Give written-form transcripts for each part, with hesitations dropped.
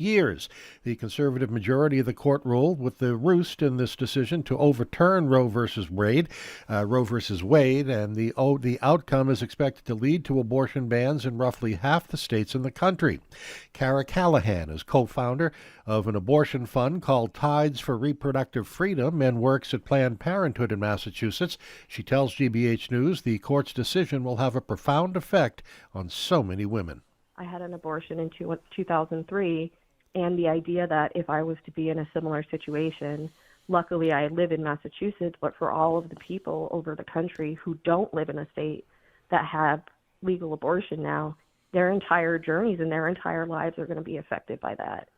years. The conservative majority of the court ruled with the roost in this decision to overturn Roe versus Wade, and the outcome is expected to lead to abortion bans in roughly half the states in the country. Kara Callahan is co-founder of an abortion fund called Tides for Reproductive Freedom and works at Planned Parenthood in Massachusetts. She tells GBH News the court's decision will have a profound effect on so many women. I had an abortion in 2003. And the idea that if I was to be in a similar situation, luckily I live in Massachusetts, but for all of the people over the country who don't live in a state that have legal abortion now, their entire journeys and their entire lives are going to be affected by that.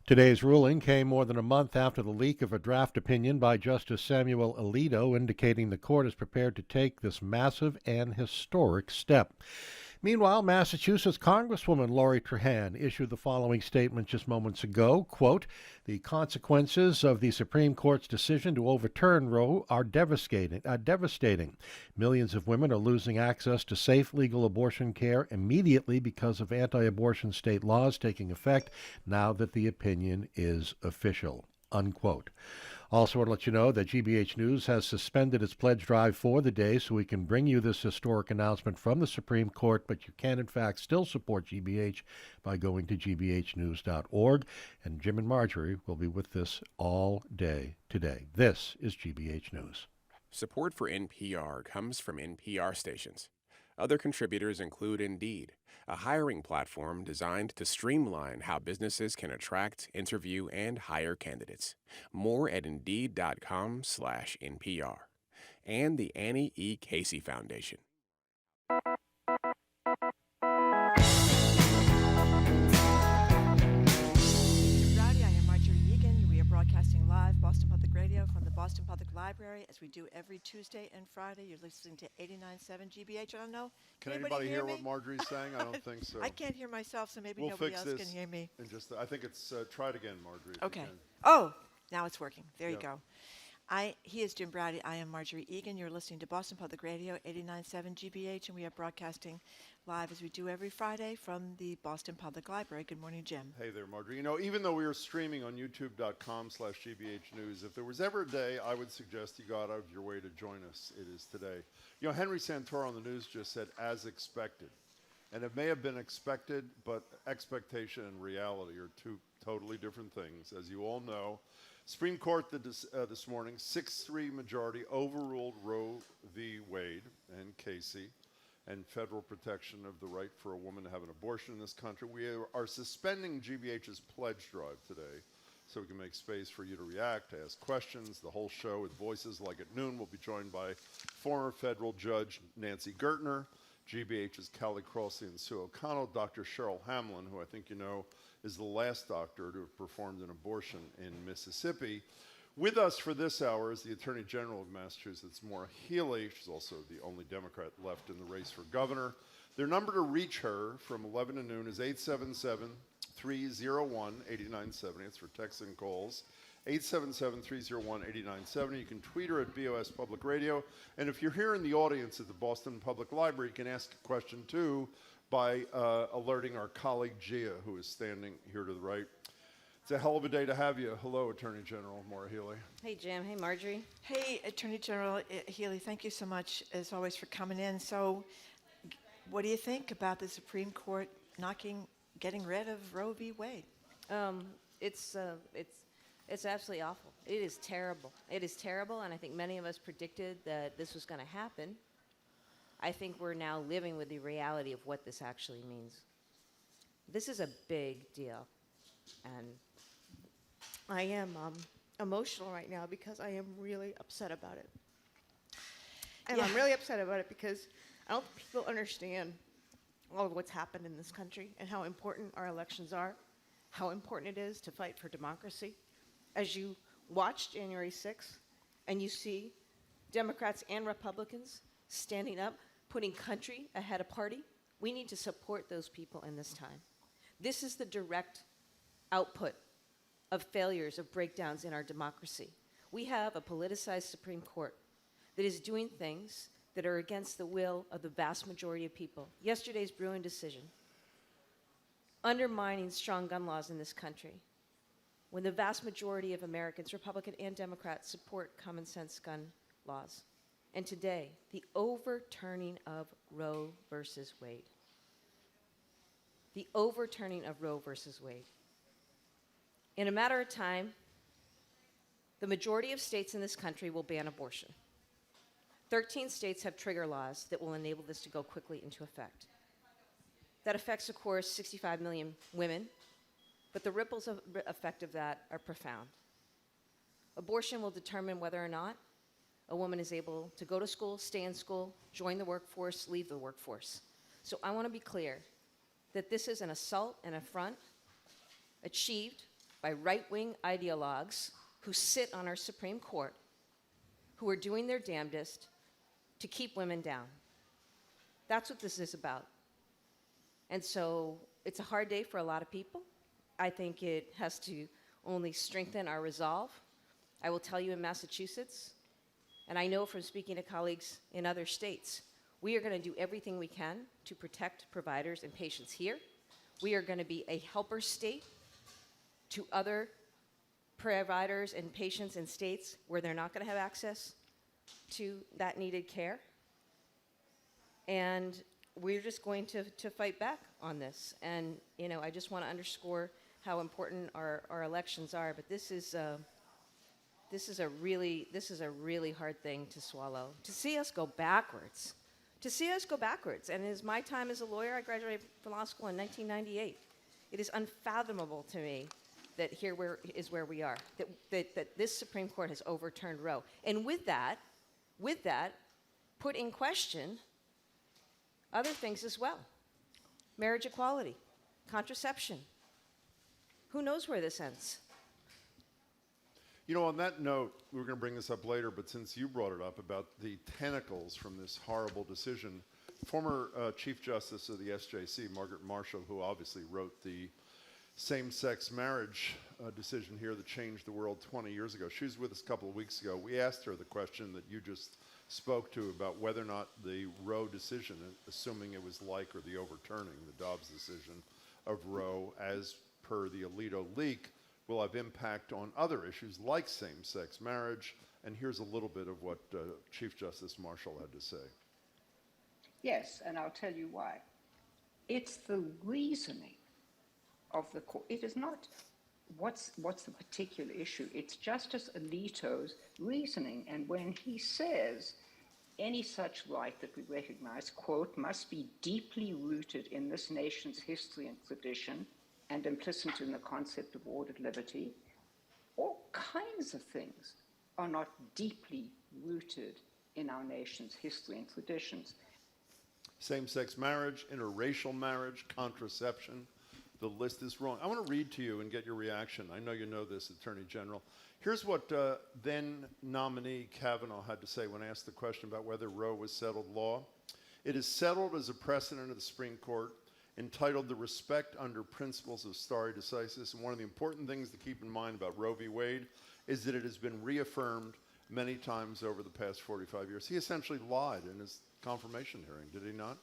Today's ruling came more than a month after the leak of a draft opinion by Justice Samuel Alito indicating the court is prepared to take this massive and historic step. Meanwhile, Massachusetts Congresswoman Lori Trahan issued the following statement just moments ago, quote, "The consequences of the Supreme Court's decision to overturn Roe are devastating. Millions of women are losing access to safe legal abortion care immediately because of anti-abortion state laws taking effect now that the opinion is official," unquote. Also, want to let you know that GBH News has suspended its pledge drive for the day so we can bring you this historic announcement from the Supreme Court, but you can, in fact, still support GBH by going to gbhnews.org. And Jim and Marjorie will be with this all day today. This is GBH News. Support for NPR comes from NPR stations. Other contributors include Indeed, a hiring platform designed to streamline how businesses can attract, interview, and hire candidates. More at Indeed.com/NPR. And the Annie E. Casey Foundation. Broadcasting live, Boston Public Radio from the Boston Public Library, as we do every Tuesday and Friday. You're listening to 89.7 GBH. I don't know. Can anybody hear what Marjorie's saying? I don't think so. I can't hear myself, so maybe we'll nobody fix else this can hear me. And I think it's, try it again, Marjorie. Okay. Oh, now it's working. There you go. He is Jim Brady. I am Marjorie Egan. You're listening to Boston Public Radio, 89.7 GBH, and we are broadcasting live as we do every Friday from the Boston Public Library. Good morning, Jim. Hey there, Marjorie. You know, even though we are streaming on youtube.com/GBH News, if there was ever a day I would suggest you go out of your way to join us, it is today. You know, Henry Santoro on the news just said, as expected. And it may have been expected, but expectation and reality are two totally different things. As you all know, Supreme Court this morning, 6-3 majority overruled Roe v. Wade and Casey and federal protection of the right for a woman to have an abortion in this country. We are suspending GBH's pledge drive today so we can make space for you to react, to ask questions. The whole show with Voices Like at Noon will be joined by former federal judge Nancy Gertner, GBH's Callie Crossley and Sue O'Connell, Dr. Cheryl Hamlin, who I think you know is the last doctor to have performed an abortion in Mississippi. With us for this hour is the Attorney General of Massachusetts, Maura Healey. She's also the only Democrat left in the race for governor. Their number to reach her from 11 to noon is 877-301-8970. It's for texts and calls. 877-301-8970. You can tweet her at BOS Public Radio. And if you're here in the audience at the Boston Public Library, you can ask a question, too, by alerting our colleague Gia, who is standing here to the right. It's a hell of a day to have you. Hello, Attorney General Maura Healey. Hey, Jim. Hey, Marjorie. Hey, Attorney General Healey, thank you so much, as always, for coming in. So what do you think about the Supreme Court getting rid of Roe v. Wade? It's absolutely awful. It is terrible. It is terrible, and I think many of us predicted that this was going to happen. I think we're now living with the reality of what this actually means. This is a big deal, and I am emotional right now because I am really upset about it. And I'm really upset about it because I don't think people understand all of what's happened in this country and how important our elections are, how important it is to fight for democracy. As you watch January 6th and you see Democrats and Republicans standing up, putting country ahead of party, we need to support those people in this time. This is the direct output of failures, of breakdowns in our democracy. We have a politicized Supreme Court that is doing things that are against the will of the vast majority of people. Yesterday's Bruin decision, undermining strong gun laws in this country, when the vast majority of Americans, Republican and Democrat, support common sense gun laws. And today, the overturning of Roe versus Wade. The overturning of Roe versus Wade. In a matter of time, the majority of states in this country will ban abortion. 13 states have trigger laws that will enable this to go quickly into effect. That affects, of course, 65 million women, but the ripples of effect of that are profound. Abortion will determine whether or not a woman is able to go to school, stay in school, join the workforce, leave the workforce. So I want to be clear that this is an assault and affront achieved by right-wing ideologues who sit on our Supreme Court, who are doing their damnedest to keep women down. That's what this is about. And so it's a hard day for a lot of people. I think it has to only strengthen our resolve. I will tell you, in Massachusetts, and I know from speaking to colleagues in other states, we are going to do everything we can to protect providers and patients here. We are going to be a helper state to other providers and patients in states where they're not going to have access to that needed care. And we're just going to fight back on this. And, you know, I just want to underscore how important our elections are, but this is a really hard thing to swallow. To see us go backwards. And it is my time as a lawyer. I graduated from law school in 1998. It is unfathomable to me that is where we are, that this Supreme Court has overturned Roe. And with that, put in question other things as well. Marriage equality, contraception. Who knows where this ends? You know, on that note, we were going to bring this up later, but since you brought it up about the tentacles from this horrible decision, former Chief Justice of the SJC, Margaret Marshall, who obviously wrote the same-sex marriage decision here that changed the world 20 years ago. She was with us a couple of weeks ago. We asked her the question that you just spoke to about whether or not the Roe decision, assuming it was like or the overturning, the Dobbs decision of Roe, as per the Alito leak, will have impact on other issues like same-sex marriage. And here's a little bit of what Chief Justice Marshall had to say. Yes, and I'll tell you why. It's the reasoning of the court. It is not what's the particular issue. It's Justice Alito's reasoning. And when he says any such right that we recognize, quote, must be deeply rooted in this nation's history and tradition and implicit in the concept of ordered liberty, all kinds of things are not deeply rooted in our nation's history and traditions. Same-sex marriage, interracial marriage, contraception. The list is wrong. I want to read to you and get your reaction. I know you know this, Attorney General. Here's what then nominee Kavanaugh had to say when asked the question about whether Roe was settled law. It is settled as a precedent of the Supreme Court entitled The Respect Under Principles of Stare Decisis. And one of the important things to keep in mind about Roe v. Wade is that it has been reaffirmed many times over the past 45 years. He essentially lied in his confirmation hearing, did he not?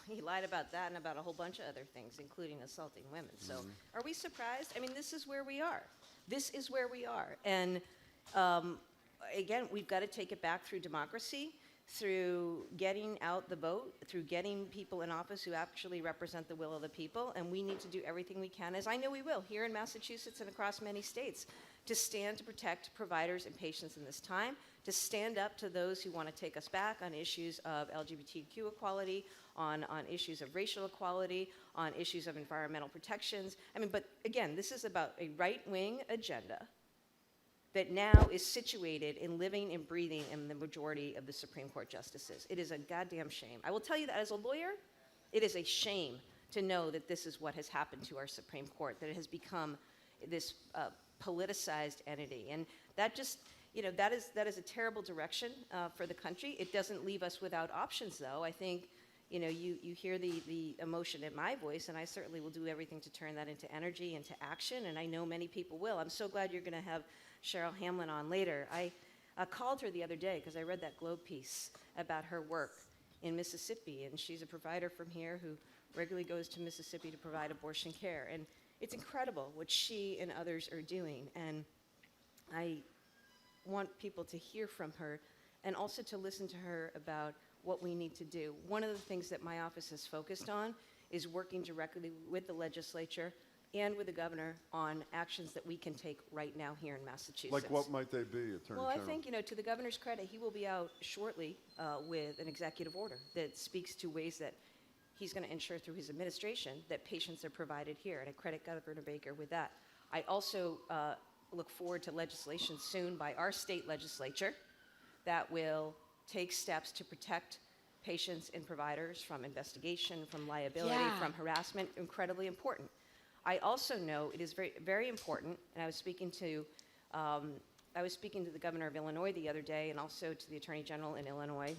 He lied about that and about a whole bunch of other things, including assaulting women. So are we surprised? I mean, this is where we are. This is where we are. And again, we've got to take it back through democracy, through getting out the vote, through getting people in office who actually represent the will of the people. And we need to do everything we can, as I know we will, here in Massachusetts and across many states, to stand to protect providers and patients in this time, to stand up to those who want to take us back on issues of LGBTQ equality, on issues of racial equality, on issues of environmental protections. I mean, but again, this is about a right-wing agenda that now is situated in living and breathing in the majority of the Supreme Court justices. It is a goddamn shame. I will tell you that as a lawyer, it is a shame to know that this is what has happened to our Supreme Court, that it has become this politicized entity. And that just, you know, that is a terrible direction for the country. It doesn't leave us without options, though. I think, you know, you hear the emotion in my voice, and I certainly will do everything to turn that into energy, into action, and I know many people will. I'm so glad you're going to have Cheryl Hamlin on later. I called her the other day because I read that Globe piece about her work in Mississippi, and she's a provider from here who regularly goes to Mississippi to provide abortion care. And it's incredible what she and others are doing. And I want people to hear from her and also to listen to her about what we need to do. One of the things that my office has focused on is working directly with the legislature and with the governor on actions that we can take right now here in Massachusetts. Like what might they be, Attorney Well, General? I think, to the governor's credit, he will be out shortly with an executive order that speaks to ways that he's going to ensure through his administration that patients are provided here, and I credit Governor Baker with that. I also look forward to legislation soon by our state legislature that will take steps to protect patients and providers from investigation, from liability, from harassment. Incredibly important. I also know it is very, very important, and I was speaking to the governor of Illinois the other day, and also to the attorney general in Illinois,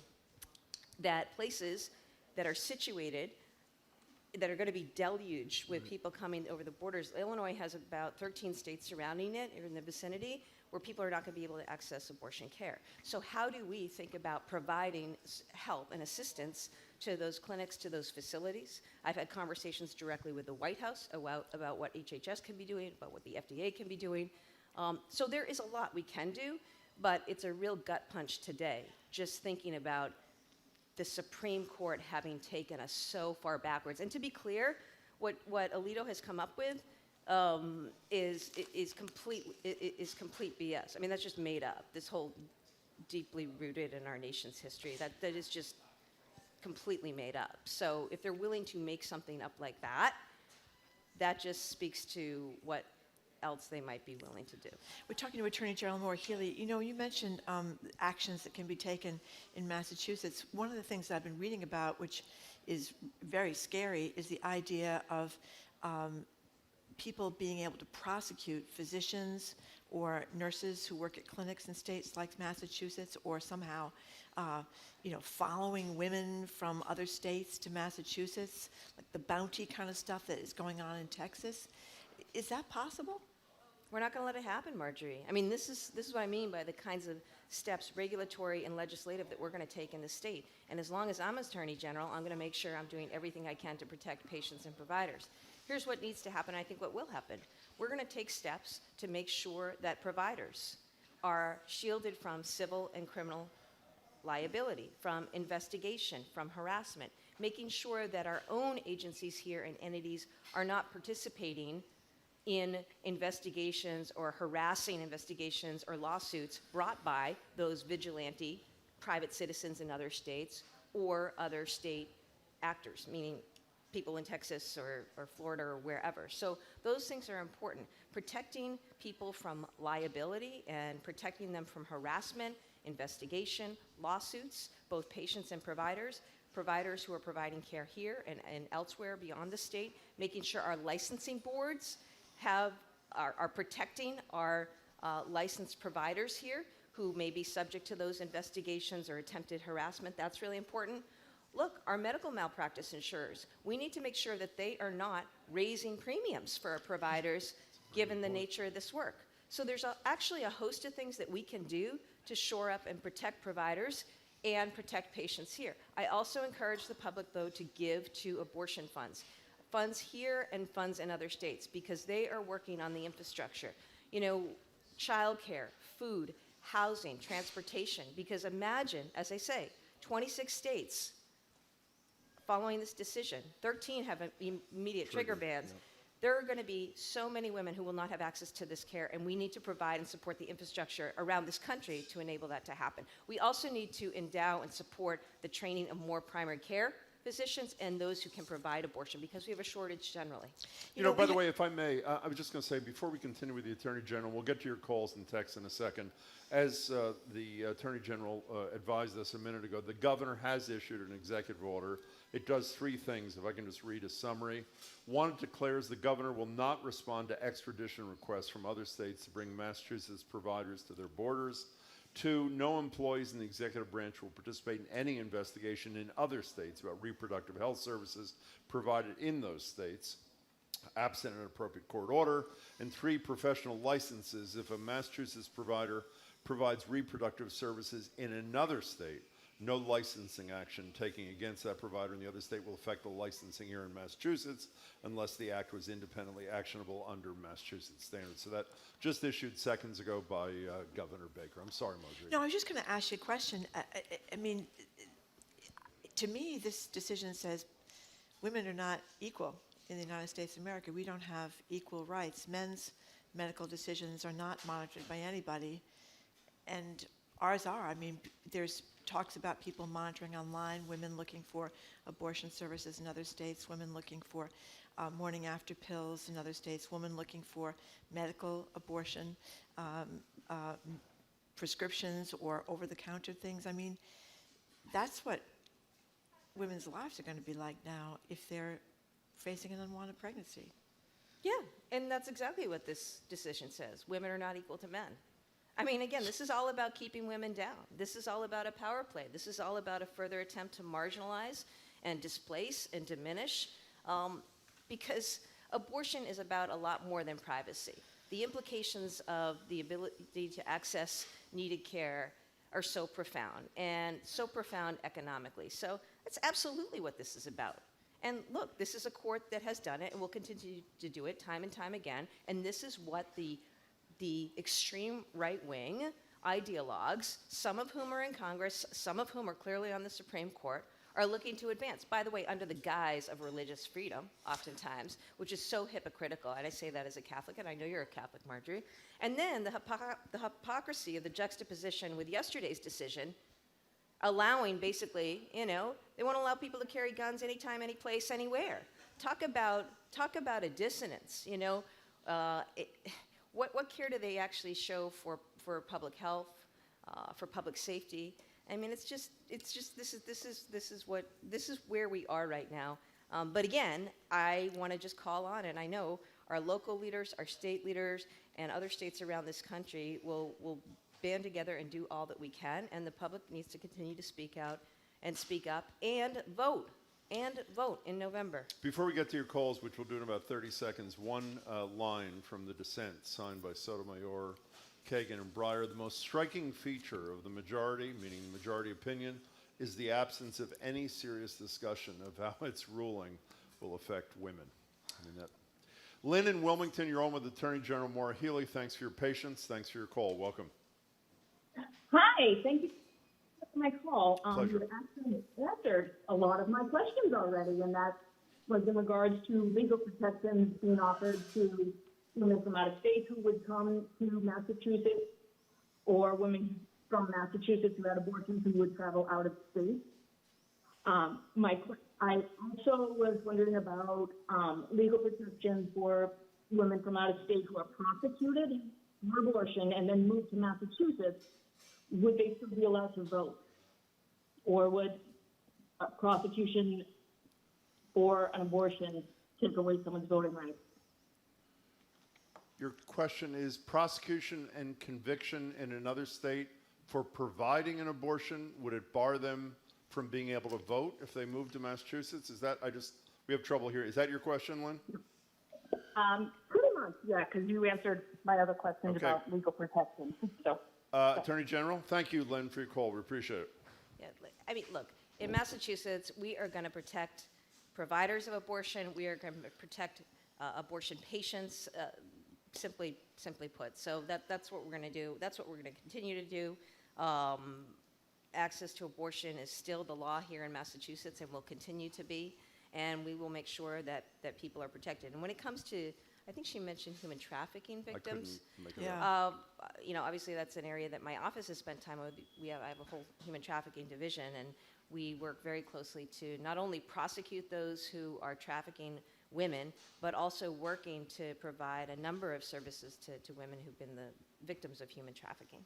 that places that are situated, that are going to be deluged with people coming over the borders. Illinois has about 13 states surrounding it, or in the vicinity, where people are not going to be able to access abortion care. So how do we think about providing help and assistance to those clinics, to those facilities? I've had conversations directly with the White House about what HHS can be doing, about what the FDA can be doing. So there is a lot we can do, but it's a real gut punch today, just thinking about the Supreme Court having taken us so far backwards. And to be clear, what Alito has come up with is complete BS. I mean, that's just made up. This whole deeply rooted in our nation's history, that is just completely made up. So if they're willing to make something up like that, that just speaks to what else they might be willing to do. We're talking to Attorney General Healey. You mentioned actions that can be taken in Massachusetts. One of the things that I've been reading about, which is very scary, is the idea of people being able to prosecute physicians or nurses who work at clinics in states like Massachusetts, or somehow, following women from other states to Massachusetts, like the bounty kind of stuff that is going on in Texas. Is that possible? We're not going to let it happen, Marjorie. I mean, this is what I mean by the kinds of steps, regulatory and legislative, that we're going to take in the state. And as long as I'm Attorney General, I'm going to make sure I'm doing everything I can to protect patients and providers. Here's what needs to happen, I think what will happen. We're going to take steps to make sure that providers are shielded from civil and criminal liability, from investigation, from harassment, making sure that our own agencies here and entities are not participating in investigations or harassing investigations or lawsuits brought by those vigilante private citizens in other states or other state actors, meaning people in Texas or Florida or wherever. So those things are important. Protecting people from liability and protecting them from harassment, investigation, lawsuits, both patients and providers who are providing care here and elsewhere beyond the state, making sure our licensing boards are protecting our licensed providers here who may be subject to those investigations or attempted harassment. That's really important. Look, our medical malpractice insurers, we need to make sure that they are not raising premiums for our providers given the nature of this work. So there's actually a host of things that we can do to shore up and protect providers and protect patients here. I also encourage the public, though, to give to abortion funds here and funds in other states, because they are working on the infrastructure. Childcare, food, housing, transportation, because imagine, as I say, 26 states following this decision, 13 have immediate trigger bans. Yeah. There are going to be so many women who will not have access to this care, and we need to provide and support the infrastructure around this country to enable that to happen. We also need to endow and support the training of more primary care physicians and those who can provide abortion, because we have a shortage generally. By the way, if I may, I was just going to say, before we continue with the Attorney General, we'll get to your calls and texts in a second. As the Attorney General advised us a minute ago, the governor has issued an executive order. It does three things, if I can just read a summary. One, it declares the governor will not respond to extradition requests from other states to bring Massachusetts providers to their borders. Two, no employees in the executive branch will participate in any investigation in other states about reproductive health services provided in those states, absent an appropriate court order. And three, professional licenses if a Massachusetts provider provides reproductive services in another state no licensing action taken against that provider in the other state will affect the licensing here in Massachusetts unless the act was independently actionable under Massachusetts standards. So that just issued seconds ago by Governor Baker. I'm sorry, Marjorie. No, I was just going to ask you a question. I mean, to me, this decision says women are not equal in the United States of America. We don't have equal rights. Men's medical decisions are not monitored by anybody, and ours are. I mean, there's talks about people monitoring online, women looking for abortion services in other states, women looking for morning after pills in other states, women looking for medical abortion prescriptions or over-the-counter things. I mean, that's what women's lives are going to be like now if they're facing an unwanted pregnancy. Yeah, and that's exactly what this decision says. Women are not equal to men. I mean, again, this is all about keeping women down. This is all about a power play. This is all about a further attempt to marginalize and displace and diminish, because abortion is about a lot more than privacy. The implications of the ability to access needed care are so profound, and so profound economically. So that's absolutely what this is about. And look, this is a court that has done it and will continue to do it time and time again, and this is what the extreme right-wing ideologues, some of whom are in Congress, some of whom are clearly on the Supreme Court, are looking to advance. By the way, under the guise of religious freedom, oftentimes, which is so hypocritical. And I say that as a Catholic, and I know you're a Catholic, Marjorie. And then the hypocrisy of the juxtaposition with yesterday's decision, allowing basically, you know, they won't allow people to carry guns anytime, any place, anywhere. Talk about a dissonance, you know. What care do they actually show for public health, for public safety? I mean, it's just this is where we are right now. But again, I want to just call on, and I know our local leaders, our state leaders, and other states around this country will band together and do all that we can, and the public needs to continue to speak out and speak up and vote. And vote in November. Before we get to your calls, which we'll do in about 30 seconds, one line from the dissent signed by Sotomayor, Kagan, and Breyer. The most striking feature of the majority, meaning the majority opinion, is the absence of any serious discussion of how its ruling will affect women. I mean that. Lynn in Wilmington, you're on with Attorney General Maura Healey. Thanks for your patience. Thanks for your call. Welcome. Hi, thank you for my call. Pleasure. You actually answered a lot of my questions already, and that was in regards to legal protections being offered to women from out of state who would come to Massachusetts, or women from Massachusetts who had abortions who would travel out of state. I also was wondering about legal protections for women from out of state who are prosecuted for abortion and then move to Massachusetts. Would they still be allowed to vote? Or would prosecution for an abortion take away someone's voting rights? Your question is prosecution and conviction in another state for providing an abortion, would it bar them from being able to vote if they move to Massachusetts? Is that, we have trouble here. Is that your question, Lynn? Pretty much, yeah, because you answered my other questions about legal protection. So. Attorney General, thank you, Lynn, for your call. We appreciate it. Yeah, I mean, look, in Massachusetts, we are going to protect providers of abortion. We are going to protect abortion patients, simply put. So that's what we're going to do. That's what we're going to continue to do. Access to abortion is still the law here in Massachusetts and will continue to be. And we will make sure that people are protected. And when it comes to, I think she mentioned human trafficking victims. You know, obviously that's an area that my office has spent time with. I have a whole human trafficking division, and we work very closely to not only prosecute those who are trafficking women, but also working to provide a number of services to women who've been the victims of human trafficking.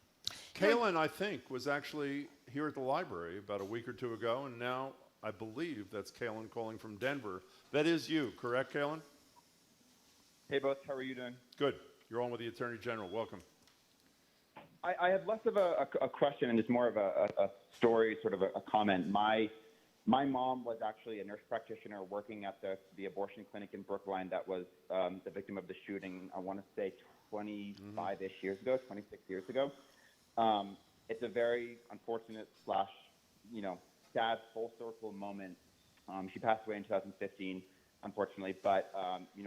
Kaylin, I think, was actually here at the library about a week or two ago, and now I believe that's Kaylin calling from Denver. That is you, correct, Kaylin? Hey, both. How are you doing? Good. You're on with the Attorney General. Welcome. I have less of a question and just more of a story, sort of a comment. My mom was actually a nurse practitioner working at the abortion clinic in Brookline that was the victim of the shooting, I want to say 25-ish years ago, 26 years ago. It's a very unfortunate / sad full circle moment. She passed away in 2015, unfortunately, but,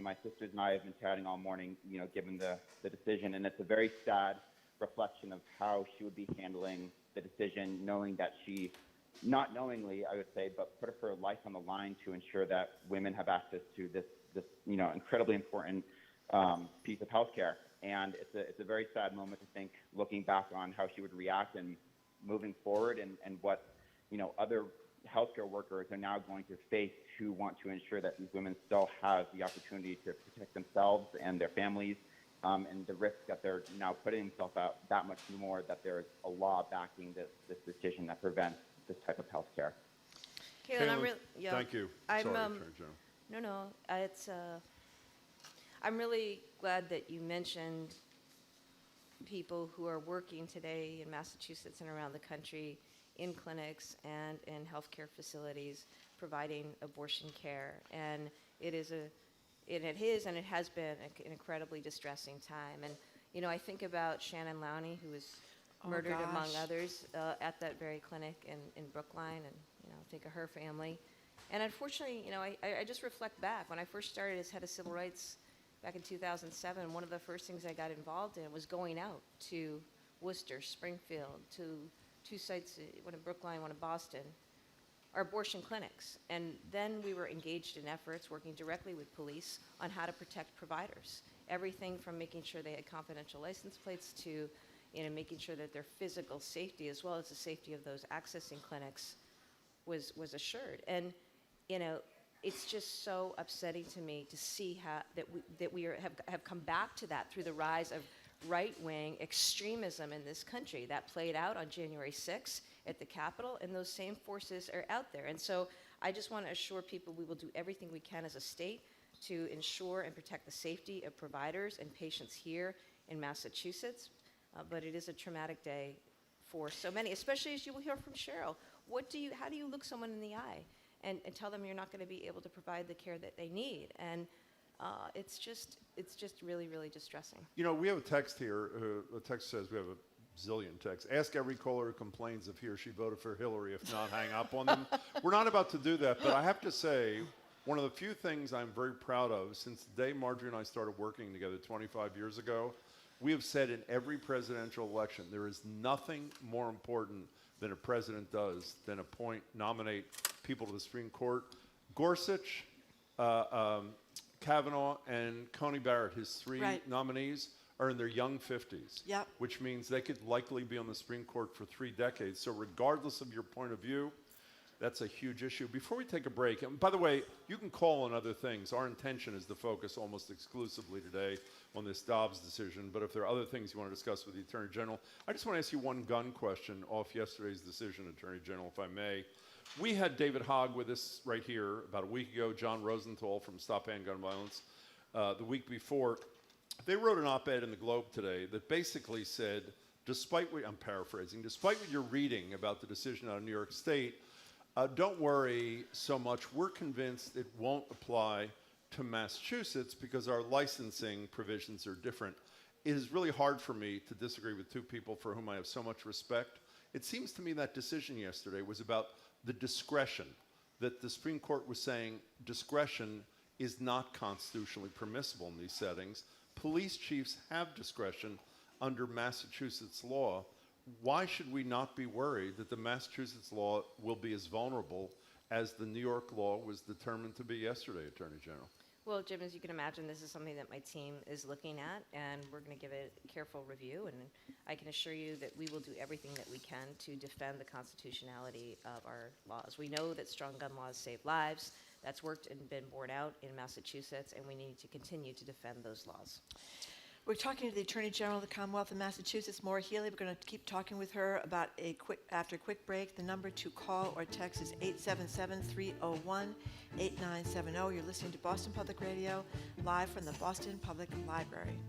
my sisters and I have been chatting all morning, given the decision, and it's a very sad reflection of how she would be handling the decision, knowing that she, not knowingly, I would say, but put her life on the line to ensure that women have access to this incredibly important piece of healthcare. And it's a very sad moment to think, looking back on how she would react and moving forward, and what other healthcare workers are now going to face, who want to ensure that these women still have the opportunity to protect themselves and their families, and the risk that they're now putting themselves out that much more, that there's a law backing this decision that prevents this type of healthcare. Caitlin, Thank you. Sorry, Attorney General. No, it's I'm really glad that you mentioned people who are working today in Massachusetts and around the country in clinics and in healthcare facilities providing abortion care. And it is and it has been an incredibly distressing time. And, I think about Shannon Lowney, who was murdered, among others, at that very clinic in Brookline, and, think of her family. And unfortunately, I just reflect back. When I first started as head of civil rights back in 2007, one of the first things I got involved in was going out to Worcester, Springfield, to two sites, one in Brookline, one in Boston, our abortion clinics. And then we were engaged in efforts working directly with police on how to protect providers. Everything from making sure they had confidential license plates to making sure that their physical safety, as well as the safety of those accessing clinics, was assured. And it's just so upsetting to me to see how that we have come back to that through the rise of right-wing extremism in this country. That played out on January 6th at the Capitol, and those same forces are out there. And so I just want to assure people we will do everything we can as a state to ensure and protect the safety of providers and patients here in Massachusetts. But it is a traumatic day for so many, especially as you will hear from Cheryl. How do you look someone in the eye and tell them you're not going to be able to provide the care that they need? And it's just really, really distressing. We have a text here. The text says, we have a zillion texts. Ask every caller who complains if he or she voted for Hillary. If not, hang up on them. We're not about to do that, but I have to say, one of the few things I'm very proud of, since the day Marjorie and I started working together 25 years ago, we have said in every presidential election, there is nothing more important than a president does than nominate people to the Supreme Court. Gorsuch, Kavanaugh, and Coney Barrett, his three nominees, are in their young 50s, which means they could likely be on the Supreme Court for 3 decades. So regardless of your point of view, that's a huge issue. Before we take a break, and by the way, you can call on other things. Our intention is to focus almost exclusively today on this Dobbs decision, but if there are other things you want to discuss with the Attorney General, I just want to ask you one gun question off yesterday's decision, Attorney General, if I may. We had David Hogg with us right here about a week ago, John Rosenthal from Stop Handgun Violence the week before. They wrote an op-ed in the Globe today that basically said, despite what, I'm paraphrasing, despite what you're reading about the decision out of New York State, don't worry so much. We're convinced it won't apply to Massachusetts because our licensing provisions are different. It is really hard for me to disagree with two people for whom I have so much respect. It seems to me that decision yesterday was about the discretion, that the Supreme Court was saying discretion is not constitutionally permissible in these settings. Police chiefs have discretion under Massachusetts law. Why should we not be worried that the Massachusetts law will be as vulnerable as the New York law was determined to be yesterday, Attorney General? Well, Jim, as you can imagine, this is something that my team is looking at, and we're going to give it a careful review. And I can assure you that we will do everything that we can to defend the constitutionality of our laws. We know that strong gun laws save lives. That's worked and been borne out in Massachusetts, and we need to continue to defend those laws. We're talking to the Attorney General of the Commonwealth of Massachusetts, Maura Healey. We're going to keep talking with her about after a quick break. The number to call or text is 877-301-8970. You're listening to Boston Public Radio, live from the Boston Public Library.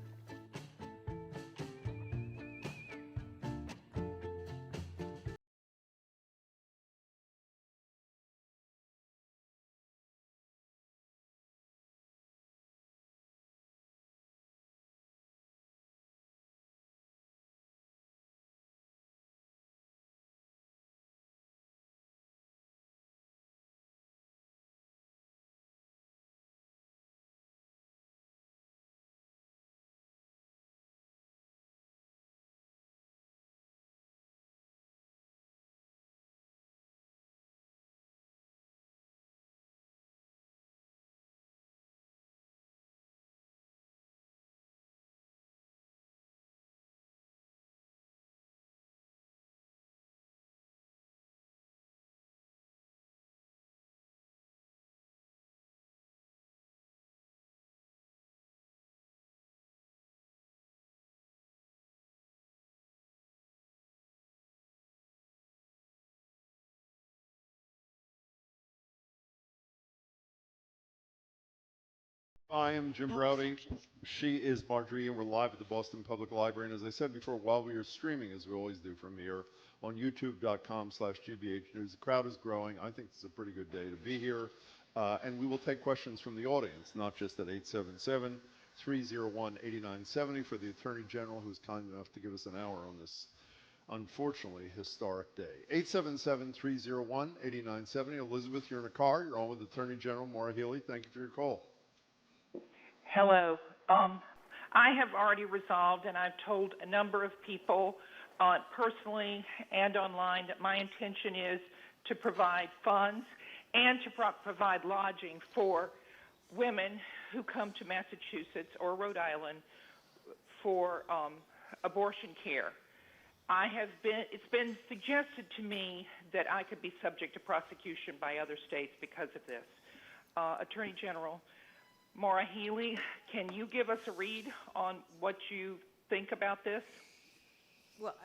I am Jim Browdy. She is Marjorie, and we're live at the Boston Public Library. And as I said before, while we are streaming, as we always do from here, on youtube.com/GBH News, the crowd is growing. I think this is a pretty good day to be here. And we will take questions from the audience, not just at 877-301-8970 for the Attorney General, who's kind enough to give us an hour on this, unfortunately, historic day. 877-301-8970. Elizabeth, you're in a car. You're on with Attorney General Maura Healey. Thank you for your call. Hello. I have already resolved, and I've told a number of people personally and online that my intention is to provide funds and to provide lodging for women who come to Massachusetts or Rhode Island for abortion care. It's been suggested to me that I could be subject to prosecution by other states because of this. Attorney General Maura Healey, can you give us a read on what you think about this? Well,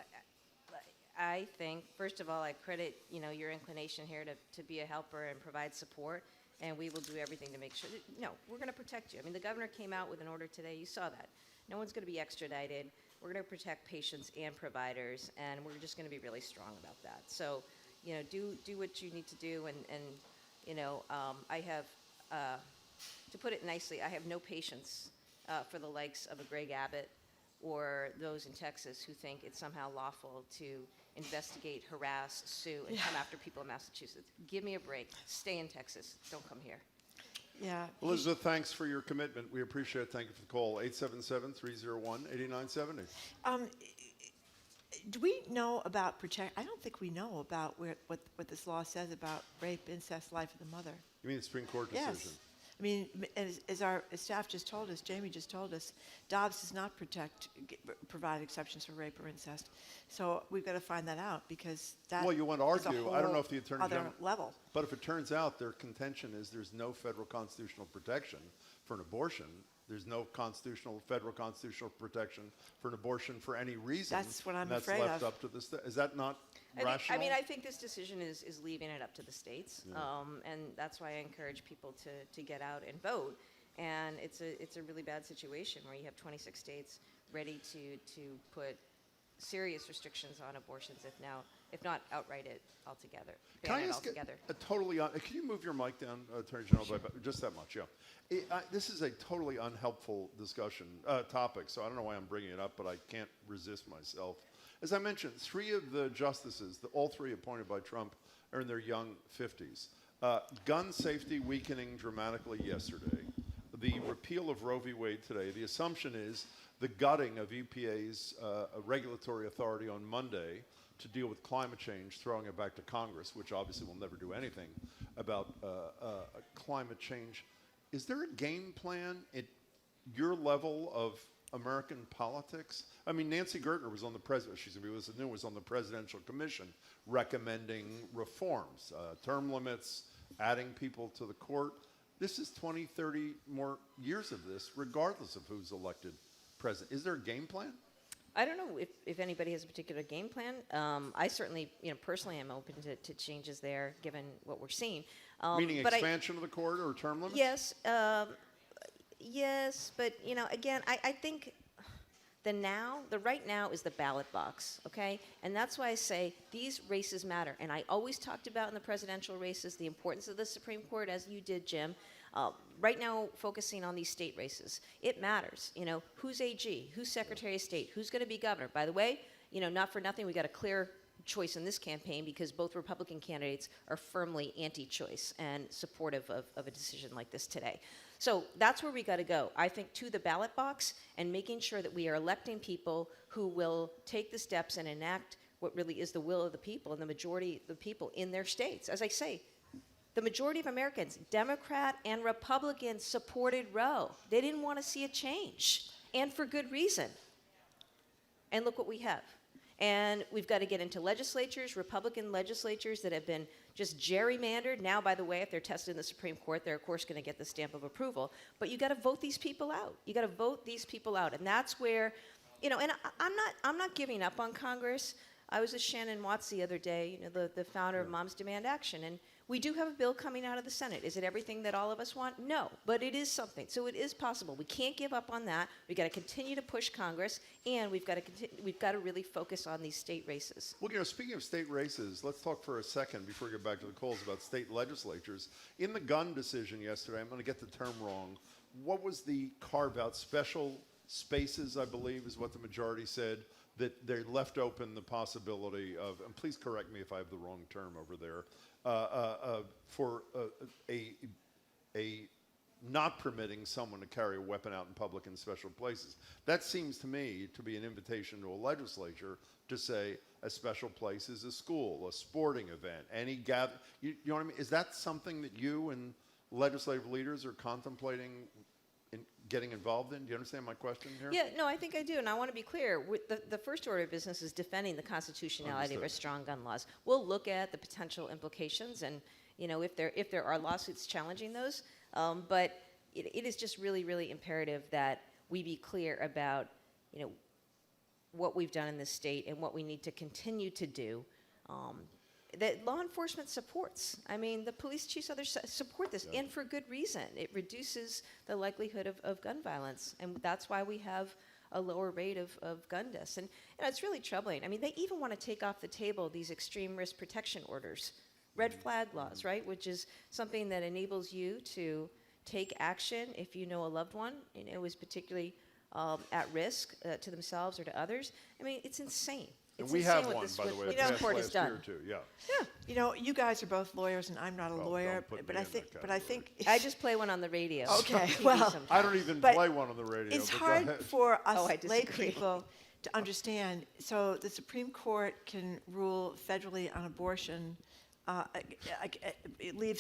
I think, first of all, I credit, your inclination here to be a helper and provide support, and we will do everything to make sure that, we're going to protect you. I mean, the governor came out with an order today. You saw that. No one's going to be extradited. We're going to protect patients and providers, and we're just going to be really strong about that. So, do what you need to do, and I have, to put it nicely, I have no patience for the likes of a Greg Abbott or those in Texas who think it's somehow lawful to investigate, harass, sue, and come after people in Massachusetts. Give me a break. Stay in Texas. Don't come here. Yeah. Elizabeth, thanks for your commitment. We appreciate it. Thank you for the call. 877-301-8970. Do we know about I don't think we know about what this law says about rape, incest, life of the mother. You mean the Supreme Court decision? Yes. I mean, as our staff just told us, Jamie just told us, Dobbs does not provide exceptions for rape or incest. So we've got to find that out because that well, you want to argue. I don't know if the Attorney General level. But if it turns out their contention is there's no federal constitutional protection for an abortion, there's no federal constitutional protection for an abortion for any reason. That's what I'm that's afraid left of. up to the state. Is that not rational? I think this decision is leaving it up to the states, and that's why I encourage people to get out and vote. And it's a really bad situation where you have 26 states ready to put serious restrictions on abortions, if not outright it altogether. Can I ask a totally can you move your mic down, Attorney General, sure. just that much? Yeah. This is a totally unhelpful discussion topic, so I don't know why I'm bringing it up, but I can't resist myself. As I mentioned, three of the justices, all three appointed by Trump, are in their young 50s. Gun safety weakening dramatically yesterday. The repeal of Roe v. Wade today. The assumption is the gutting of EPA's regulatory authority on Monday to deal with climate change, throwing it back to Congress, which obviously will never do anything about climate change. Is there a game plan at your level of American politics? I mean, Nancy Gertner was on the was on the Presidential Commission recommending reforms, term limits, adding people to the court. This is 20, 30 more years of this, regardless of who's elected president. Is there a game plan? I don't know if anybody has a particular game plan. I certainly, personally, am open to changes there, given what we're seeing. Meaning expansion of the court or term limits? Yes, yes, but again, I think the right now is the ballot box, okay? And that's why I say these races matter. And I always talked about in the presidential races the importance of the Supreme Court, as you did, Jim. Right now, focusing on these state races, it matters. Who's AG, who's Secretary of State, who's going to be governor. By the way, not for nothing, we got a clear choice in this campaign because both Republican candidates are firmly anti-choice and supportive of a decision like this today. So that's where we got to go. I think to the ballot box and making sure that we are electing people who will take the steps and enact what really is the will of the people and the majority of the people in their states. As I say, the majority of Americans, Democrat and Republican, supported Roe. They didn't want to see a change, and for good reason. And look what we have. And we've got to get into legislatures, Republican legislatures that have been just gerrymandered. Now, by the way, if they're tested in the Supreme Court, they're, of course, going to get the stamp of approval. But you got to vote these people out. You got to vote these people out. And that's where, and I'm not giving up on Congress. I was with Shannon Watts the other day, the founder of Moms Demand Action, and We do have a bill coming out of the Senate. Is it everything that all of us want? No, but it is something. So it is possible. We can't give up on that. We've got to continue to push Congress, and we've got to really focus on these state races. Well, speaking of state races, let's talk for a second before we get back to the calls about state legislatures. In the gun decision yesterday, I'm going to get the term wrong. What was the carve-out? Special spaces, I believe, is what the majority said, that they left open the possibility of, and please correct me if I have the wrong term over there, for a not permitting someone to carry a weapon out in public in special places. That seems to me to be an invitation to a legislature to say a special place is a school, a sporting event, any gather. You know what I mean? Is that something that you and legislative leaders are contemplating getting involved in? Do you understand my question here? Yeah, no, I think I do, and I want to be clear. The first order of business is defending the constitutionality of our strong gun laws. We'll look at the potential implications, and if there are lawsuits challenging those, but it is just really, really imperative that we be clear about what we've done in this state and what we need to continue to do. That law enforcement supports. I mean, the police chiefs, others support this, and for good reason. It reduces the likelihood of gun violence, and that's why we have a lower rate of gun deaths. And it's really troubling. I mean, they even want to take off the table these extreme risk protection orders, red flag laws, right, which is something that enables you to take action if you know a loved one is particularly at risk to themselves or to others. I mean, it's insane. And we have one, by the way, what this court has done. Year too. Yeah. You guys are both lawyers, and I'm not a lawyer, but I think I just play one on the radio. Okay, well, I don't even play one on the radio. It's hard for us lay people to understand. So the Supreme Court can rule federally on abortion.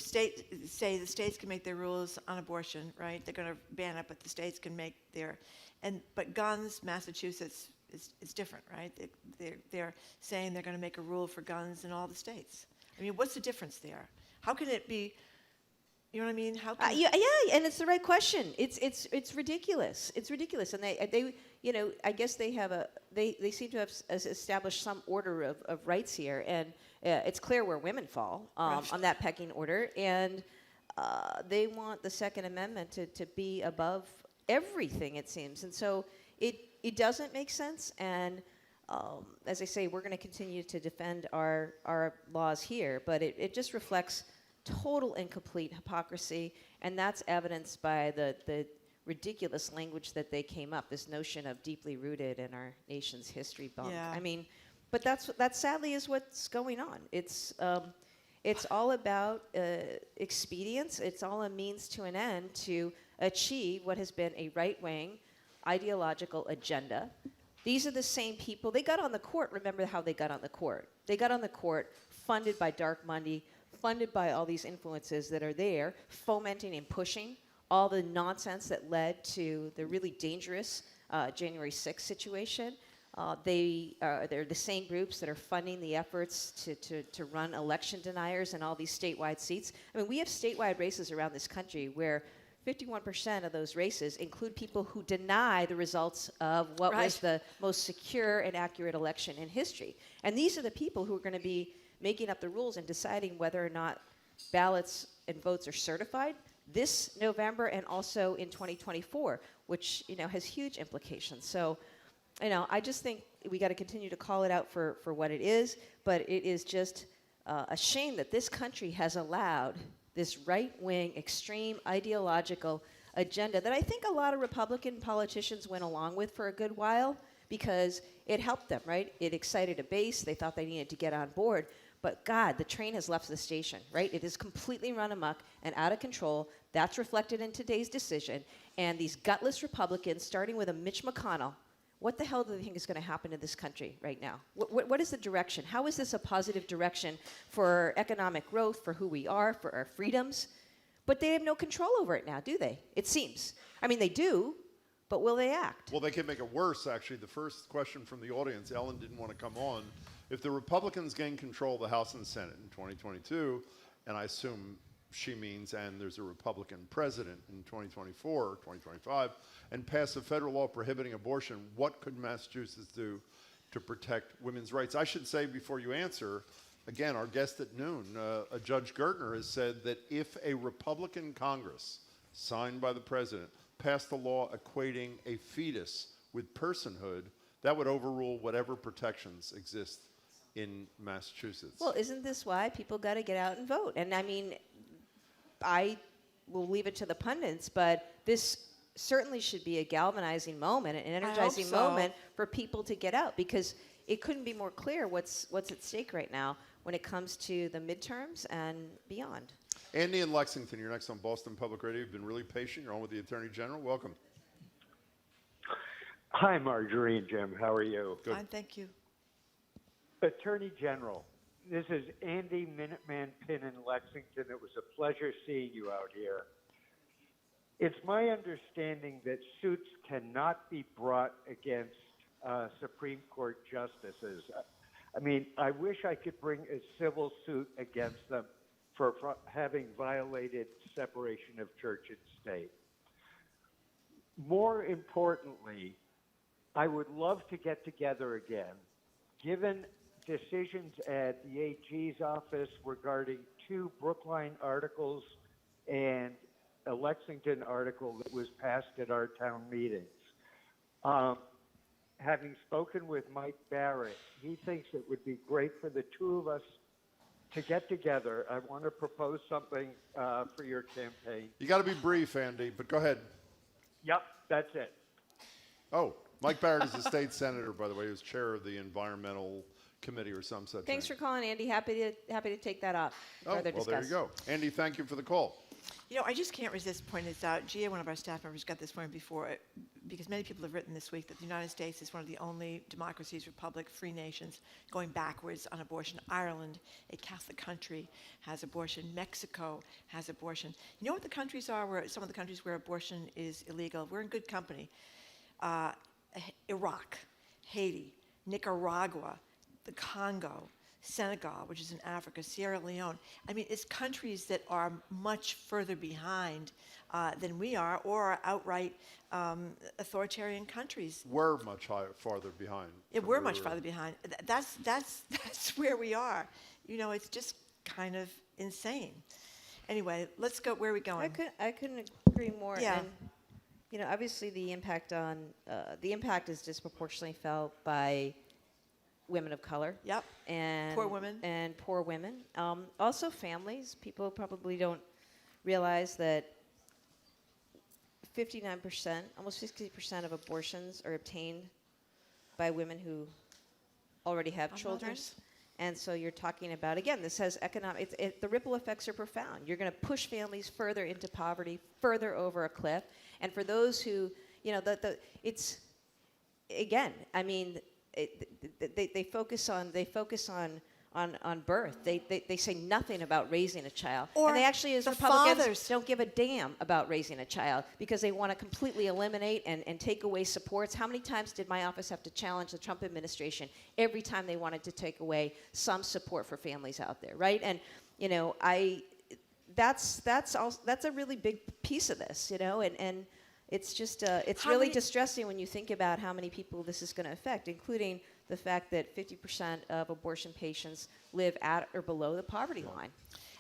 Say the states can make their rules on abortion, right? They're going to ban it, but the states can make their. But guns, Massachusetts. It's different, right? They're saying they're going to make a rule for guns in all the states. I mean, what's the difference there? How can it be? You know what I mean? How? Yeah, and it's the right question. It's ridiculous. It's ridiculous, and they I guess they seem to have established some order of rights here, and it's clear where women fall on that pecking order, and they want the Second Amendment to be above everything, it seems, and so it doesn't make sense, and as I say, we're going to continue to defend our laws here, but it just reflects total and complete hypocrisy, and that's evidenced by the ridiculous language that they came up, this notion of deeply rooted in our nation's history bunk. Yeah. I mean, but that sadly is what's going on. It's all about expedience. It's all a means to an end to achieve what has been a right-wing ideological agenda. These are the same people. They got on the court. Remember how they got on the court. They got on the court funded by dark money, funded by all these influences that are there, fomenting and pushing all the nonsense that led to the really dangerous January 6th situation. They're the same groups that are funding the efforts to run election deniers in all these statewide seats. I mean, we have statewide races around this country where 51% of those races include people who deny the results of what was the most secure and accurate election in history. And these are the people who are going to be making up the rules and deciding whether or not ballots and votes are certified this November and also in 2024, which has huge implications. So, I just think we got to continue to call it out for what it is, but it is just a shame that this country has allowed this right-wing, extreme ideological agenda that I think a lot of Republican politicians went along with for a good while because it helped them, right? It excited a base. They thought they needed to get on board. But God, the train has left the station, right? It is completely run amok and out of control. That's reflected in today's decision. And these gutless Republicans, starting with a Mitch McConnell, what the hell do they think is going to happen to this country right now? What is the direction? How is this a positive direction for economic growth, for who we are, for our freedoms? But they have no control over it now, do they? It seems. I mean, they do, but will they act? Well, they can make it worse, actually. The first question from the audience, Ellen didn't want to come on. If the Republicans gain control of the House and Senate in 2022, and I assume she means, and there's a Republican president in 2024 or 2025, and pass a federal law prohibiting abortion, what could Massachusetts do to protect women's rights? I should say before you answer again, our guest at noon, Judge Gertner, has said that if a Republican Congress, signed by the president, passed a law equating a fetus with personhood, that would overrule whatever protections exist in Massachusetts. Well, isn't this why people got to get out and vote? And I mean, I will leave it to the pundits, but this certainly should be a galvanizing moment, an energizing moment for people to get out, because it couldn't be more clear what's at stake right now when it comes to the midterms and beyond. Andy in Lexington, you're next on Boston Public Radio. You've been really patient. You're on with the Attorney General. Welcome. Hi, Marjorie and Jim. How are you? Good. Fine, thank you. Attorney General, this is Andy Minuteman Pinn in Lexington. It was a pleasure seeing you out here. It's my understanding that suits cannot be brought against Supreme Court justices. I mean, I wish I could bring a civil suit against them for having violated separation of church and state. More importantly, I would love to get together again, given decisions at the AG's office regarding 2 Brookline articles and a Lexington article that was passed at our town meetings. Having spoken with Mike Barrett, he thinks it would be great for the 2 of us to get together. I want to propose something for your campaign. You got to be brief, Andy, but go ahead. Yep, that's it. Oh, Mike Barrett is the state senator, by the way. He was chair of the environmental committee or some such Thanks thing. for calling, Andy. Happy to take that up. Oh, Further well, there you discuss. go. Andy, thank you for the call. You know, I just can't resist pointing this out. Gia, one of our staff members, got this for me before, because many people have written this week that the United States is one of the only democracies, republic, free nations going backwards on abortion. Ireland, a Catholic country, has abortion. Mexico has abortion. You know what the countries are, where some of the countries where abortion is illegal? We're in good company. Iraq, Haiti, Nicaragua, the Congo, Senegal, which is in Africa, Sierra Leone. I mean, it's countries that are much further behind than we are, or are outright authoritarian countries. We're much farther behind. Yeah, we're much farther behind. That's where we are. You know, it's just kind of insane. Anyway, let's go. Where are we going? I couldn't agree more. Yeah. And, you know, obviously the impact is disproportionately felt by women of color. Yep. And poor women. And poor women. Also families. People probably don't realize that 59%, almost 60% of abortions are obtained by women who already have children. Mothers. And so you're talking about, again, this has economic, the ripple effects are profound. You're going to push families further into poverty, further over a cliff. And for those who, you know, it's, again, I mean, they focus on birth. They say nothing about raising a child. Or and they actually, as the Republicans, fathers. don't give a damn about raising a child because they want to completely eliminate and take away supports. How many times did my office have to challenge the Trump administration every time they wanted to take away some support for families out there, right? And, you know, that's a really big piece of this, you know, and it's just, it's really distressing when you think about how many people this is going to affect, including the fact that 50% of abortion patients live at or below the poverty line.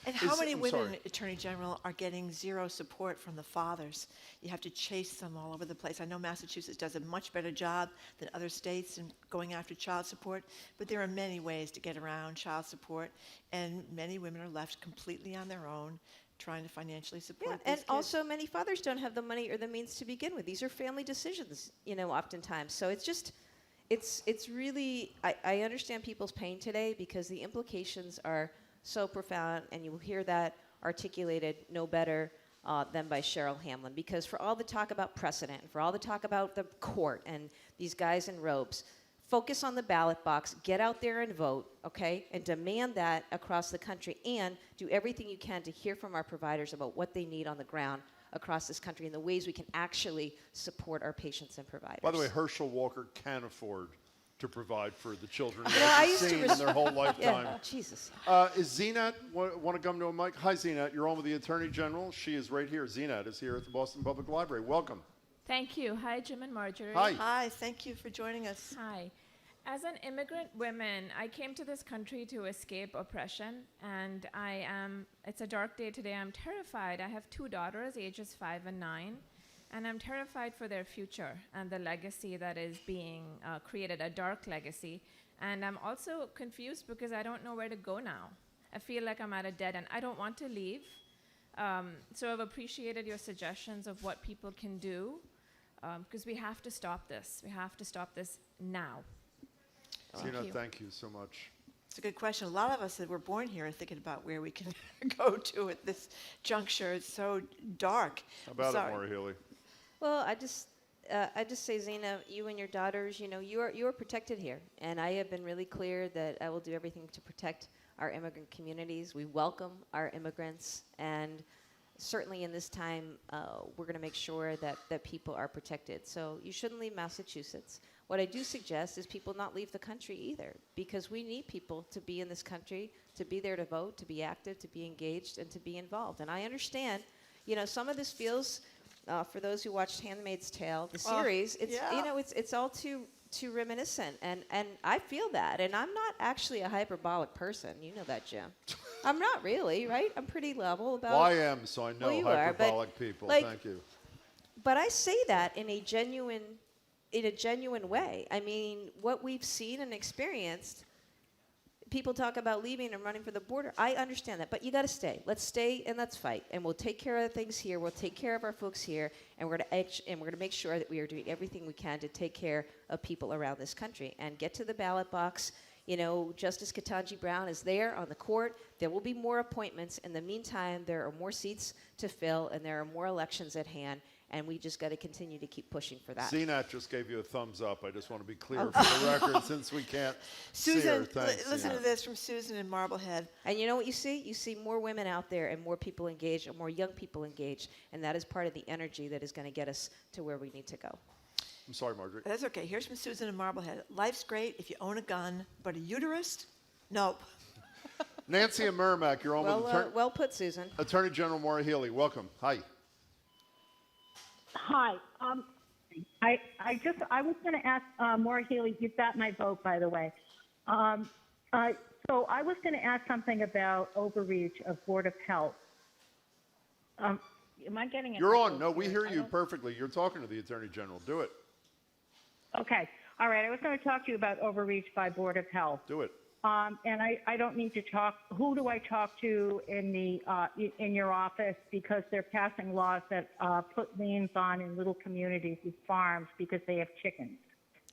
And how many women, Attorney General, are getting zero support from the fathers? You have to chase them all over the place. I know Massachusetts does a much better job than other states in going after child support, but there are many ways to get around child support, and many women are left completely on their own, trying to financially support these kids. Also many fathers don't have the money or the means to begin with. These are family decisions, you know, oftentimes. So it's just, it's really, I understand people's pain today because the implications are so profound, and you will hear that articulated no better than by Cheryl Hamlin. Because for all the talk about precedent, and for all the talk about the court and these guys in robes, focus on the ballot box, get out there and vote, okay? And demand that across the country, and do everything you can to hear from our providers about what they need on the ground across this country and the ways we can actually support our patients and providers. By the way, Herschel Walker can afford to provide for the children I they've seen in their whole lifetime. Yeah, Jesus. Is Zenat, want to come to a mic? Hi, Zenat. You're on with the Attorney General. She is right here. Zenat is here at the Boston Public Library. Welcome. Thank you. Hi, Jim and Marjorie. Hi. Hi, thank you for joining us. Hi. As an immigrant woman, I came to this country to escape oppression, and it's a dark day today. I'm terrified. I have 2 daughters, ages 5 and 9, and I'm terrified for their future and the legacy that is being created, a dark legacy. And I'm also confused because I don't know where to go now. I feel like I'm at a dead end. I don't want to leave. So I've appreciated your suggestions of what people can do, because we have to stop this. We have to stop this now. Zena, thank you so much. It's a good question. A lot of us that were born here are thinking about where we can go to at this juncture. It's so dark. How about it, Maura Healey? Well, I just say, Zena, you and your daughters, you are protected here, and I have been really clear that I will do everything to protect our immigrant communities. We welcome our immigrants, and certainly in this time, we're going to make sure that people are protected. So you shouldn't leave Massachusetts. What I do suggest is people not leave the country either, because we need people to be in this country, to be there to vote, to be active, to be engaged, and to be involved. And I understand, some of this feels, for those who watched *Handmaid's Tale*, the series, it's all too reminiscent, and I feel that. And I'm not actually a hyperbolic person. You know that, Jim. I'm not really, right? I'm pretty level about. Well, I am, so I know hyperbolic people. Thank you. But I say that in a genuine way. I mean, what we've seen and experienced, people talk about leaving and running for the border. I understand that, but you got to stay. Let's stay and let's fight, and we'll take care of things here. We'll take care of our folks here, and we're going to make sure that we are doing everything we can to take care of people around this country and get to the ballot box. Justice Ketanji Brown is there on the court. There will be more appointments. In the meantime, there are more seats to fill, and there are more elections at hand. And we just got to continue to keep pushing for that. CNAT just gave you a thumbs up. I just want to be clear for the record, since we can't see her. Thanks, listen to this from Susan in Marblehead. And you know what you see? You see more women out there and more people engaged and more young people engaged. And that is part of the energy that is going to get us to where we need to go. I'm sorry, Marjorie. That's okay. Here's from Susan in Marblehead. Life's great if you own a gun, but a uterus? Nope. Nancy and Merrimack, you're on with well put, Susan. Attorney General Maura Healey. Welcome. Hi. Hi. I was going to ask Maura Healey. You've got my vote, by the way. So I was going to ask something about overreach of Board of Health. Am I getting it? You're on. No, we hear you perfectly. You're talking to the Attorney General. Do it. Okay. All right. I was going to talk to you about overreach by Board of Health. Do it. And I don't need to talk. Who do I talk to in your office, because they're passing laws that put liens on in little communities with farms because they have chickens.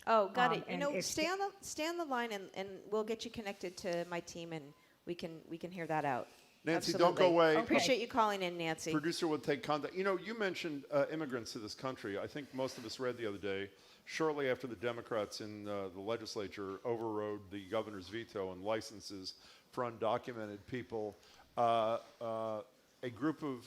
Oh, got it. Stay on the line, and we'll get you connected to my team, and we can hear that out. Nancy, Absolutely. don't go away. Okay. Appreciate you calling in, Nancy. Producer will take contact. You mentioned immigrants to this country. I think most of us read the other day, shortly after the Democrats in the legislature overrode the governor's veto on licenses for undocumented people, a group of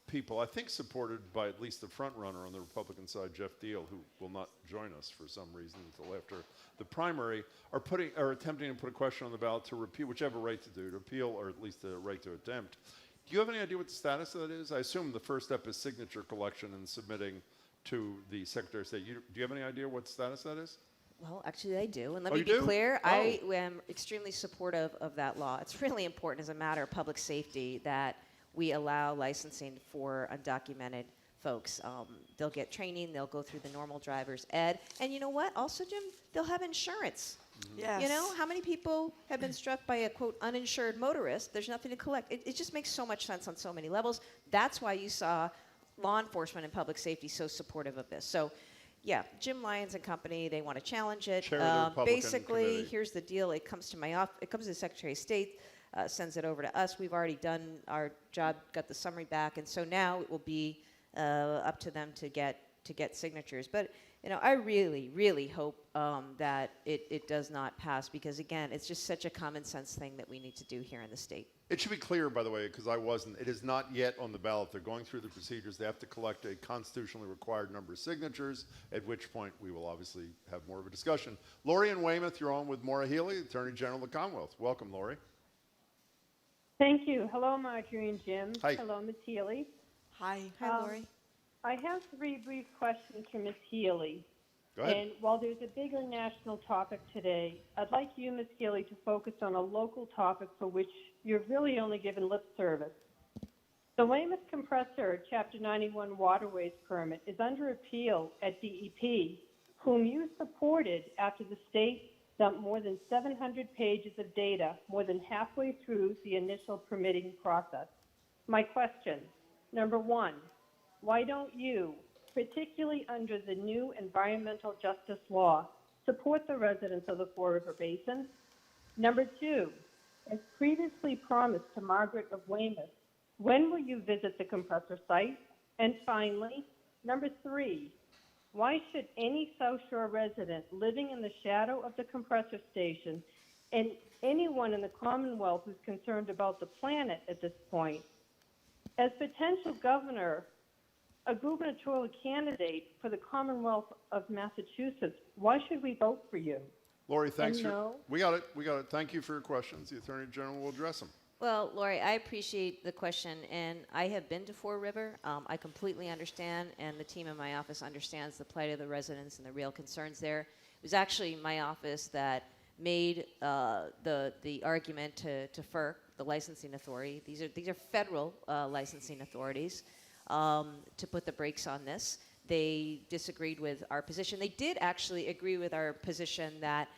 people, I think supported by at least the front runner on the Republican side, Jeff Deal, who will not join us for some reason until after the primary, are attempting to put a question on the ballot to repeal, whichever right to do, to appeal, or at least the right to attempt. Do you have any idea what the status of that is? I assume the first step is signature collection and submitting to the Secretary of State. Do you have any idea what status that is? Well, actually, I do. And let me be clear, I am extremely supportive of that law. It's really important as a matter of public safety that we allow licensing for undocumented folks. They'll get training. They'll go through the normal driver's ed. And you know what? Also, Jim, they'll have insurance. Yes. How many people have been struck by a, quote, uninsured motorist? There's nothing to collect. It just makes so much sense on so many levels. That's why you saw law enforcement and public safety so supportive of this. So, yeah, Jim Lyons and company, they want to challenge it. Basically, committee. Here's the deal. It comes to my office. It comes to the Secretary of State, sends it over to us. We've already done our job, got the summary back, and so now it will be up to them to get signatures. But I really, really hope that it does not pass, because again, it's just such a common sense thing that we need to do here in the state. It should be clear, by the way, because I wasn't. It is not yet on the ballot. They're going through the procedures. They have to collect a constitutionally required number of signatures, at which point we will obviously have more of a discussion. Lori in Weymouth, you're on with Maura Healey, Attorney General of the Commonwealth. Welcome, Lori. Thank you. Hello, Marjorie and Jim. Hi. Hello, Ms. Healey. Hi. Hi, Lori. I have 3 brief questions for Ms. Healey. Go ahead. And while there's a bigger national topic today, I'd like you, Ms. Healey, to focus on a local topic for which you're really only given lip service. The Weymouth Compressor Chapter 91 Waterways permit is under appeal at DEP, whom you supported after the state dumped more than 700 pages of data more than halfway through the initial permitting process. My question, number one, why don't you, particularly under the new environmental justice law, support the residents of the Fall River Basin? Number two, as previously promised to Margaret of Weymouth, when will you visit the compressor site? And finally, number three, why should any South Shore resident living in the shadow of the compressor station and anyone in the Commonwealth who's concerned about the planet at this point, as potential governor, a gubernatorial candidate for the Commonwealth of Massachusetts, why should we vote for you? Lori, thanks. No. We got it. We got it. Thank you for your questions. The Attorney General will address them. Well, Lori, I appreciate the question, and I have been to Fall River. I completely understand, and the team in my office understands the plight of the residents and the real concerns there. It was actually my office that made the argument to FERC, the licensing authority. These are federal licensing authorities, to put the brakes on this. They disagreed with our position. They did actually agree with our position that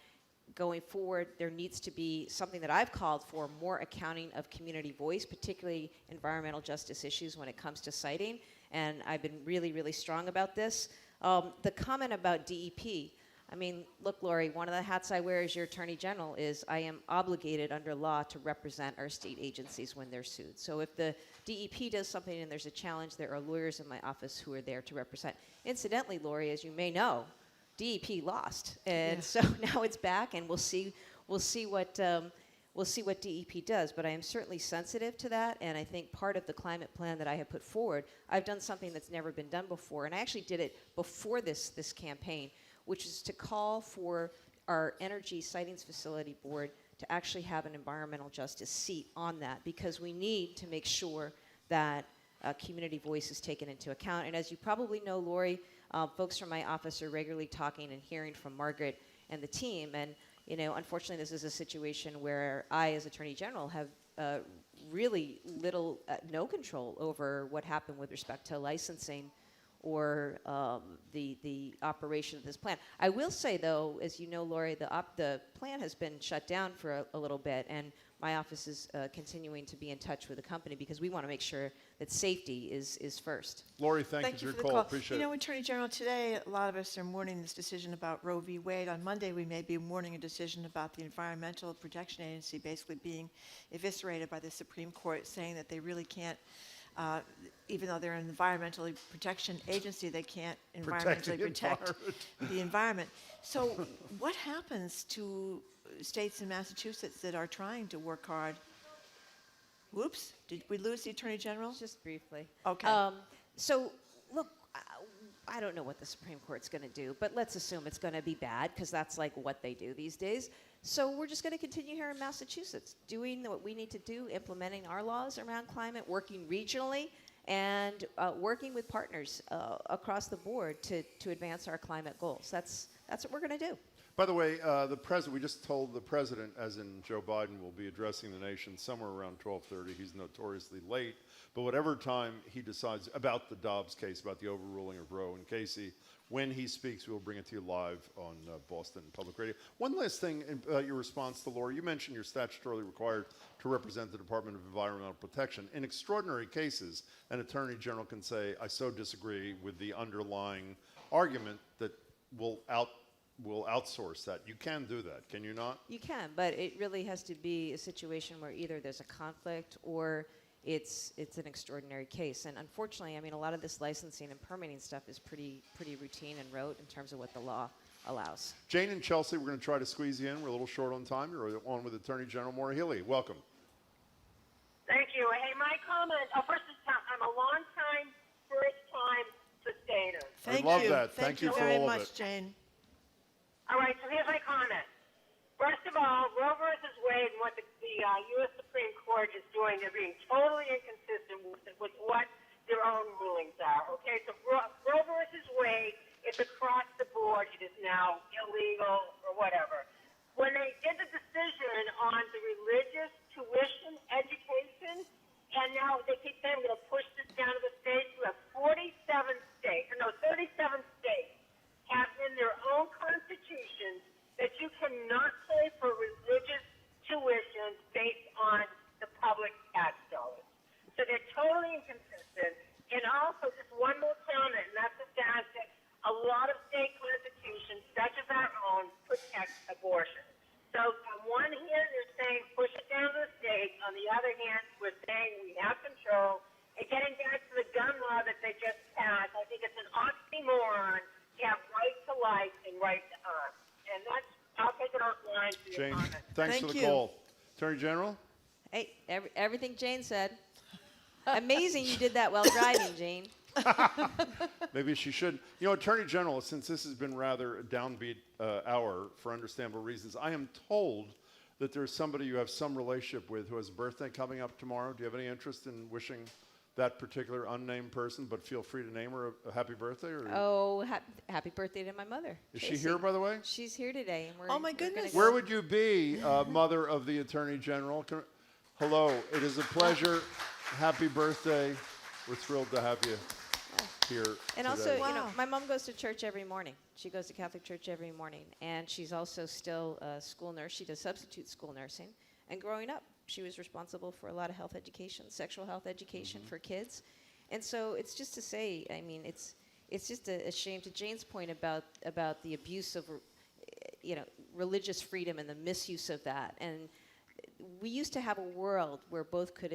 going forward, there needs to be something that I've called for, more accounting of community voice, particularly environmental justice issues when it comes to siting. And I've been really, really strong about this. The comment about DEP, I mean, look, Lori, one of the hats I wear as your Attorney General is I am obligated under law to represent our state agencies when they're sued. So if the DEP does something and there's a challenge, there are lawyers in my office who are there to represent. Incidentally, Lori, as you may know, DEP lost, and so now it's back, and we'll see what DEP does. But I am certainly sensitive to that, and I think part of the climate plan that I have put forward, I've done something that's never been done before, and I actually did it before this campaign, which is to call for our Energy Sightings Facility Board to actually have an environmental justice seat on that, because we need to make sure that community voice is taken into account. And as you probably know, Lori, folks from my office are regularly talking and hearing from Margaret and the team. And, you know, unfortunately, this is a situation where I, as Attorney General, have really little, no control over what happened with respect to licensing or the operation of this plan. I will say, though, as you know, Lori, the plan has been shut down for a little bit, and my office is continuing to be in touch with the company because we want to make sure that safety is first. Lori, thank you for your call. Appreciate it. You know, Attorney General, today a lot of us are mourning this decision about Roe v. Wade. On Monday, we may be mourning a decision about the Environmental Protection Agency basically being eviscerated by the Supreme Court, saying that they really can't, even though they're an environmental protection agency, they can't environmentally protect the environment. So what happens to states in Massachusetts that are trying to work hard? Whoops, did we lose the Attorney General? Just briefly. Okay. So, look, I don't know what the Supreme Court's going to do, but let's assume it's going to be bad, because that's like what they do these days. So we're just going to continue here in Massachusetts, doing what we need to do, implementing our laws around climate, working regionally, and working with partners across the board to advance our climate goals. That's what we're going to do. By the way, we just told the president, as in Joe Biden, will be addressing the nation somewhere around 12:30. He's notoriously late. But whatever time he decides about the Dobbs case, about the overruling of Roe and Casey, when he speaks, we'll bring it to you live on Boston Public Radio. One last thing about your response to Laura. You mentioned you're statutorily required to represent the Department of Environmental Protection. In extraordinary cases, an attorney general can say, I so disagree with the underlying argument that will outsource that. You can do that, can you not? You can, but it really has to be a situation where either there's a conflict or it's an extraordinary case. And unfortunately, I mean, a lot of this licensing and permitting stuff is pretty routine and rote in terms of what the law allows. Jane and Chelsea, we're going to try to squeeze you in. We're a little short on time. You're on with Attorney General Maura Healey. Welcome. Thank you. Hey, my comment, first I'm a long-time, first-time sustainer. I love that. Thank you for very all much, of it. Jane. All right, so here's my comment. First of all, Roe versus Wade and what the U.S. Supreme Court is doing, they're being totally inconsistent with what their own rulings are. Okay, so Roe versus Wade is across the board. It is not pay for religious tuition based on the public tax dollars. So they're totally inconsistent. And also, just one more comment, and that's just to ask that a lot of state constitutions, such as our own, protect abortion. So on one hand, they're saying push it down to the states. On the other hand, we're saying we have control. And getting back to the gun law that they just passed, I think it's an oxymoron to have right to life and right to arms. And that's, I'll take it offline for your Jane, comment. thanks for the call. Attorney General? Hey, everything Jane said. Amazing you did that while driving, Jane. Maybe she should. You know, Attorney General, since this has been rather a downbeat hour for understandable reasons, I am told that there's somebody you have some relationship with who has a birthday coming up tomorrow. Do you have any interest in wishing that particular unnamed person, but feel free to name her a happy birthday? Or Oh, happy birthday to my mother. is she here, by the way? She's here today. And we're, Oh, my goodness. Where would you be, mother of the Attorney General? Hello, it is a pleasure. Happy birthday. We're thrilled to have you here And today. also, you know, my mom goes to church every morning. She goes to Catholic church every morning. And she's also still a school nurse. She does substitute school nursing. And growing up, she was responsible for a lot of health education, sexual health education for kids. And so it's just to say, I mean, it's just a shame, to Jane's point about the abuse of, you know, religious freedom and the misuse of that. And we used to have a world where both could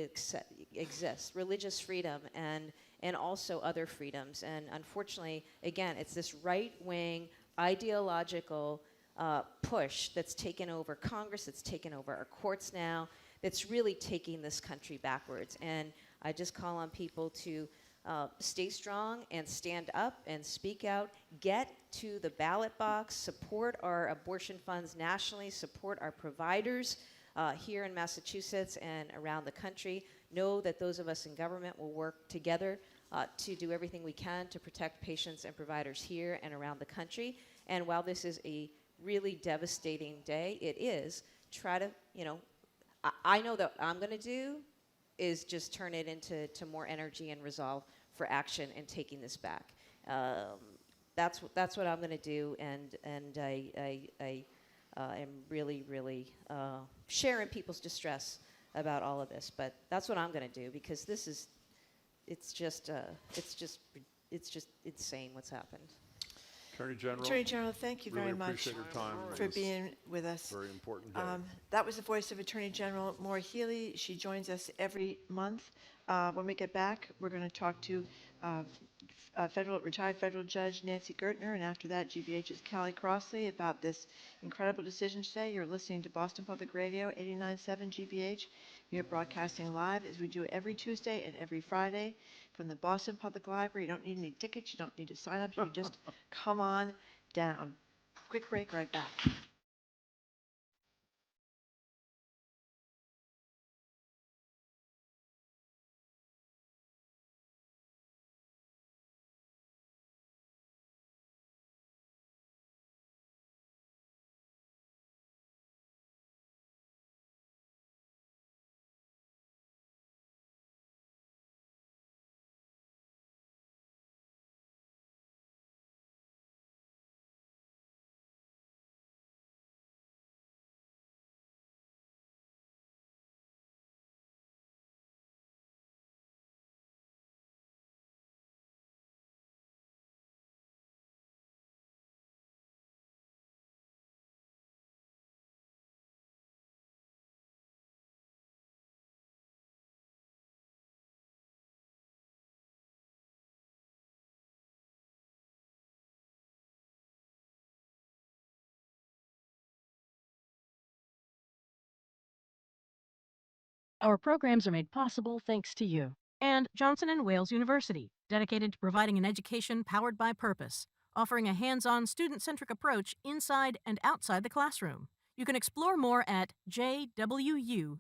exist, religious freedom and also other freedoms. And unfortunately, again, it's this right-wing ideological push that's taken over Congress, that's taken over our courts now, that's really taking this country backwards. And I just call on people to stay strong and stand up and speak out, get to the ballot box, support our abortion funds nationally, support our providers here in Massachusetts and around the country. Know that those of us in government will work together to do everything we can to protect patients and providers here and around the country. And while this is a really devastating day, it is, try to, you know, I know that what I'm going to do is just turn it into more energy and resolve for action and taking this back. That's what I'm going to do, and I am really sharing people's distress about all of this. But that's what I'm going to do, because this is, it's just insane what's happened. Attorney General, thank you really very much appreciate your time for being with us. Very important day. That was the voice of Attorney General Maura Healey. She joins us every month. When we get back, we're going to talk to retired federal judge Nancy Gertner, and after that, GBH's Callie Crossley, about this incredible decision today. You're listening to Boston Public Radio, 89.7 GBH. We are broadcasting live, as we do every Tuesday and every Friday, from the Boston Public Library. You don't need any tickets. You don't need to sign up. You can just come on down. Quick break, right back. Our programs are made possible thanks to you. And Johnson & Wales University, dedicated to providing an education powered by purpose, offering a hands-on student-centric approach inside and outside the classroom. You can explore more at jwu.edu.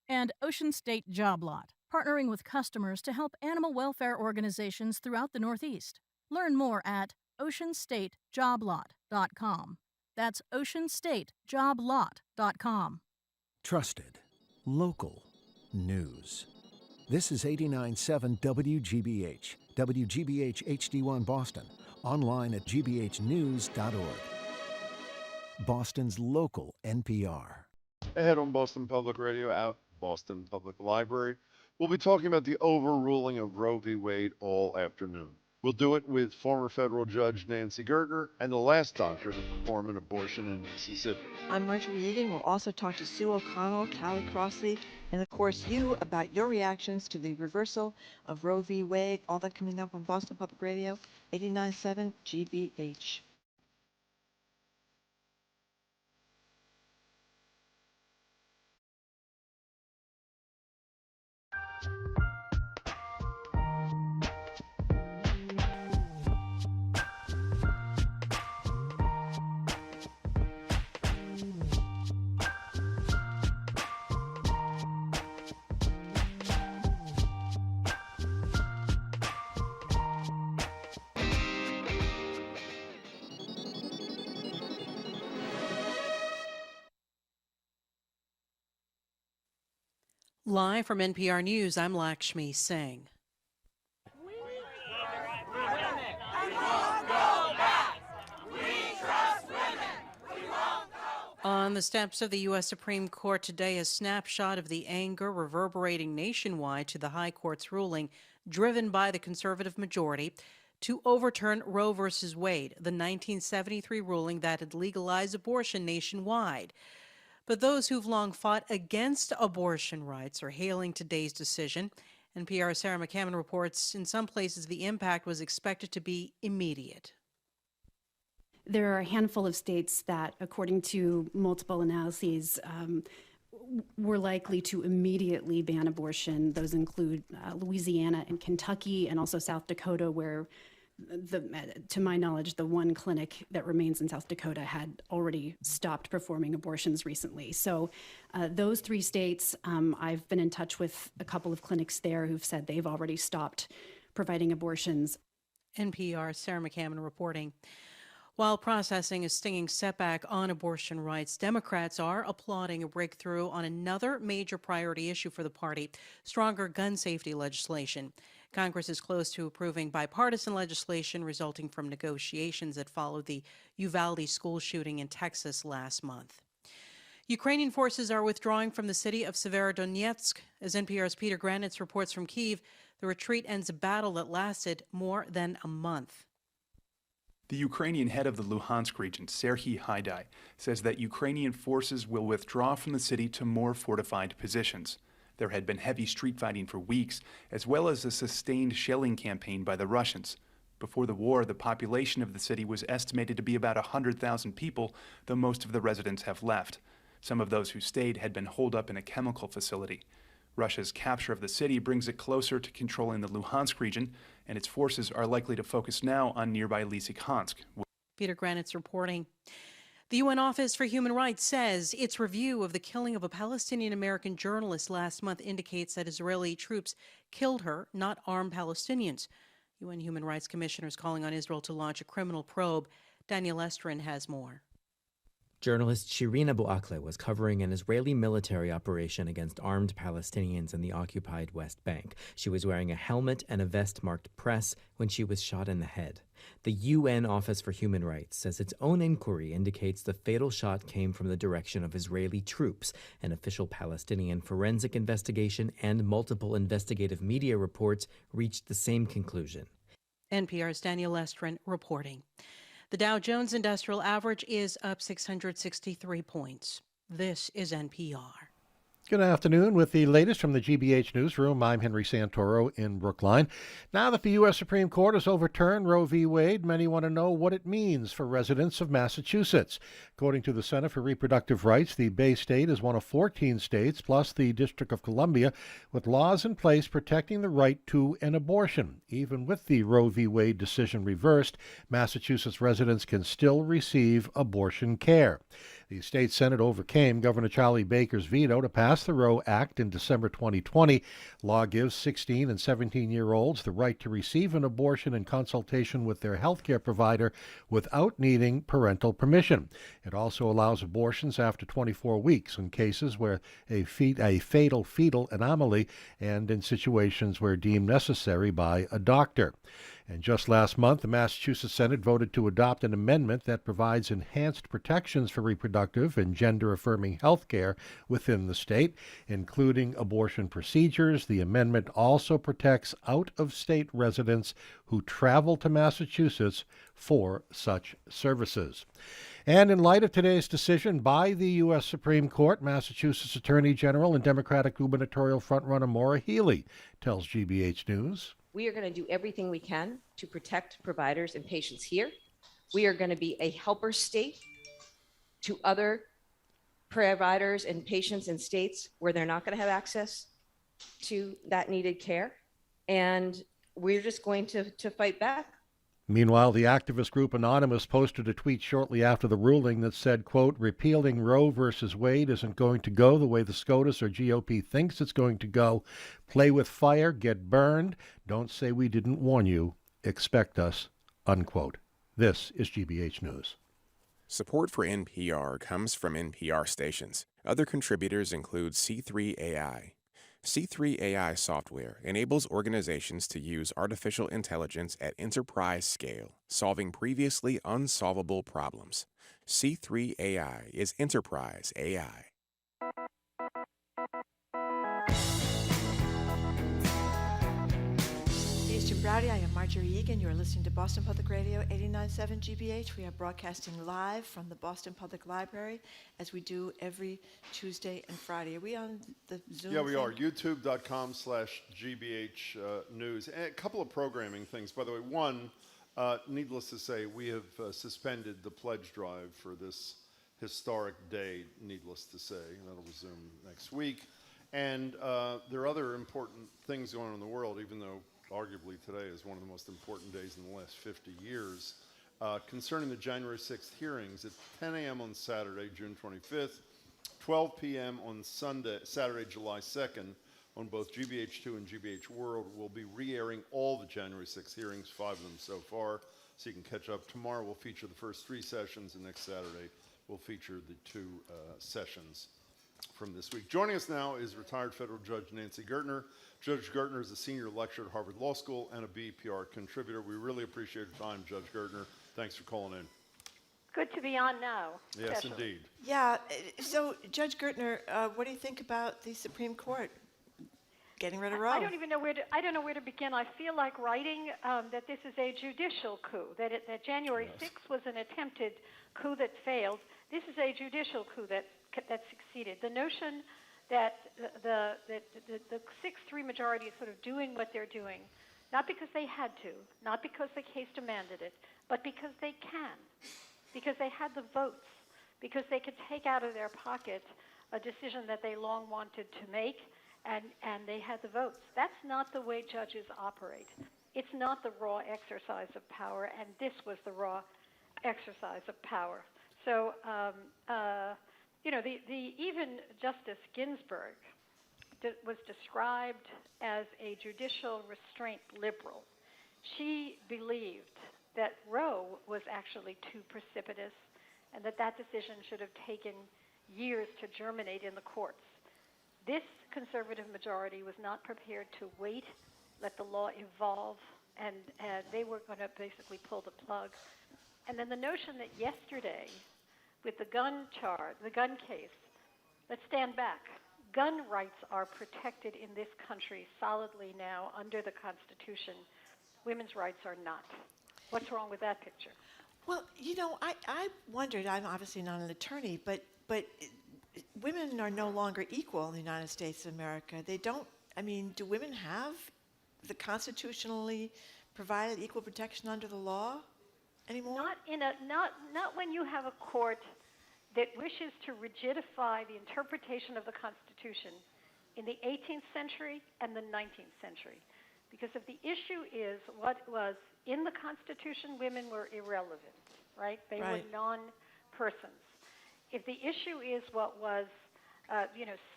And Ocean State Job Lot, partnering with customers to help animal welfare organizations throughout the Northeast. Learn more at oceanstatejoblot.com. That's oceanstatejoblot.com. Trusted, local news. This is 89.7 WGBH, WGBH HD1 Boston, online at gbhnews.org. Boston's local NPR. Ahead on Boston Public Radio, out Boston Public Library, we'll be talking about the overruling of Roe v. Wade all afternoon. We'll do it with former federal judge Nancy Gertner and the last doctor to perform an abortion in Mississippi. I'm Marjorie Egan. We'll also talk to Sue O'Connell, Callie Crossley, and of course you about your reactions to the reversal of Roe v. Wade. All that coming up on Boston Public Radio, 89.7 GBH. Live from NPR News, I'm Lakshmi Singh. On the steps of the U.S. Supreme Court today, a snapshot of the anger reverberating nationwide to the High Court's ruling, driven by the conservative majority, to overturn Roe v. Wade, the 1973 ruling that had legalized abortion nationwide. But those who've long fought against abortion rights are hailing today's decision. NPR's Sarah McCammon reports in some places the impact was expected to be immediate. There are a handful of states that, according to multiple analyses, were likely to immediately ban abortion. Those include Louisiana and Kentucky, and also South Dakota, where, to my knowledge, the one clinic that remains in South Dakota had already stopped performing abortions recently. So those three states, I've been in touch with a couple of clinics there who've said they've already stopped providing abortions. NPR's Sarah McCammon reporting. While processing a stinging setback on abortion rights, Democrats are applauding a breakthrough on another major priority issue for the party, stronger gun safety legislation. Congress is close to approving bipartisan legislation resulting from negotiations that followed the Uvalde school shooting in Texas last month. Ukrainian forces are withdrawing from the city of Severodonetsk. As NPR's Peter Granitz reports from Kyiv, the retreat ends a battle that lasted more than a month. The Ukrainian head of the Luhansk region, Serhiy Haidai, says that Ukrainian forces will withdraw from the city to more fortified positions. There had been heavy street fighting for weeks, as well as a sustained shelling campaign by the Russians. Before the war, the population of the city was estimated to be about 100,000 people, though most of the residents have left. Some of those who stayed had been holed up in a chemical facility. Russia's capture of the city brings it closer to controlling the Luhansk region, and its forces are likely to focus now on nearby Lysychansk. Peter Granitz reporting. The UN Office for Human Rights says its review of the killing of a Palestinian-American journalist last month indicates that Israeli troops killed her, not armed Palestinians. UN Human Rights Commissioner is calling on Israel to launch a criminal probe. Daniel Estrin has more. Journalist Shirin Abu Akleh was covering an Israeli military operation against armed Palestinians in the occupied West Bank. She was wearing a helmet and a vest marked press when she was shot in the head. The UN Office for Human Rights says its own inquiry indicates the fatal shot came from the direction of Israeli troops. An official Palestinian forensic investigation and multiple investigative media reports reached the same conclusion. NPR's Daniel Estrin reporting. The Dow Jones Industrial Average is up 663 points. This is NPR. Good afternoon. With the latest from the GBH Newsroom, I'm Henry Santoro in Brookline. Now that the U.S. Supreme Court has overturned Roe v. Wade, many want to know what it means for residents of Massachusetts. According to the Center for Reproductive Rights, the Bay State is one of 14 states, plus the District of Columbia, with laws in place protecting the right to an abortion. Even with the Roe v. Wade decision reversed, Massachusetts residents can still receive abortion care. The state Senate overcame Governor Charlie Baker's veto to pass the Roe Act in December 2020. Law gives 16 and 17-year-olds the right to receive an abortion in consultation with their health care provider without needing parental permission. It also allows abortions after 24 weeks in cases where a fatal fetal anomaly and in situations where deemed necessary by a doctor. And just last month, the Massachusetts Senate voted to adopt an amendment that provides enhanced protections for reproductive and gender-affirming health care within the state, including abortion procedures. The amendment also protects out-of-state residents who travel to Massachusetts for such services. And in light of today's decision by the U.S. Supreme Court, Massachusetts Attorney General and Democratic gubernatorial frontrunner Maura Healey tells GBH News. We are going to do everything we can to protect providers and patients here. We are going to be a helper state to other providers and patients in states where they're not going to have access to that needed care. And we're just going to fight back. Meanwhile, the activist group Anonymous posted a tweet shortly after the ruling that said, quote, repealing Roe versus Wade isn't going to go the way the SCOTUS or GOP thinks it's going to go. Play with fire, get burned. Don't say we didn't warn you. Expect us, unquote. This is GBH News. Support for NPR comes from NPR stations. Other contributors include C3AI. C3AI software enables organizations to use artificial intelligence at enterprise scale, solving previously unsolvable problems. C3AI is enterprise AI. Hey, it's Jim Browdy. I am Marjorie Egan. You are listening to Boston Public Radio 89.7 GBH. We are broadcasting live from the Boston Public Library, as we do every Tuesday and Friday. Are we on the Zoom? Yeah, we thing? are. YouTube.com/GBH News. And a couple of programming things. By the way, one, needless to say, we have suspended the pledge drive for this historic day, needless to say. That'll resume next week. And there are other important things going on in the world, even though arguably today is one of the most important days in the last 50 years. Concerning the January 6th hearings, at 10 a.m. on Saturday, June 25th, 12 p.m. on Saturday, July 2nd, on both GBH2 and GBH World, we'll be re-airing all the January 6th hearings, 5 of them so far, so you can catch up. Tomorrow we'll feature the first 3 sessions, and next Saturday we'll feature the 2 sessions from this week. Joining us now is retired federal judge Nancy Gertner. Judge Gertner is a senior lecturer at Harvard Law School and a BPR contributor. We really appreciate your time, Judge Gertner. Thanks for calling in. Good to be on now. Yes, especially. indeed. Yeah. So, Judge Gertner, what do you think about the Supreme Court getting rid of Roe? I don't know where to begin. I feel like writing that this is a judicial coup. That January 6th was an attempted coup that failed. This is a judicial coup that succeeded. The notion that the 6-3 majority is sort of doing what they're doing, not because they had to, not because the case demanded it, but because they can, because they had the votes, because they could take out of their pocket a decision that they long wanted to make, and they had the votes. That's not the way judges operate. It's not the raw exercise of power, and this was the raw exercise of power. So, even Justice Ginsburg was described as a judicial restraint liberal. She believed that Roe was actually too precipitous and that decision should have taken years to germinate in the courts. This conservative majority was not prepared to wait, let the law evolve, and they were going to basically pull the plug. And then the notion that yesterday, with the gun case, let's stand back. Gun rights are protected in this country solidly now under the Constitution. Women's rights are not. What's wrong with that picture? Well, I wondered, I'm obviously not an attorney, but women are no longer equal in the United States of America. Do women have the constitutionally provided equal protection under the law anymore? Not when you have a court that wishes to rigidify the interpretation of the Constitution in the 18th century and the 19th century. Because if the issue is what was in the Constitution, women were irrelevant, right? They were non-persons. If the issue is what was,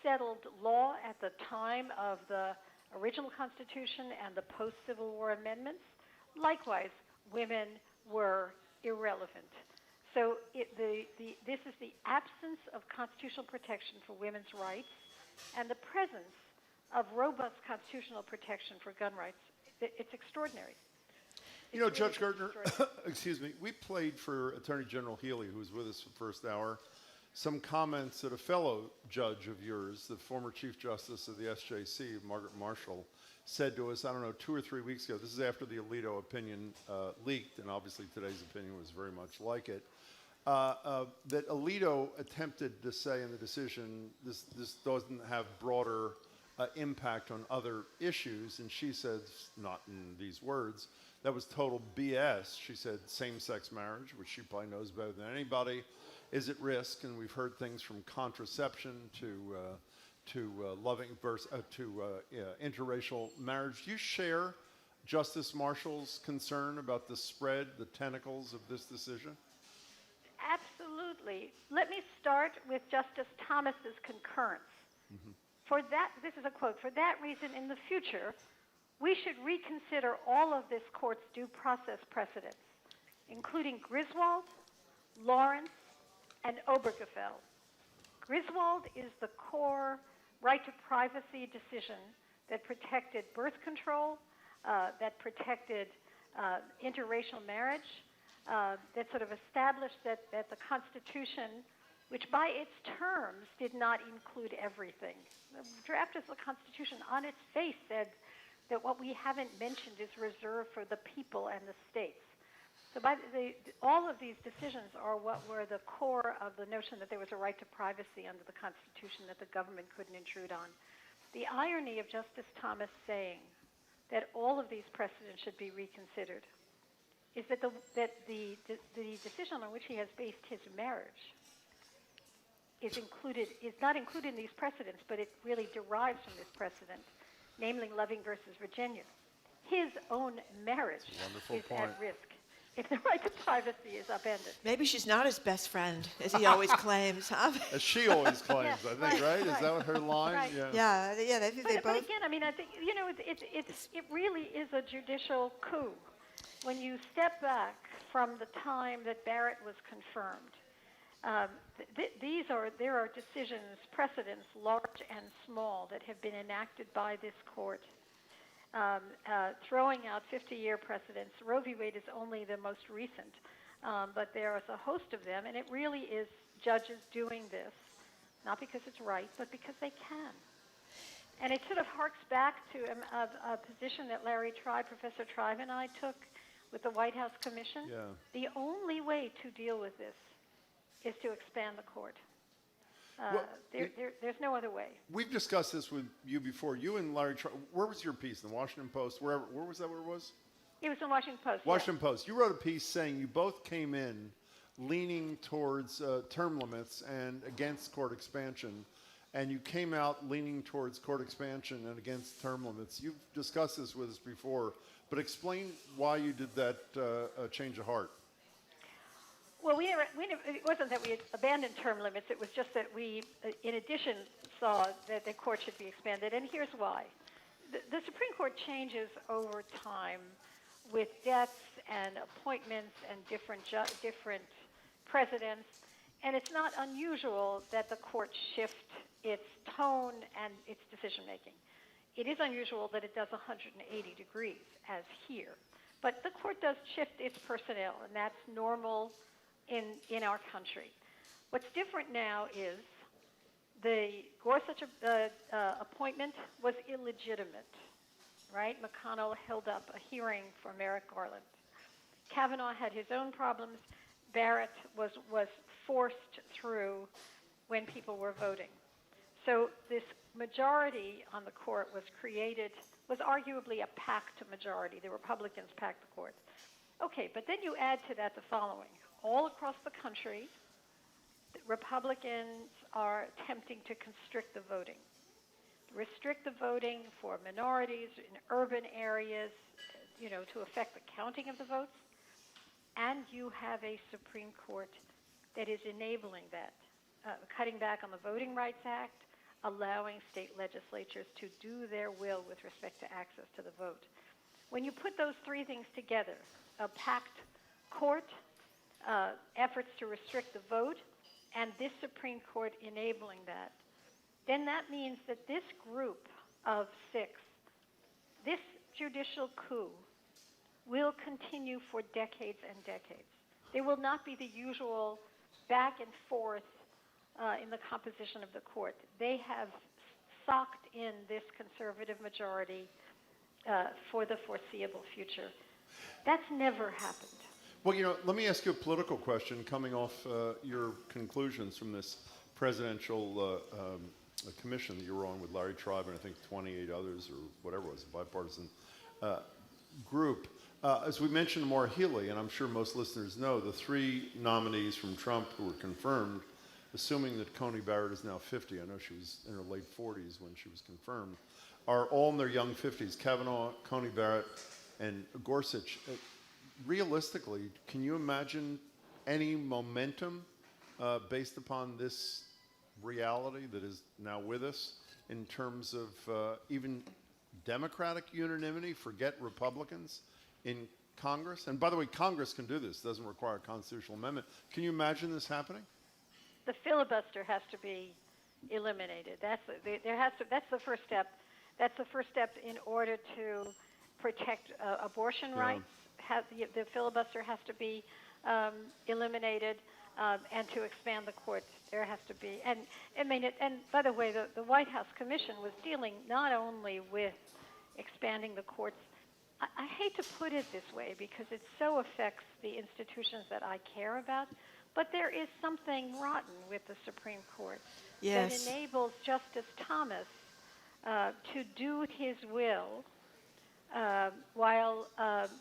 settled law at the time of the original Constitution and the post-Civil War amendments, likewise, women were irrelevant. So this is the absence of constitutional protection for women's rights and the presence of robust constitutional protection for gun rights. It's extraordinary. You know, Judge Gertner, excuse me, we played for Attorney General Healey, who was with us for the first hour, some comments that a fellow judge of yours, the former Chief Justice of the SJC, Margaret Marshall, said to us, I don't know, 2 or 3 weeks ago. This is after the Alito opinion leaked, and obviously today's opinion was very much like it. That Alito attempted to say in the decision, this doesn't have broader impact on other issues, and she says, not in these words, that was total BS. She said same-sex marriage, which she probably knows better than anybody, is at risk, and we've heard things from contraception to interracial marriage. Do you share Justice Marshall's concern about the spread, the tentacles of this decision? Absolutely. Let me start with Justice Thomas's concurrence. For that, this is a quote, for that reason, in the future, we should reconsider all of this court's due process precedents, including Griswold, Lawrence, and Obergefell. Griswold is the core right to privacy decision that protected birth control, that protected interracial marriage, that sort of established that the Constitution, which by its terms did not include everything. The draft of the Constitution on its face said that what we haven't mentioned is reserved for the people and the states. So all of these decisions are what were the core of the notion that there was a right to privacy under the Constitution that the government couldn't intrude on. The irony of Justice Thomas saying that all of these precedents should be reconsidered is that the decision on which he has based his marriage is not included in these precedents, but it really derives from this precedent, namely Loving versus Virginia. His own marriage is at risk if the right to privacy is upended. Maybe she's not his best friend, as he always claims. Huh? As she always claims, I think, right? Is that what her line? Right. Yeah. They both. But again, I mean, I think it really is a judicial coup when you step back from the time that Barrett was confirmed. There are decisions, precedents, large and small, that have been enacted by this court. Throwing out 50-year precedents. Roe v. Wade is only the most recent, but there is a host of them, and it really is judges doing this, not because it's right, but because they can. And it sort of harks back to a position that Professor Tribe and I took with the White House Commission. Yeah. The only way to deal with this is to expand the court. There's no other way. We've discussed this with you before. You and Larry, where was your piece? In the Washington Post? Where was that where it was? It was in the Washington Post. Washington Post. You wrote a piece saying you both came in leaning towards term limits and against court expansion, and you came out leaning towards court expansion and against term limits. You've discussed this with us before, but explain why you did that change of heart. Well, it wasn't that we had abandoned term limits. It was just that we, in addition, saw that the court should be expanded. And here's why. The Supreme Court changes over time with deaths and appointments and different presidents. And it's not unusual that the court shift its tone and its decision-making. It is unusual that it does 180 degrees, as here. But the court does shift its personnel, and that's normal in our country. What's different now is the Gorsuch appointment was illegitimate, right? McConnell held up a hearing for Merrick Garland. Kavanaugh had his own problems. Barrett was forced through when people were voting. So this majority on the court was arguably a packed majority. The Republicans packed the court. Okay, but then you add to that the following. All across the country, the Republicans are attempting to constrict the voting. Restrict the voting for minorities in urban areas, to affect the counting of the votes. And you have a Supreme Court that is enabling that, cutting back on the Voting Rights Act, allowing state legislatures to do their will with respect to access to the vote. When you put those three things together, a packed court, efforts to restrict the vote, and this Supreme Court enabling that, then that means that this group of 6, this judicial coup, will continue for decades and decades. There will not be the usual back and forth in the composition of the court. They have socked in this conservative majority for the foreseeable future. That's never happened. Well, let me ask you a political question coming off your conclusions from this presidential commission that you were on with Larry Tribe and I think 28 others or whatever it was, a bipartisan group. As we mentioned, Maura Healey, and I'm sure most listeners know, the 3 nominees from Trump who were confirmed, assuming that Coney Barrett is now 50, I know she was in her late 40s when she was confirmed, are all in their young 50s, Kavanaugh, Coney Barrett, and Gorsuch. Realistically, can you imagine any momentum based upon this reality that is now with us in terms of even Democratic unanimity, forget Republicans, in Congress? And by the way, Congress can do this. It doesn't require a constitutional amendment. Can you imagine this happening? The filibuster has to be eliminated. That's the first step. That's the first step in order to protect abortion rights. The filibuster has to be eliminated, and to expand the courts, there has to be. And I mean, and by the way, the White House Commission was dealing not only with expanding the courts. I hate to put it this way because it so affects the institutions that I care about, but there is something rotten with the Supreme Court that enables Justice Thomas to do his will while,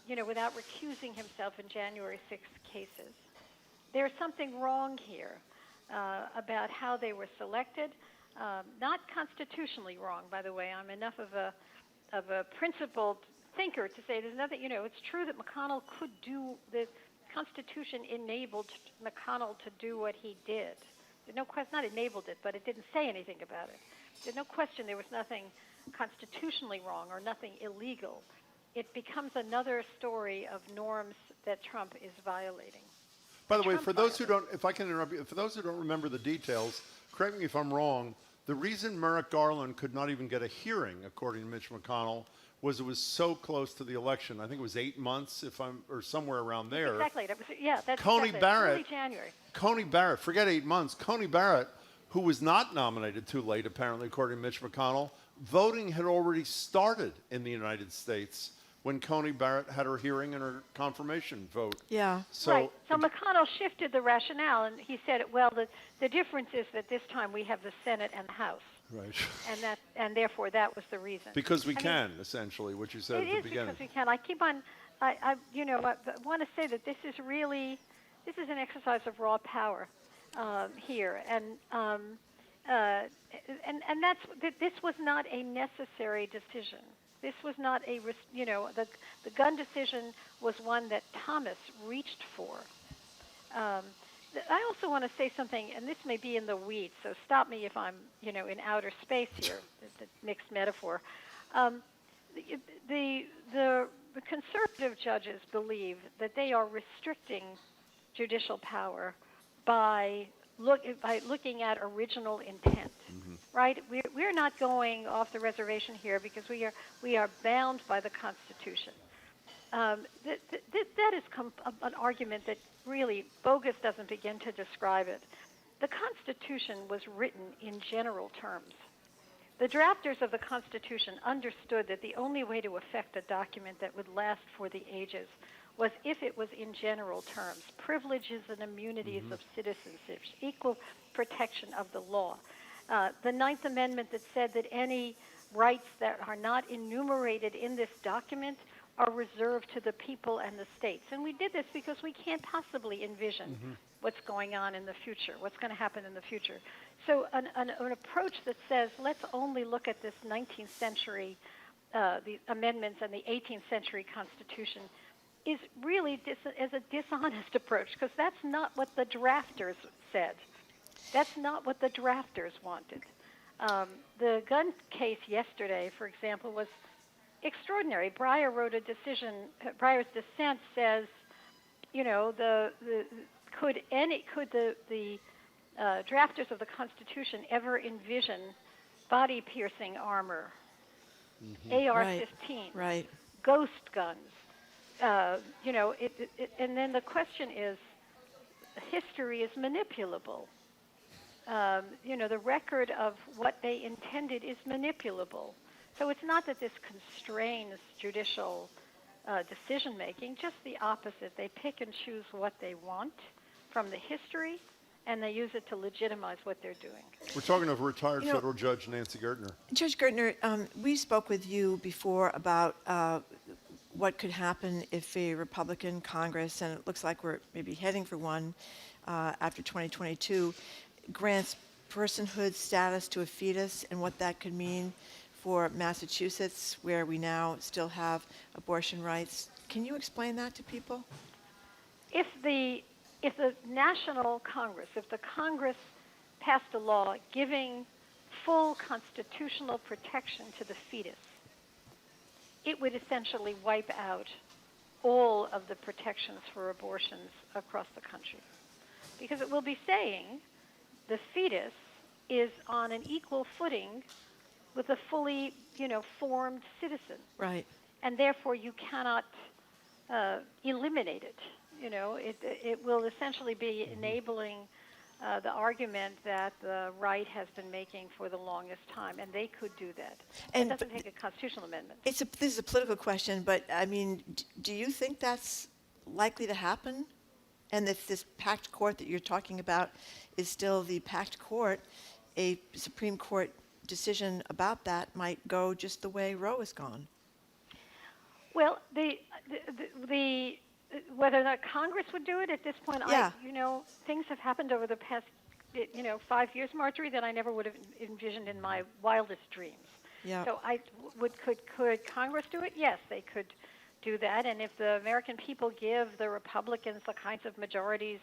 without recusing himself in January 6th cases. There's something wrong here about how they were selected. Not constitutionally wrong, by the way. I'm enough of a principled thinker to say there's nothing, it's true that McConnell could do, the Constitution enabled McConnell to do what he did. There's no question, not enabled it, but it didn't say anything about it. There's no question there was nothing constitutionally wrong or nothing illegal. It becomes another story of norms that Trump is violating. By the way, for those who don't, if I can interrupt you, for those who don't remember the details, correct me if I'm wrong, the reason Merrick Garland could not even get a hearing, according to Mitch McConnell, was it was so close to the election. I think it was 8 months, or somewhere around there. Exactly. That's Coney exactly. Barrett, early January. Coney Barrett, forget 8 months. Coney Barrett, who was not nominated too late, apparently, according to Mitch McConnell, voting had already started in the United States when Coney Barrett had her hearing and her confirmation vote. Yeah. So McConnell shifted the rationale, and he said, well, the difference is that this time we have the Senate and the House. Right. And therefore that was the reason. Because we can, essentially, what you said at the beginning. It is because we can. I keep on, I want to say that this is an exercise of raw power here. And this was not a necessary decision. This was not the gun decision was one that Thomas reached for. I also want to say something, and this may be in the weeds, so stop me if I'm, in outer space here, the mixed metaphor. The conservative judges believe that they are restricting judicial power by looking at original intent. Right? We're not going off the reservation here because we are bound by the Constitution. That is an argument that really bogus doesn't begin to describe it. The Constitution was written in general terms. The drafters of the Constitution understood that the only way to effect a document that would last for the ages was if it was in general terms, privileges and immunities of citizenship, equal protection of the law. The Ninth Amendment that said that any rights that are not enumerated in this document are reserved to the people and the states. And we did this because we can't possibly envision what's going on in the future, what's going to happen in the future. So an approach that says, let's only look at this 19th century, the amendments and the 18th century Constitution is really is a dishonest approach because that's not what the drafters said. That's not what the drafters wanted. The gun case yesterday, for example, was extraordinary. Breyer wrote a decision. Breyer's dissent says, could the drafters of the Constitution ever envision body-piercing armor, AR-15, ghost guns, and then the question is, history is manipulable. The record of what they intended is manipulable. So it's not that this constrains judicial decision making, just the opposite. They pick and choose what they want from the history, and they use it to legitimize what they're doing. We're talking of retired federal judge Nancy Gertner. Judge Gertner, we spoke with you before about what could happen if a Republican Congress, and it looks like we're maybe heading for one after 2022, grants personhood status to a fetus, and what that could mean for Massachusetts, where we now still have abortion rights. Can you explain that to people? If the National Congress, if the Congress passed a law giving full constitutional protection to the fetus, it would essentially wipe out all of the protections for abortions across the country. Because it will be saying the fetus is on an equal footing with a fully, formed citizen. Right. And therefore you cannot eliminate it. It will essentially be enabling the argument that the right has been making for the longest time, and they could do that. It doesn't take a constitutional amendment. This is a political question, but I mean, do you think that's likely to happen? And if this packed court that you're talking about is still the packed court, a Supreme Court decision about that might go just the way Roe has gone. Well, whether or not Congress would do it at this point, yeah. Things have happened over the past, 5 years, Marjorie, that I never would have envisioned in my wildest dreams. Yeah. So could Congress do it? Yes, they could do that. And if the American people give the Republicans the kinds of majorities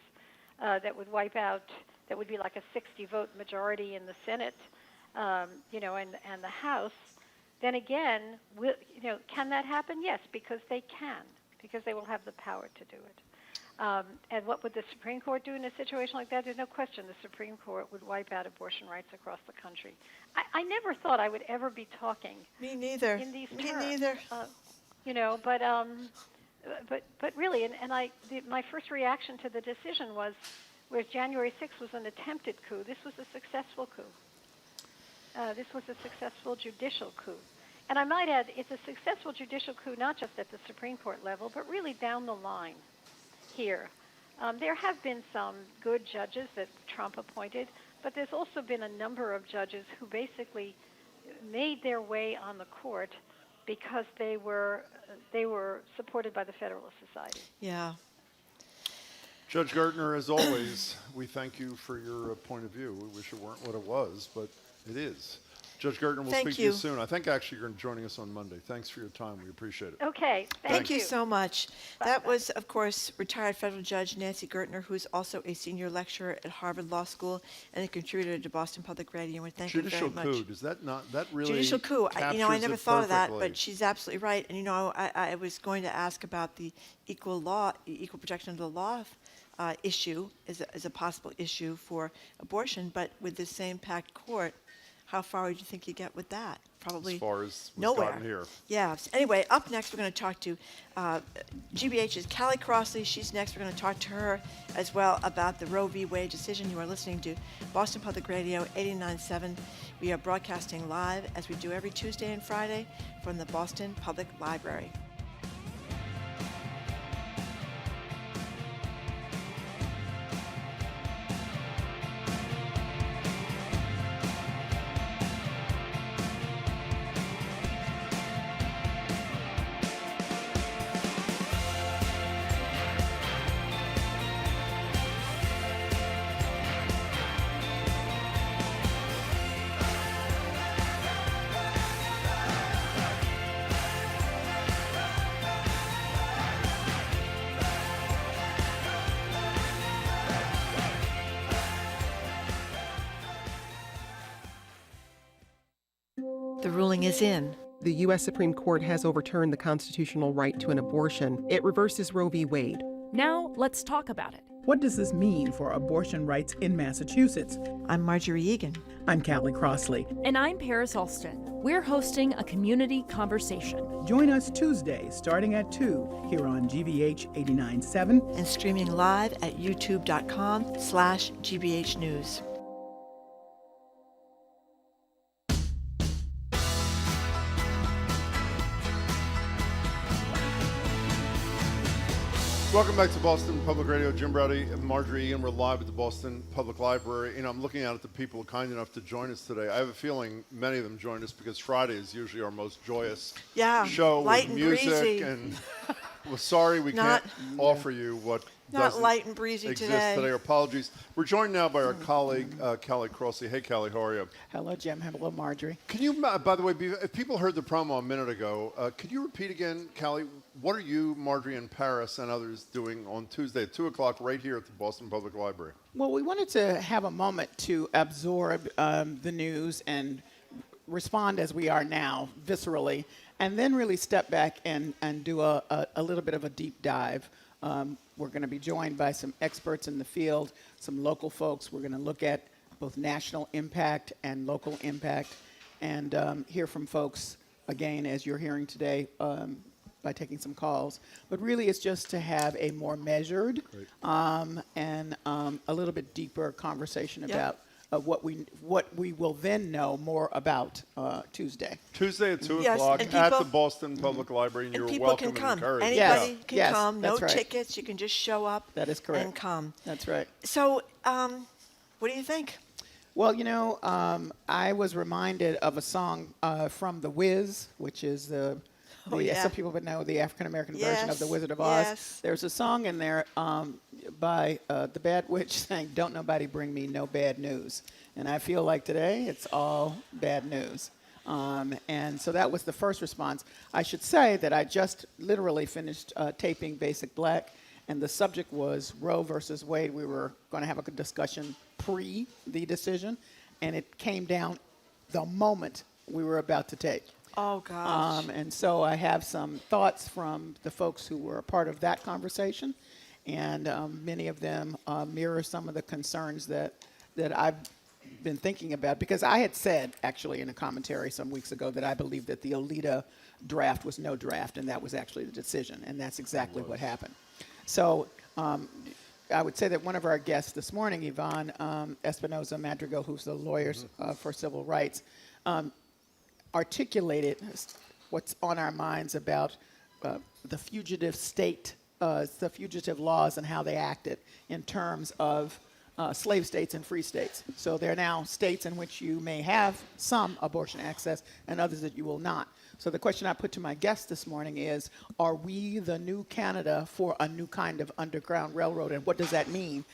that would wipe out, that would be like a 60-vote majority in the Senate, and the House, then again, can that happen? Yes, because they can, because they will have the power to do it. And what would the Supreme Court do in a situation like that? There's no question the Supreme Court would wipe out abortion rights across the country. I never thought I would ever be talking. Me neither. In these Me terms. neither. But really, my first reaction to the decision was, whereas January 6th was an attempted coup, this was a successful coup. This was a successful judicial coup. And I might add, it's a successful judicial coup not just at the Supreme Court level, but really down the line here. There have been some good judges that Trump appointed, but there's also been a number of judges who basically made their way on the court because they were supported by the Federalist Society. Yeah. Judge Gertner, as always, we thank you for your point of view. We wish it weren't what it was, but it is. Judge Gertner, we'll speak to you soon. I think actually you're going to be joining us on Monday. Thanks for your time. We appreciate it. Okay. Thank you so much. That was, of course, retired federal judge Nancy Gertner, who's also a senior lecturer at Harvard Law School and a contributor to Boston Public Radio. And we thank you very much. Judicial coup. Does that not, that really Judicial coup. I never thought of that, perfectly. but she's absolutely right. And, I was going to ask about the equal protection of the law issue as a possible issue for abortion, but with this same packed court, how far would you think you get with that? Probably as far as we've nowhere. gotten here. Yeah. Anyway, up next we're going to talk to GBH's Callie Crossley. She's next. We're going to talk to her as well about the Roe v. Wade decision. You are listening to Boston Public Radio 89.7. We are broadcasting live, as we do every Tuesday and Friday, from the Boston Public Library. The ruling is in. The U.S. Supreme Court has overturned the constitutional right to an abortion. It reverses Roe v. Wade. Now, let's talk about it. What does this mean for abortion rights in Massachusetts? I'm Marjorie Egan. I'm Callie Crossley. And I'm Paris Alston. we're hosting a community conversation. Join us Tuesday starting at 2 here on GBH 89.7 and streaming live at youtube.com/GBH News. Welcome back to Boston Public Radio. Jim Browdy and Marjorie Egan. We're live at the Boston Public Library. You know, I'm looking out at the people kind enough to join us today. I have a feeling many of them joined us because Friday is usually our most joyous show light with and music. breezy. And we're sorry we can't offer you what Not light and breezy exist today. Apologies. We're joined now by our colleague, Callie Crossley. Hey, Callie, how are you? Hello, Jim. Hello, Marjorie. Can you, by the way, if people heard the promo a minute ago, could you repeat again, Callie, what are you, Marjorie, and Paris and others doing on Tuesday at 2 o'clock right here at the Boston Public Library? Well, we wanted to have a moment to absorb the news and respond as we are now, viscerally, and then really step back and do a little bit of a deep dive. We're going to be joined by some experts in the field, some local folks. We're going to look at both national impact and local impact and hear from folks, again, as you're hearing today, by taking some calls. But really, it's just to have a more measured and a little bit deeper conversation about what we will then know more about Tuesday. Tuesday at 2 o'clock at the Boston Public Library, and you're people welcome can come. and encouraged. Anybody can come. No that's right. tickets. You can just show up. That is correct. And come. That's right. So, what do you think? Well, you know, I was reminded of a song from The Wiz, which is some people would know the African-American version of The Wizard of Oz. Yes. There's a song in there by the Bad Witch saying, "Don't nobody bring me no bad news." And I feel like today it's all bad news. And so that was the first response. I should say that I just literally finished taping Basic Black, and the subject was Roe versus Wade. We were going to have a discussion pre the decision, and it came down the moment we were about to tape. Oh, gosh. And so I have some thoughts from the folks who were a part of that conversation, and many of them mirror some of the concerns that I've been thinking about, because I had said, actually, in a commentary some weeks ago that I believed that the Alita draft was no draft, and that was actually the decision, and that's exactly what happened. So I would say that one of our guests this morning, Yvonne Espinoza Madrigal, who's the lawyer for civil rights, articulated what's on our minds about the fugitive state, the fugitive laws and how they acted in terms of slave states and free states. So there are now states in which you may have some abortion access and others that you will not. So the question I put to my guest this morning is, are we the new Canada for a new kind of underground railroad, and what does that mean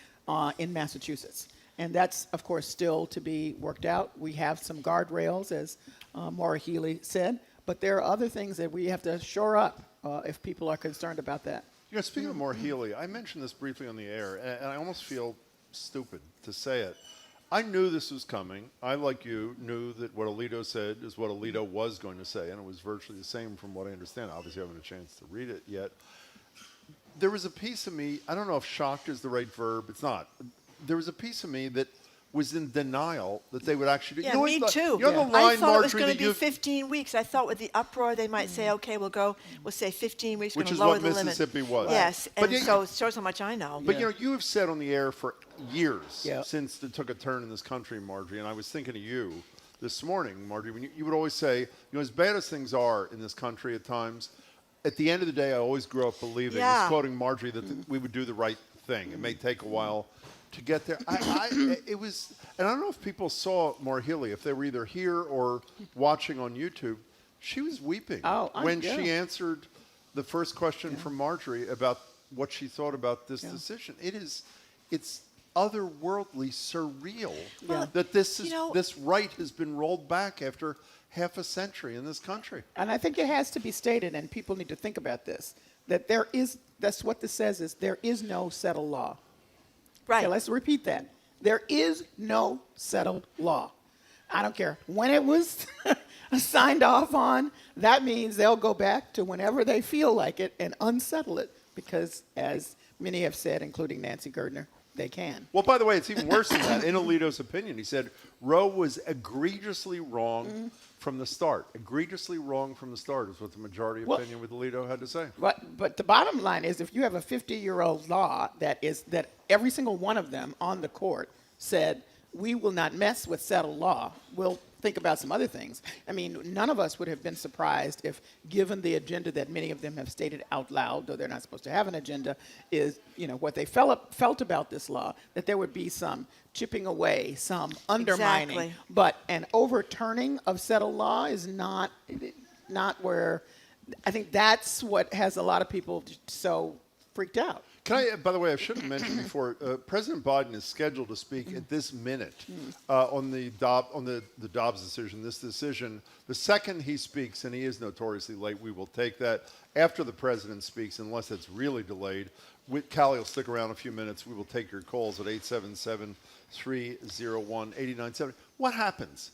in Massachusetts? And that's, of course, still to be worked out. We have some guardrails, as Maura Healey said, but there are other things that we have to shore up if people are concerned about that. You know, speaking of Maura Healey, I mentioned this briefly on the air, and I almost feel stupid to say it. I knew this was coming. I, like you, knew that what Alito said is what Alito was going to say, and it was virtually the same from what I understand. Obviously, I haven't had a chance to read it yet. There was a piece of me, I don't know if shocked is the right verb, it's not. There was a piece of me that was in denial that they would actually do. Yeah, me too. You're on the line, I thought it was Marjorie, going to be 15 weeks. I thought with the uproar they might say, okay, we'll say 15 weeks, which going is to lower what the limit. Mississippi was. Yes, But and so it shows how much I know. But you know, you have said on the air for years since it took a turn in this country, Marjorie, and I was thinking of you this morning, Marjorie, when you would always say, you know, as bad as things are in this country at times, at the end of the day, I always grew up believing, just quoting Marjorie, that we would do the right thing. It may take a while to get there. It was, and I don't know if people saw Maura Healey, if they were either here or watching on YouTube. She was weeping when she answered the first question from Marjorie about what she thought about this decision. It's otherworldly, surreal that this right has been rolled back after half a century in this country. And I think it has to be stated, and people need to think about this, that that's what this says is there is no settled law. Right. Okay, let's repeat that. There is no settled law. I don't care when it was signed off on. That means they'll go back to whenever they feel like it and unsettle it, because as many have said, including Nancy Gertner, they can. Well, by the way, it's even worse than that. In Alito's opinion, he said Roe was egregiously wrong from the start. Egregiously wrong from the start is what the majority opinion with Alito had to say. But the bottom line is, if you have a 50-year-old law that every single one of them on the court said, we will not mess with settled law, we'll think about some other things. I mean, none of us would have been surprised if, given the agenda that many of them have stated out loud, though they're not supposed to have an agenda, is, what they felt about this law, that there would be some chipping away, some undermining. Exactly. But an overturning of settled law is not where, I think that's what has a lot of people so freaked out. Can I, by the way, I should have mentioned before, President Biden is scheduled to speak at this minute on the Dobbs decision. This decision, the second he speaks, and he is notoriously late, we will take that. After the president speaks, unless it's really delayed, Callie will stick around a few minutes. We will take your calls at 877-301-8970. What happens?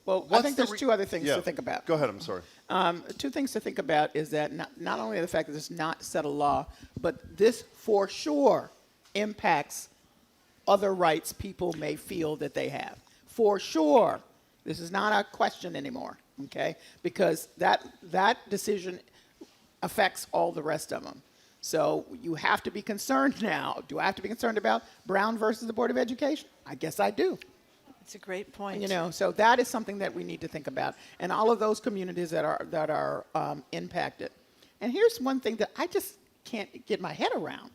Well, I think there's two other things to think about. Go ahead, I'm sorry. Two things to think about is that not only the fact that it's not settled law, but this for sure impacts other rights people may feel that they have. For sure. This is not a question anymore, okay? Because that decision affects all the rest of them. So you have to be concerned now. Do I have to be concerned about Brown versus the Board of Education? I guess I do. It's a great point. So that is something that we need to think about, and all of those communities that are impacted. And here's one thing that I just can't get my head around.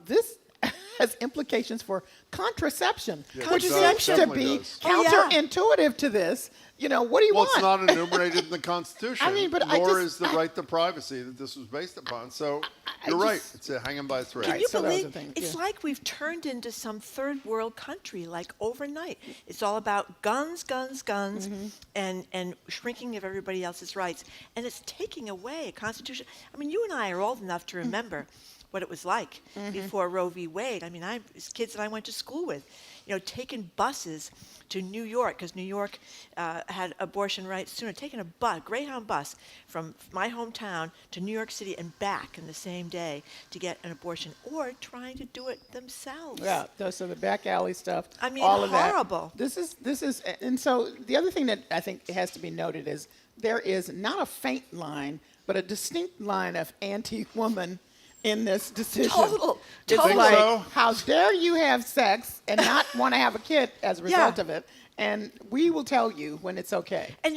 This has implications for contraception, which seems to be counterintuitive to this. What do you want? Well, it's not enumerated in the Constitution, nor is the right to privacy that this was based upon. So you're right. It's hanging by a thread. Can you believe it's like we've turned into some third world country, like overnight. It's all about guns, guns, guns, and shrinking of everybody else's rights. And it's taking away a Constitution. I mean, you and I are old enough to remember what it was like before Roe v. Wade. I mean, it's kids that I went to school with, taking buses to New York, because New York had abortion rights sooner, taking a Greyhound bus from my hometown to New York City and back in the same day to get an abortion, or trying to do it themselves. Yeah, so the back alley stuff. I mean, all of horrible. That. This is, and so the other thing that I think has to be noted is there is not a faint line, but a distinct line of anti-woman in this decision. It's like, how dare you have sex and not want to have a kid as a result of it? And we will tell you when it's okay. And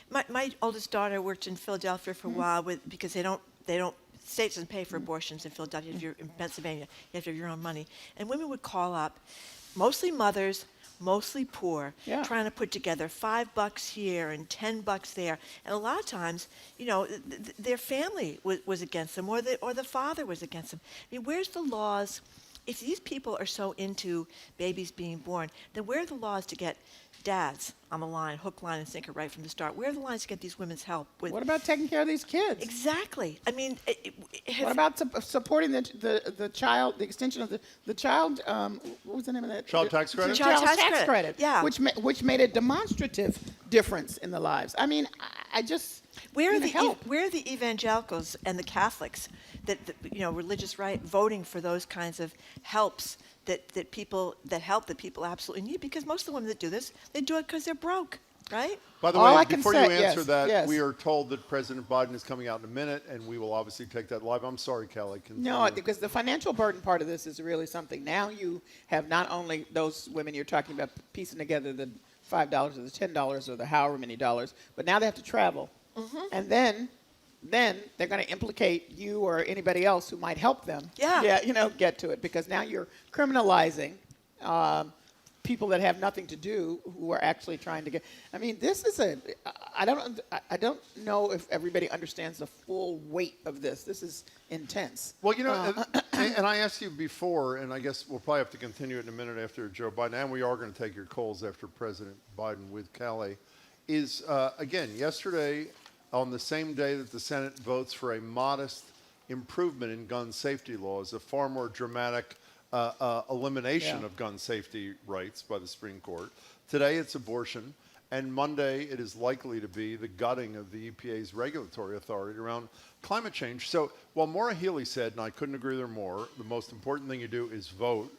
my oldest daughter worked in Philadelphia for a while because state doesn't pay for abortions in Philadelphia. If you're in Pennsylvania, you have to have your own money. And women would call up, mostly mothers, mostly poor, trying to put together $5 here and $10 there, and a lot of times, their family was against them, or the father was against them. I mean, where's the laws? If these people are so into babies being born, then where are the laws to get dads on the line, hook, line, and sinker right from the start? Where are the lines to get these women's help? What about taking care of these kids? Exactly. I mean, what about supporting the child, the extension of the child? What was the name of that? Child tax credit. Child tax credit. Yeah. Which made a demonstrative difference in the lives. I mean, I just. Where are the evangelicals and the Catholics that religious right voting for those kinds of helps that help that people absolutely need? Because most of the women that do this, they do it because they're broke, right? By the way, before you answer that, we are told that President Biden is coming out in a minute, and we will obviously take that live. I'm sorry, Callie. No, because the financial burden part of this is really something. Now you have not only those women you're talking about piecing together the $5 or the $10 or the however many dollars, but now they have to travel. And then they're going to implicate you or anybody else who might help them. Get to it, because now you're criminalizing people that have nothing to do who are actually trying to get. I mean, this is I don't know if everybody understands the full weight of this. This is intense. Well, and I asked you before, and I guess we'll probably have to continue it in a minute after Joe Biden, and we are going to take your calls after President Biden with Callie. Is again yesterday, on the same day that the Senate votes for a modest improvement in gun safety laws, a far more dramatic elimination of gun safety rights by the Supreme Court. Today it's abortion. And Monday, it is likely to be the gutting of the EPA's regulatory authority around climate change. So while Maura Healey said, and I couldn't agree with her more, the most important thing you do is vote,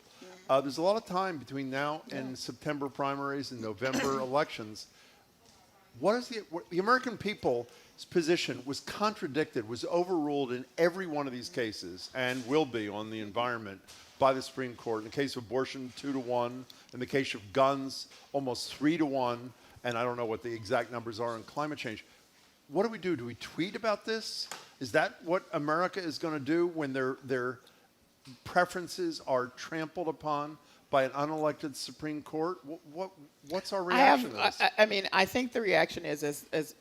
there's a lot of time between now and September primaries and November elections. What is the American people's position was contradicted, was overruled in every one of these cases, and will be on the environment by the Supreme Court. In the case of abortion, 2-1. In the case of guns, almost 3-1. And I don't know what the exact numbers are on climate change. What do we do? Do we tweet about this? Is that what America is going to do when their preferences are trampled upon by an unelected Supreme Court? What's our reaction to this? I mean, I think the reaction is, as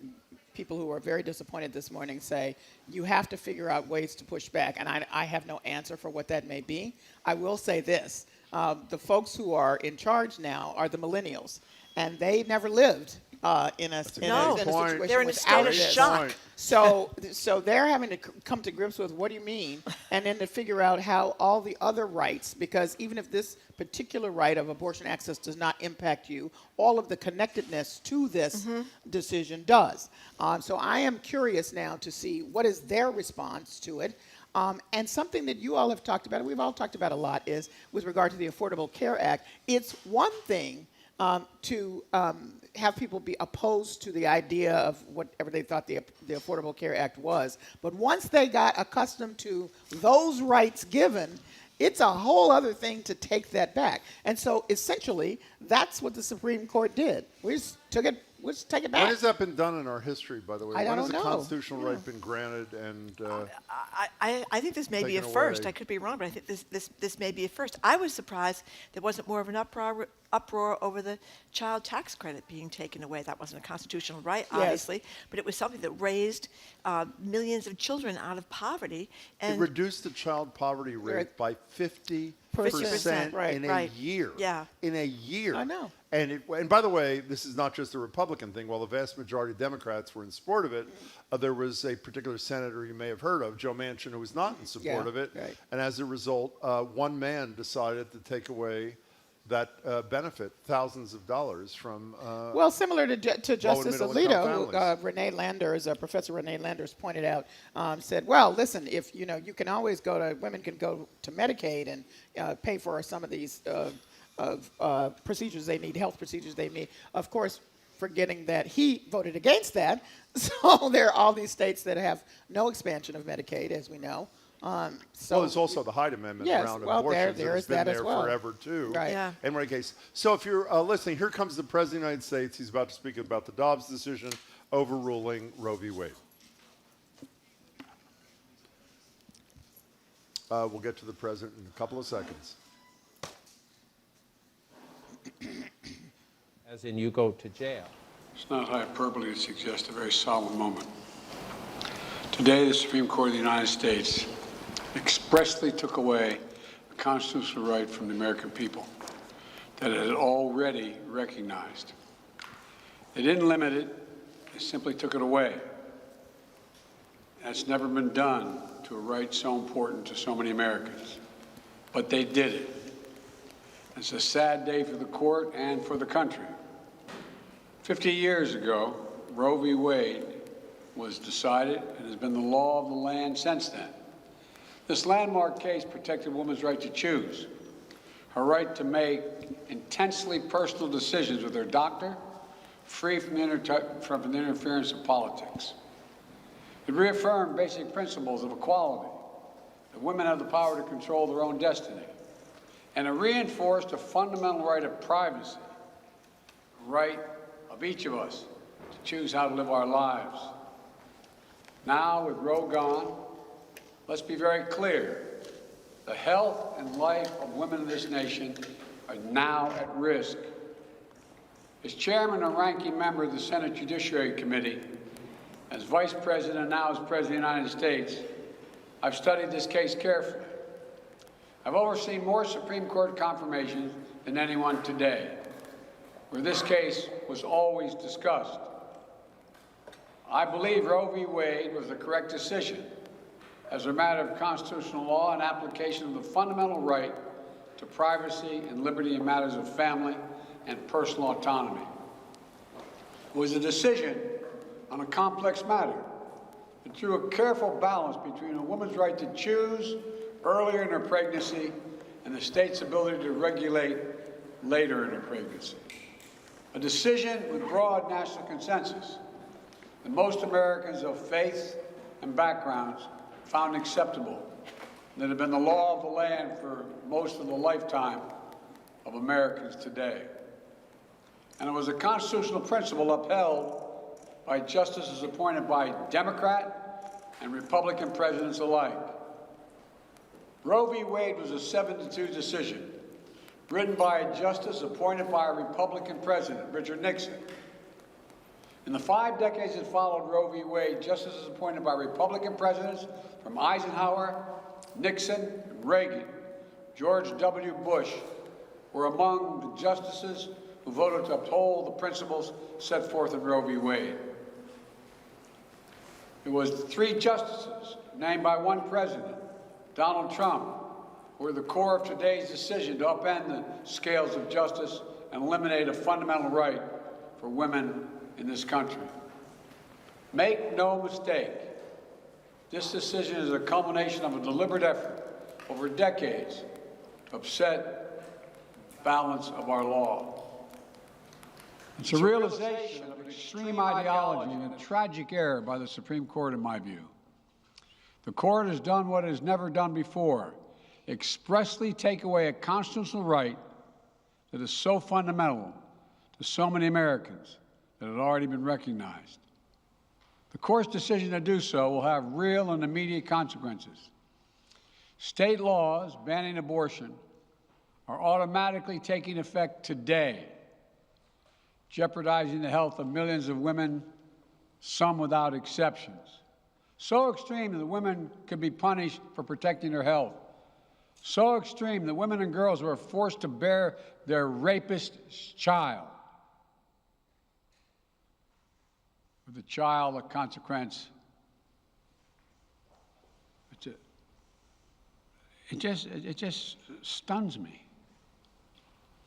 people who are very disappointed this morning say, you have to figure out ways to push back. And I have no answer for what that may be. I will say this. The folks who are in charge now are the millennials. And they never lived in a situation they're in a state of shock. So they're having to come to grips with what do you mean, and then to figure out how all the other rights, because even if this particular right of abortion access does not impact you, all of the connectedness to this decision does. So I am curious now to see what is their response to it. And something that you all have talked about, and we've all talked about a lot, is with regard to the Affordable Care Act. It's one thing to have people be opposed to the idea of whatever they thought the Affordable Care Act was. But once they got accustomed to those rights given, it's a whole other thing to take that back. And so essentially, that's what the Supreme Court did. We just took it. Let's take it back. When has that been done in our history, by the way? I don't know. When has a constitutional right been granted and I think this may be a first. I could be wrong, but I think this may be a first. I was surprised there wasn't more of an uproar over the child tax credit being taken away. That wasn't a constitutional right, obviously, but it was something that raised millions of children out of poverty. And it reduced the child poverty rate by 50% in a year. Yeah. In a year. I know. And by the way, this is not just a Republican thing. While the vast majority of Democrats were in support of it, there was a particular senator you may have heard of, Joe Manchin, who was not in support of it. Right. And as a result, one man decided to take away that benefit, thousands of dollars from well, similar to Justice Alito, who Renee Landers, Professor Renee Landers pointed out, said, well, listen, if you can always women can go to Medicaid and pay for some of these procedures they need, health procedures they need. Of course, forgetting that he voted against that. So there are all these states that have no expansion of Medicaid, as we know. Well, there's also the Hyde Amendment around abortion. There is that as well. Forever, too. Right. Yeah. In any case. So if you're listening, here comes the President of the United States. He's about to speak about the Dobbs decision overruling Roe v. Wade. We'll get to the President in a couple of seconds. As in, you go to jail. It's not hyperbole to suggest a very solemn moment. Today, the Supreme Court of the United States expressly took away a constitutional right from the American people that it had already recognized. They didn't limit it, they simply took it away. That's never been done to a right so important to so many Americans. But they did it. It's a sad day for the court and for the country. 50 years ago, Roe v. Wade was decided and has been the law of the land since then. This landmark case protected a woman's right to choose, her right to make intensely personal decisions with her doctor, free from the interference of politics. It reaffirmed basic principles of equality, that women have the power to control their own destiny, and it reinforced a fundamental right of privacy, a right of each of us to choose how to live our lives. Now, with Roe gone, let's be very clear. The health and life of women in this nation are now at risk. As chairman and ranking member of the Senate Judiciary Committee, as vice president and now as president of the United States, I've studied this case carefully. I've overseen more Supreme Court confirmations than anyone today, where this case was always discussed. I believe Roe v. Wade was the correct decision as a matter of constitutional law and application of the fundamental right to privacy and liberty in matters of family and personal autonomy. It was a decision on a complex matter. It drew a careful balance between a woman's right to choose earlier in her pregnancy and the state's ability to regulate later in her pregnancy. A decision with broad national consensus that most Americans of faith and backgrounds found acceptable, and that have been the law of the land for most of the lifetime of Americans today. And it was a constitutional principle upheld by justices appointed by Democrat and Republican presidents alike. Roe v. Wade was a 7-2 decision, written by a justice appointed by a Republican president, Richard Nixon. In the 5 decades that followed Roe v. Wade, justices appointed by Republican presidents from Eisenhower, Nixon, and Reagan, George W. Bush, were among the justices who voted to uphold the principles set forth in Roe v. Wade. It was 3 justices named by one president, Donald Trump, who were the core of today's decision to upend the scales of justice and eliminate a fundamental right for women in this country. Make no mistake, this decision is a culmination of a deliberate effort over decades to upset the balance of our law. It's a realization of an extreme ideology and a tragic error by the Supreme Court, in my view. The court has done what it has never done before, expressly take away a constitutional right that is so fundamental to so many Americans that had already been recognized. The court's decision to do so will have real and immediate consequences. State laws banning abortion are automatically taking effect today, jeopardizing the health of millions of women, some without exceptions. So extreme that women could be punished for protecting their health. So extreme that women and girls were forced to bear their rapist's child. With the child, a consequence. It just stuns me.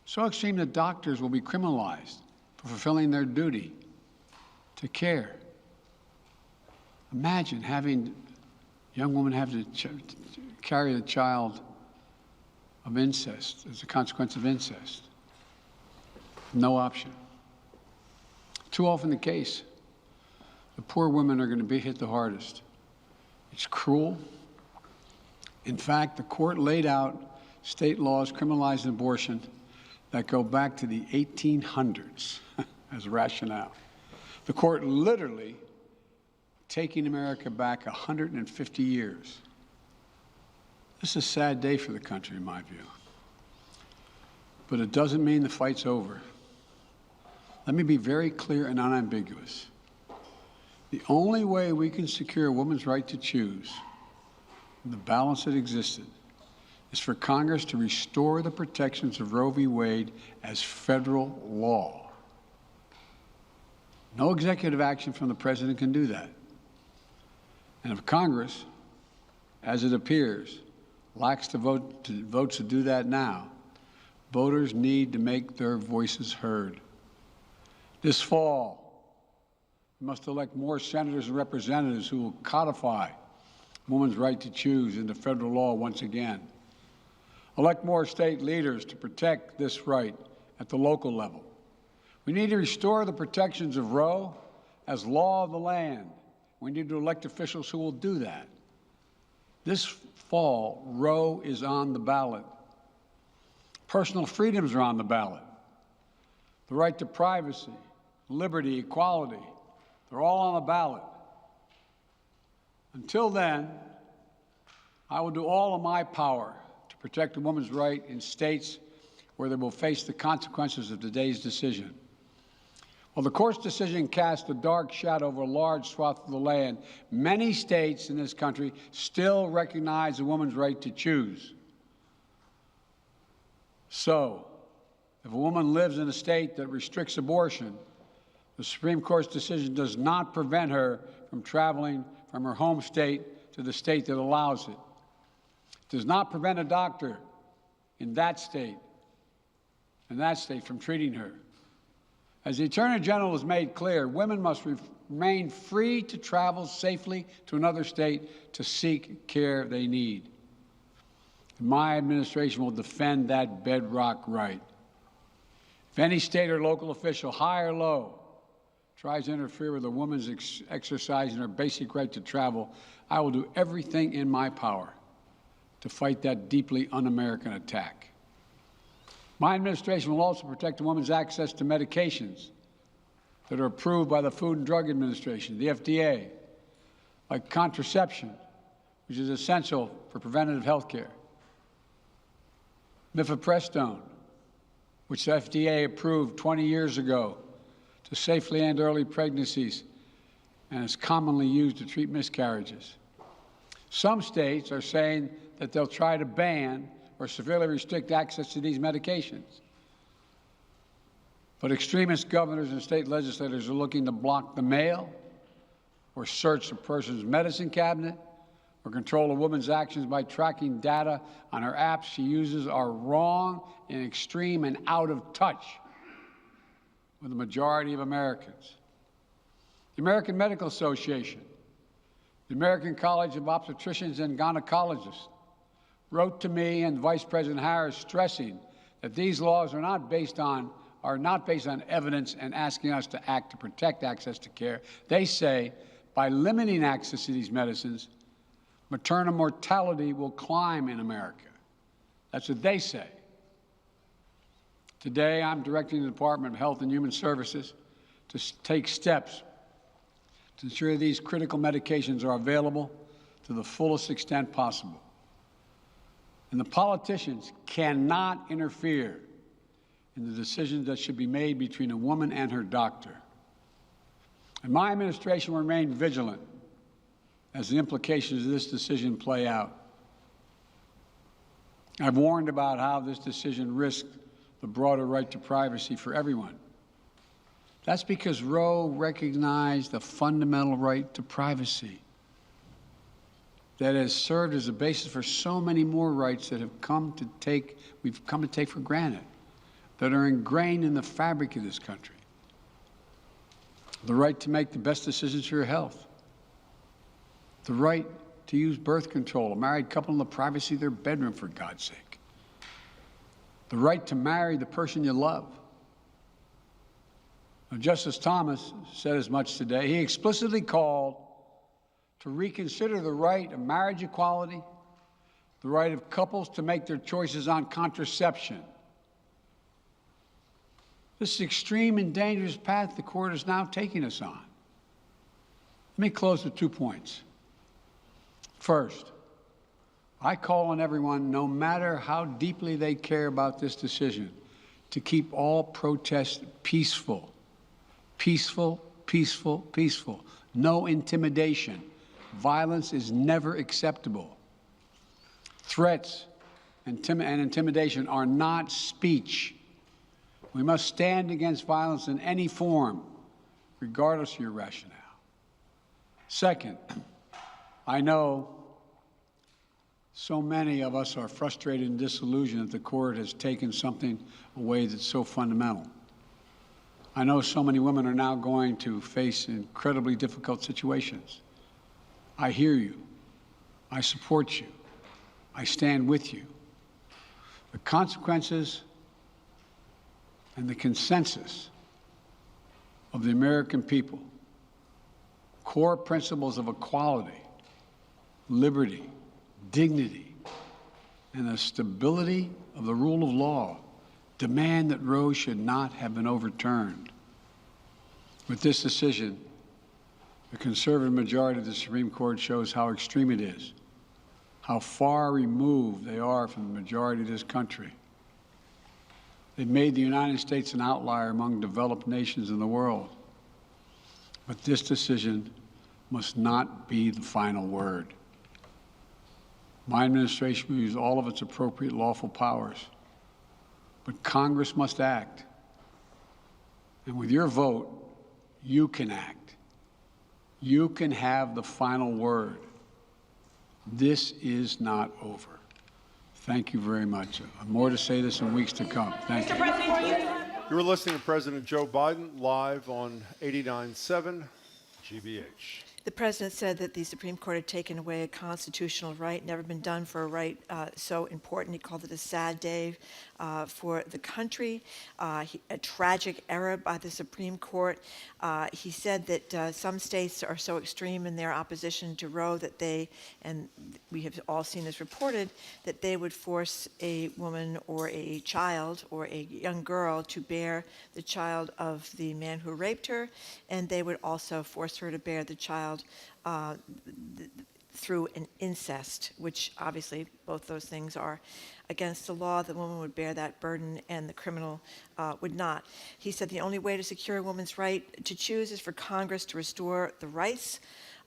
So extreme that doctors will be criminalized for fulfilling their duty to care. Imagine having a young woman have to carry the child of incest as a consequence of incest. No option. Too often the case. The poor women are going to be hit the hardest. It's cruel. In fact, the court laid out state laws criminalizing abortion that go back to the 1800s as rationale. The court literally taking America back 150 years. This is a sad day for the country, in my view. But it doesn't mean the fight's over. Let me be very clear and unambiguous. The only way we can secure a woman's right to choose, and the balance that existed, is for Congress to restore the protections of Roe v. Wade as federal law. No executive action from the president can do that. And if Congress, as it appears, lacks the votes to do that now, voters need to make their voices heard. This fall, we must elect more senators and representatives who will codify women's right to choose into federal law once again. Elect more state leaders to protect this right at the local level. We need to restore the protections of Roe as law of the land. We need to elect officials who will do that. This fall, Roe is on the ballot. Personal freedoms are on the ballot. The right to privacy, liberty, equality, they're all on the ballot. Until then, I will do all in my power to protect a woman's right in states where they will face the consequences of today's decision. While the court's decision cast a dark shadow over a large swath of the land, many states in this country still recognize a woman's right to choose. So, if a woman lives in a state that restricts abortion, the Supreme Court's decision does not prevent her from traveling from her home state to the state that allows it. It does not prevent a doctor in that state from treating her. As the Attorney General has made clear, women must remain free to travel safely to another state to seek care they need. My administration will defend that bedrock right. If any state or local official, high or low, tries to interfere with a woman's exercising her basic right to travel, I will do everything in my power to fight that deeply un-American attack. My administration will also protect a woman's access to medications that are approved by the Food and Drug Administration, the FDA, like contraception, which is essential for preventative health care, mifepristone, which the FDA approved 20 years ago to safely end early pregnancies and is commonly used to treat miscarriages. Some states are saying that they'll try to ban or severely restrict access to these medications. But extremist governors and state legislators are looking to block the mail or search a person's medicine cabinet or control a woman's actions by tracking data on her apps she uses are wrong and extreme and out of touch with the majority of Americans. The American Medical Association, the American College of Obstetricians and Gynecologists wrote to me and Vice President Harris stressing that these laws are not based on evidence and asking us to act to protect access to care. They say by limiting access to these medicines, maternal mortality will climb in America. That's what they say. Today, I'm directing the Department of Health and Human Services to take steps to ensure these critical medications are available to the fullest extent possible. And the politicians cannot interfere in the decisions that should be made between a woman and her doctor. And my administration will remain vigilant as the implications of this decision play out. I've warned about how this decision risks the broader right to privacy for everyone. That's because Roe recognized a fundamental right to privacy that has served as a basis for so many more rights that we've come to take for granted, that are ingrained in the fabric of this country. The right to make the best decisions for your health. The right to use birth control, a married couple in the privacy of their bedroom, for God's sake. The right to marry the person you love. Now, Justice Thomas said as much today. He explicitly called to reconsider the right of marriage equality, the right of couples to make their choices on contraception. This is extreme and dangerous path the court is now taking us on. Let me close with 2 points. First, I call on everyone, no matter how deeply they care about this decision, to keep all protests peaceful. Peaceful, peaceful, peaceful. No intimidation. Violence is never acceptable. Threats and intimidation are not speech. We must stand against violence in any form, regardless of your rationale. Second, I know so many of us are frustrated and disillusioned that the court has taken something away that's so fundamental. I know so many women are now going to face incredibly difficult situations. I hear you. I support you. I stand with you. The consequences and the consensus of the American people, core principles of equality, liberty, dignity, and the stability of the rule of law demand that Roe should not have been overturned. With this decision, the conservative majority of the Supreme Court shows how extreme it is, how far removed they are from the majority of this country. They've made the United States an outlier among developed nations in the world. But this decision must not be the final word. My administration will use all of its appropriate lawful powers, but Congress must act. And with your vote, you can act. You can have the final word. This is not over. Thank you very much. More to say this in weeks to come. Thank you. You're listening to President Joe Biden live on 89.7 GBH. The president said that the Supreme Court had taken away a constitutional right, never been done for a right so important. He called it a sad day for the country, a tragic error by the Supreme Court. He said that some states are so extreme in their opposition to Roe that they, and we have all seen this reported, that they would force a woman or a child or a young girl to bear the child of the man who raped her, and they would also force her to bear the child through an incest, which obviously both those things are against the law. The woman would bear that burden and the criminal would not. He said the only way to secure a woman's right to choose is for Congress to restore the rights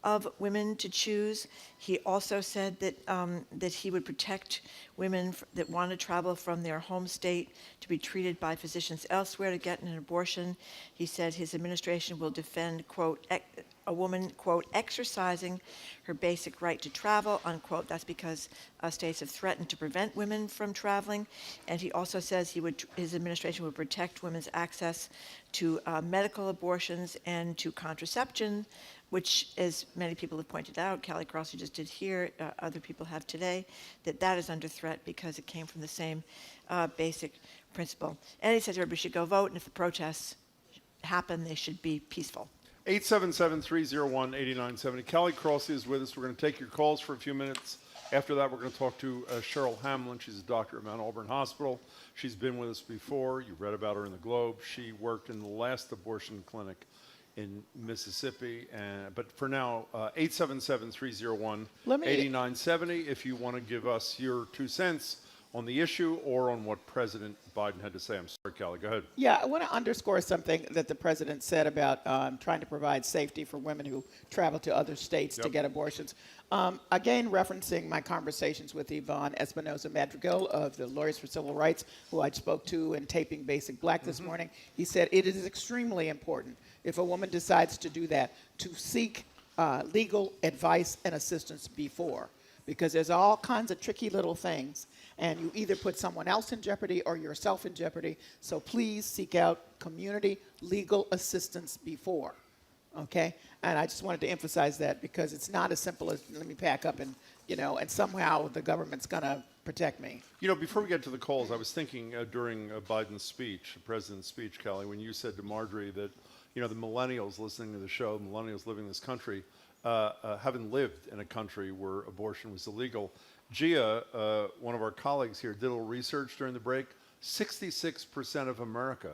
of women to choose. He also said that he would protect women that want to travel from their home state to be treated by physicians elsewhere to get an abortion. He said his administration will defend, quote, a woman, quote, exercising her basic right to travel, unquote. That's because states have threatened to prevent women from traveling. And he also says his administration would protect women's access to medical abortions and to contraception, which, as many people have pointed out, Callie Crossley just did here, other people have today, that is under threat because it came from the same basic principle. And he says everybody should go vote, and if the protests happen, they should be peaceful. 877-301-8970. Callie Crossley is with us. We're going to take your calls for a few minutes. After that, we're going to talk to Cheryl Hamlin. She's a doctor at Mount Auburn Hospital. She's been with us before. You read about her in the Globe. She worked in the last abortion clinic in Mississippi. But for now, 877-301-8970 if you want to give us your 2 cents on the issue or on what President Biden had to say. I'm sorry, Callie, go ahead. Yeah, I want to underscore something that the president said about trying to provide safety for women who travel to other states to get abortions. Again, referencing my conversations with Yvonne Espinosa-Madrigal of the Lawyers for Civil Rights, who I spoke to in Taping Basic Black this morning, he said it is extremely important if a woman decides to do that to seek legal advice and assistance before, because there's all kinds of tricky little things, and you either put someone else in jeopardy or yourself in jeopardy. So please seek out community legal assistance before, okay? And I just wanted to emphasize that because it's not as simple as let me pack up and, and somehow the government's going to protect me. Before we get to the calls, I was thinking during Biden's speech, the president's speech, Callie, when you said to Marjorie that, the millennials listening to the show, millennials living in this country, haven't lived in a country where abortion was illegal. Gia, one of our colleagues here, did a little research during the break. 66% of America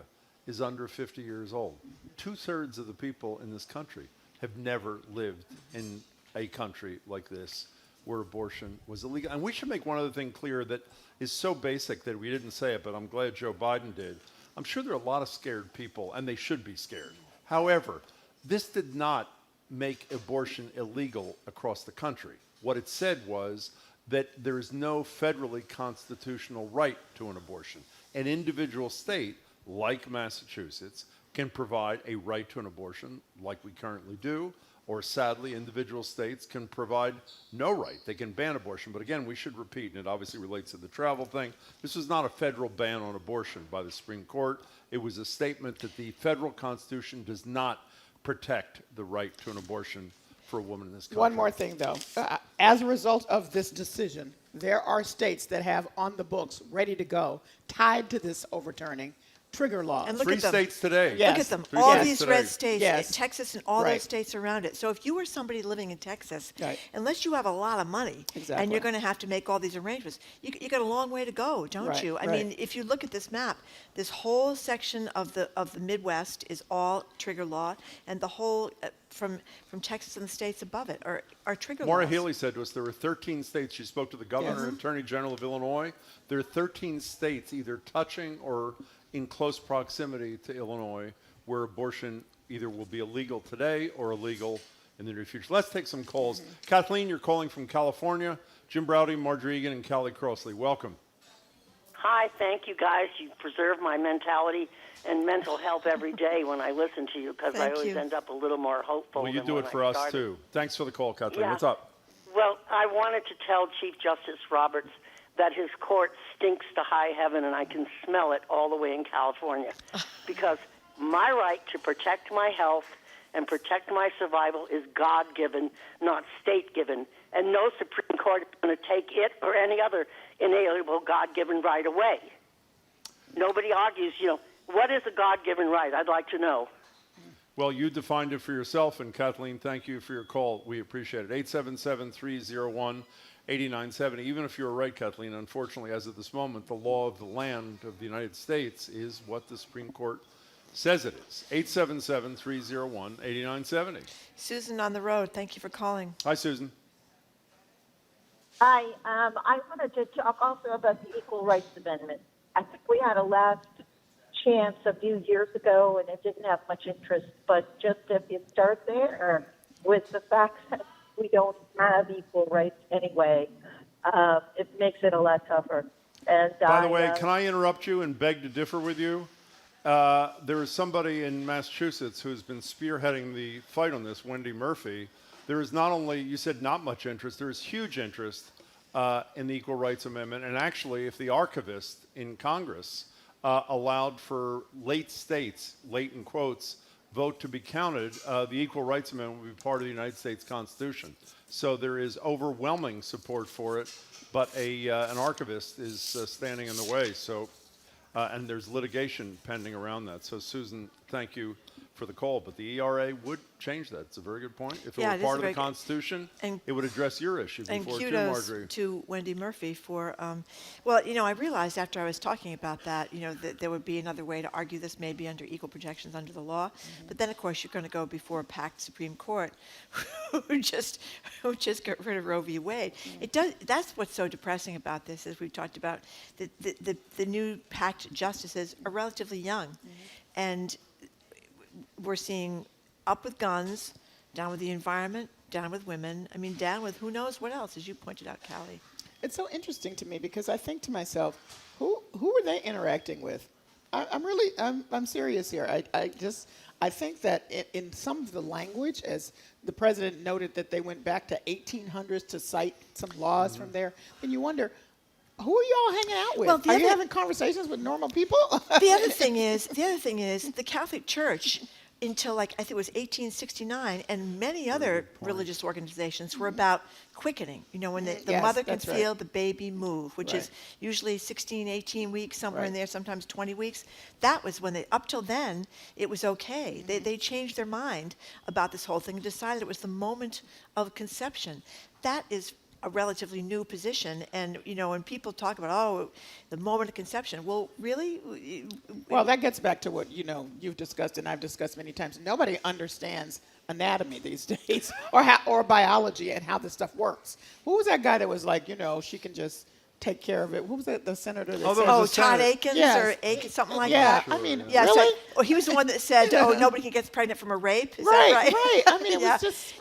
is under 50 years old. 2/3 of the people in this country have never lived in a country like this where abortion was illegal. And we should make one other thing clear that is so basic that we didn't say it, but I'm glad Joe Biden did. I'm sure there are a lot of scared people, and they should be scared. However, this did not make abortion illegal across the country. What it said was that there is no federally constitutional right to an abortion. An individual state, like Massachusetts, can provide a right to an abortion, like we currently do, or sadly, individual states can provide no right. They can ban abortion. But again, we should repeat, and it obviously relates to the travel thing, this was not a federal ban on abortion by the Supreme Court. It was a statement that the federal Constitution does not protect the right to an abortion for a woman in this country. One more thing, though. As a result of this decision, there are states that have on the books, ready to go, tied to this overturning, trigger laws. And look Three at them. states today. Yes. Look at them. Three All states these today. red states, Yes. Texas and all Right. those states around it. So if you were somebody living in Texas, Right. unless you have a lot of money and Exactly. you're going to have to make all these arrangements, you got a long way to go, don't Right, you? I right. mean, if you look at this map, this whole section of the Midwest is all trigger law, and the whole from Texas and the states above it are trigger Maura laws. Healey said to us there were 13 states. She spoke to the governor and attorney general of Illinois. There are 13 states either touching or in close proximity to Illinois where abortion either will be illegal today or illegal in the near future. Let's take some calls. Kathleen, you're calling from California. Jim Browdy, Marjorie Egan, and Callie Crossley. Welcome. Hi, thank you guys. You preserve my mentality and mental health every day when I listen to you because I Thank always you. end up a little more hopeful. Well, you than do when it for I us, started. too. Thanks for the call, Kathleen. Yeah. What's up? Well, I wanted to tell Chief Justice Roberts that his court stinks to high heaven, and I can smell it all the way in California. Because my right to protect my health and protect my survival is God-given, not state-given. And no Supreme Court is going to take it or any other inalienable God-given right away. Nobody argues, what is a God-given right? I'd like to know. Well, you defined it for yourself, and Kathleen, thank you for your call. We appreciate it. 877-301-8970. Even if you're right, Kathleen, unfortunately, as of this moment, the law of the land of the United States is what the Supreme Court says it is. 877-301-8970. Susan on the road, thank you for calling. Hi, Susan. Hi, I wanted to talk also about the Equal Rights Amendment. I think we had a last chance a few years ago, and it didn't have much interest. But just if you start there with the fact that we don't have equal rights anyway, it makes it a lot tougher. And by the way, can I interrupt you and beg to differ with you? There is somebody in Massachusetts who's been spearheading the fight on this, Wendy Murphy. There is not only, you said not much interest, there is huge interest in the Equal Rights Amendment. And actually, if the archivist in Congress allowed for late states, late in quotes, vote to be counted, the Equal Rights Amendment would be part of the United States Constitution. So there is overwhelming support for it, but an archivist is standing in the way. So, and there's litigation pending around that. So, Susan, thank you for the call, but the ERA would change that. It's a very good point. If it were part of the Constitution, it would address your issue before too, Marjorie. And kudos to Wendy Murphy for, well, I realized after I was talking about that, that there would be another way to argue this maybe under equal protections under the law. But then, of course, you're going to go before a packed Supreme Court who just got rid of Roe v. Wade. It does. That's what's so depressing about this, as we've talked about. The new packed justices are relatively young, and we're seeing up with guns, down with the environment, down with women. I mean, down with who knows what else, as you pointed out, Callie. It's so interesting to me because I think to myself, who are they interacting with? I'm serious here. I think that in some of the language, as the president noted that they went back to 1800s to cite some laws from there, and you wonder, who are y'all hanging out with? Well, are you having conversations with normal people? The other thing is the Catholic Church, until I think it was 1869, and many other religious organizations were about quickening. When the mother can feel the baby move, which is usually 16, 18 weeks, somewhere in there, sometimes 20 weeks. That was when up till then, it was okay. They changed their mind about this whole thing and decided it was the moment of conception. That is a relatively new position, and when people talk about the moment of conception, well, really? Well, that gets back to what you've discussed and I've discussed many times. Nobody understands anatomy these days, or biology and how this stuff works. Who was that guy that was like, she can just take care of it? Who was the senator that said? Todd Akins or Akins, something like that. Yeah, I mean, yeah, really? So, he was the one that said, nobody can get pregnant from a rape. Is that right? Right. I mean, it was just.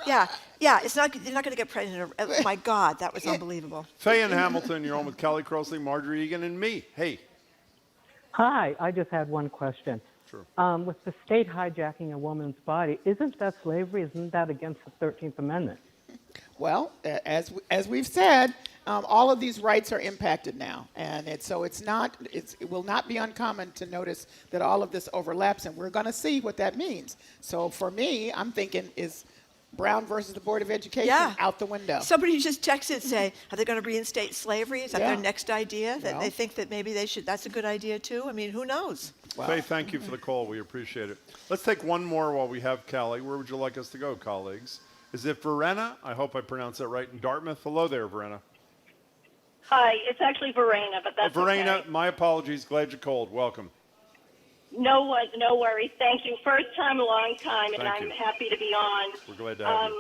Yeah, you're not going to get pregnant. Oh my God, that was unbelievable. Faye in Hamilton, you're on with Callie Crossley, Marjorie Egan, and me. Hey. Hi, I just had one question. Sure. With the state hijacking a woman's body, isn't that slavery? Isn't that against the 13th Amendment? Well, as we've said, all of these rights are impacted now, and it will not be uncommon to notice that all of this overlaps, and we're going to see what that means. So for me, I'm thinking is Brown versus the Board of Education out the window. Somebody just texted and say, are they going to reinstate slavery? Is that their next idea? That they think that maybe they should? That's a good idea too. I mean, who knows? Wow. Faye, thank you for the call. We appreciate it. Let's take one more while we have Callie. Where would you like us to go, colleagues? Is it Verena? I hope I pronounced that right. In Dartmouth. Hello there, Verena. Hi, it's actually Verena, but that's Verena, okay. My apologies. Glad you called. Welcome. No worries. Thank you. First time, a long time, and I'm happy to be on. We're glad to have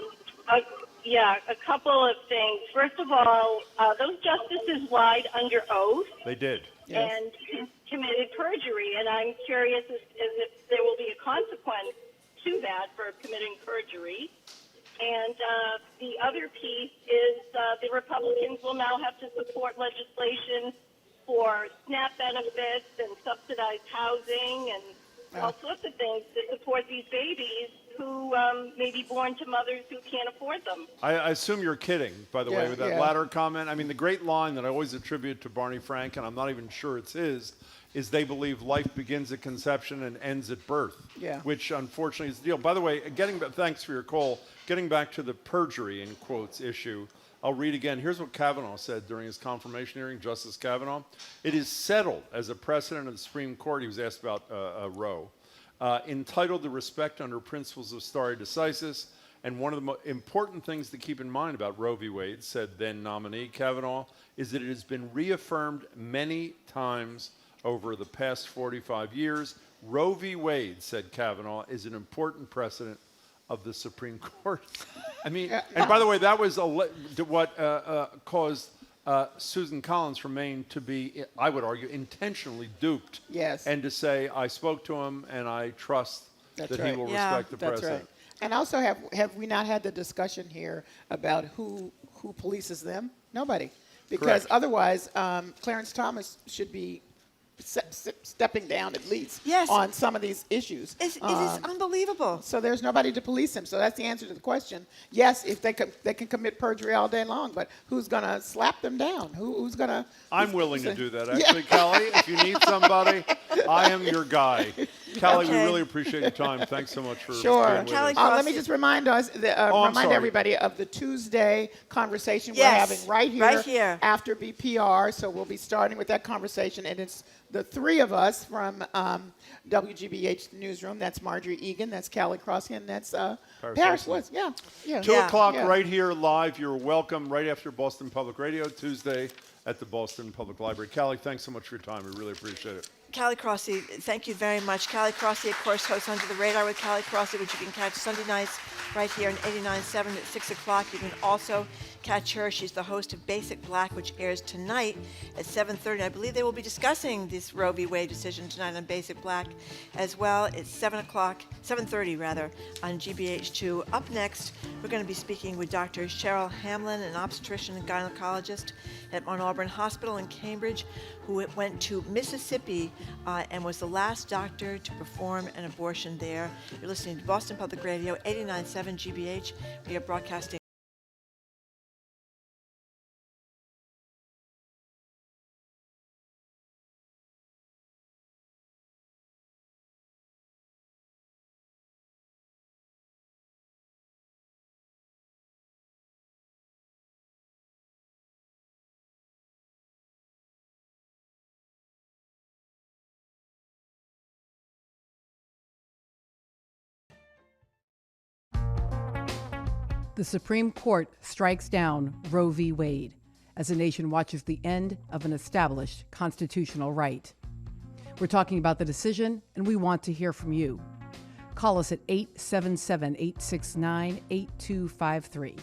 you. A couple of things. First of all, those justices lied under oath. They did. And committed perjury, and I'm curious as if there will be a consequence to that for committing perjury. And the other piece is the Republicans will now have to support legislation for SNAP benefits and subsidized housing and all sorts of things to support these babies who may be born to mothers who can't afford them. I assume you're kidding, by the way, with that latter comment. I mean, the great line that I always attribute to Barney Frank, and I'm not even sure it's his, is they believe life begins at conception and ends at birth. Yeah. Which, unfortunately, is the deal. By the way, thanks for your call. Getting back to the perjury, in quotes, issue, I'll read again. Here's what Kavanaugh said during his confirmation hearing, Justice Kavanaugh. It is settled as a precedent of the Supreme Court. He was asked about Roe. Entitled to respect under principles of stare decisis. And one of the important things to keep in mind about Roe v. Wade, said then nominee Kavanaugh, is that it has been reaffirmed many times over the past 45 years. Roe v. Wade, said Kavanaugh, is an important precedent of the Supreme Court. I mean, and by the way, that was what caused Susan Collins from Maine to be, I would argue, intentionally duped. Yes. And to say, I spoke to him and I trust that he will respect the precedent. Right. And also, have we not had the discussion here about who polices them? Nobody. Because otherwise, Clarence Thomas should be stepping down at least on some of these issues. It is unbelievable. So there's nobody to police him. So that's the answer to the question. Yes, if they can commit perjury all day long, but who's going to slap them down? Who's going to? I'm willing to do that, actually, Callie. If you need somebody, I am your guy. Callie, we really appreciate your time. Thanks so much for being with us. Let me just remind everybody of the Tuesday conversation we're having right here after BPR. So we'll be starting with that conversation, and it's the three of us from WGBH Newsroom. That's Marjorie Egan, that's Callie Crossley, and that's Paris Woods. 2 o'clock right here live. You're welcome right after Boston Public Radio, Tuesday at the Boston Public Library. Callie, thanks so much for your time. We really appreciate it. Callie Crossley, thank you very much. Callie Crossley, of course, hosts Under the Radar with Callie Crossley, which you can catch Sunday nights right here on 89.7 at 6 o'clock. You can also catch her. She's the host of Basic Black, which airs tonight at 7:30. I believe they will be discussing this Roe v. Wade decision tonight on Basic Black as well. It's 7:30 rather, on GBH2. Up next, we're going to be speaking with Dr. Cheryl Hamlin, an obstetrician and gynecologist at Mount Auburn Hospital in Cambridge, who went to Mississippi and was the last doctor to perform an abortion there. You're listening to Boston Public Radio, 89.7 GBH. We are broadcasting. The Supreme Court strikes down Roe v. Wade as the nation watches the end of an established constitutional right. We're talking about the decision, and we want to hear from you. Call us at 877-869-8253.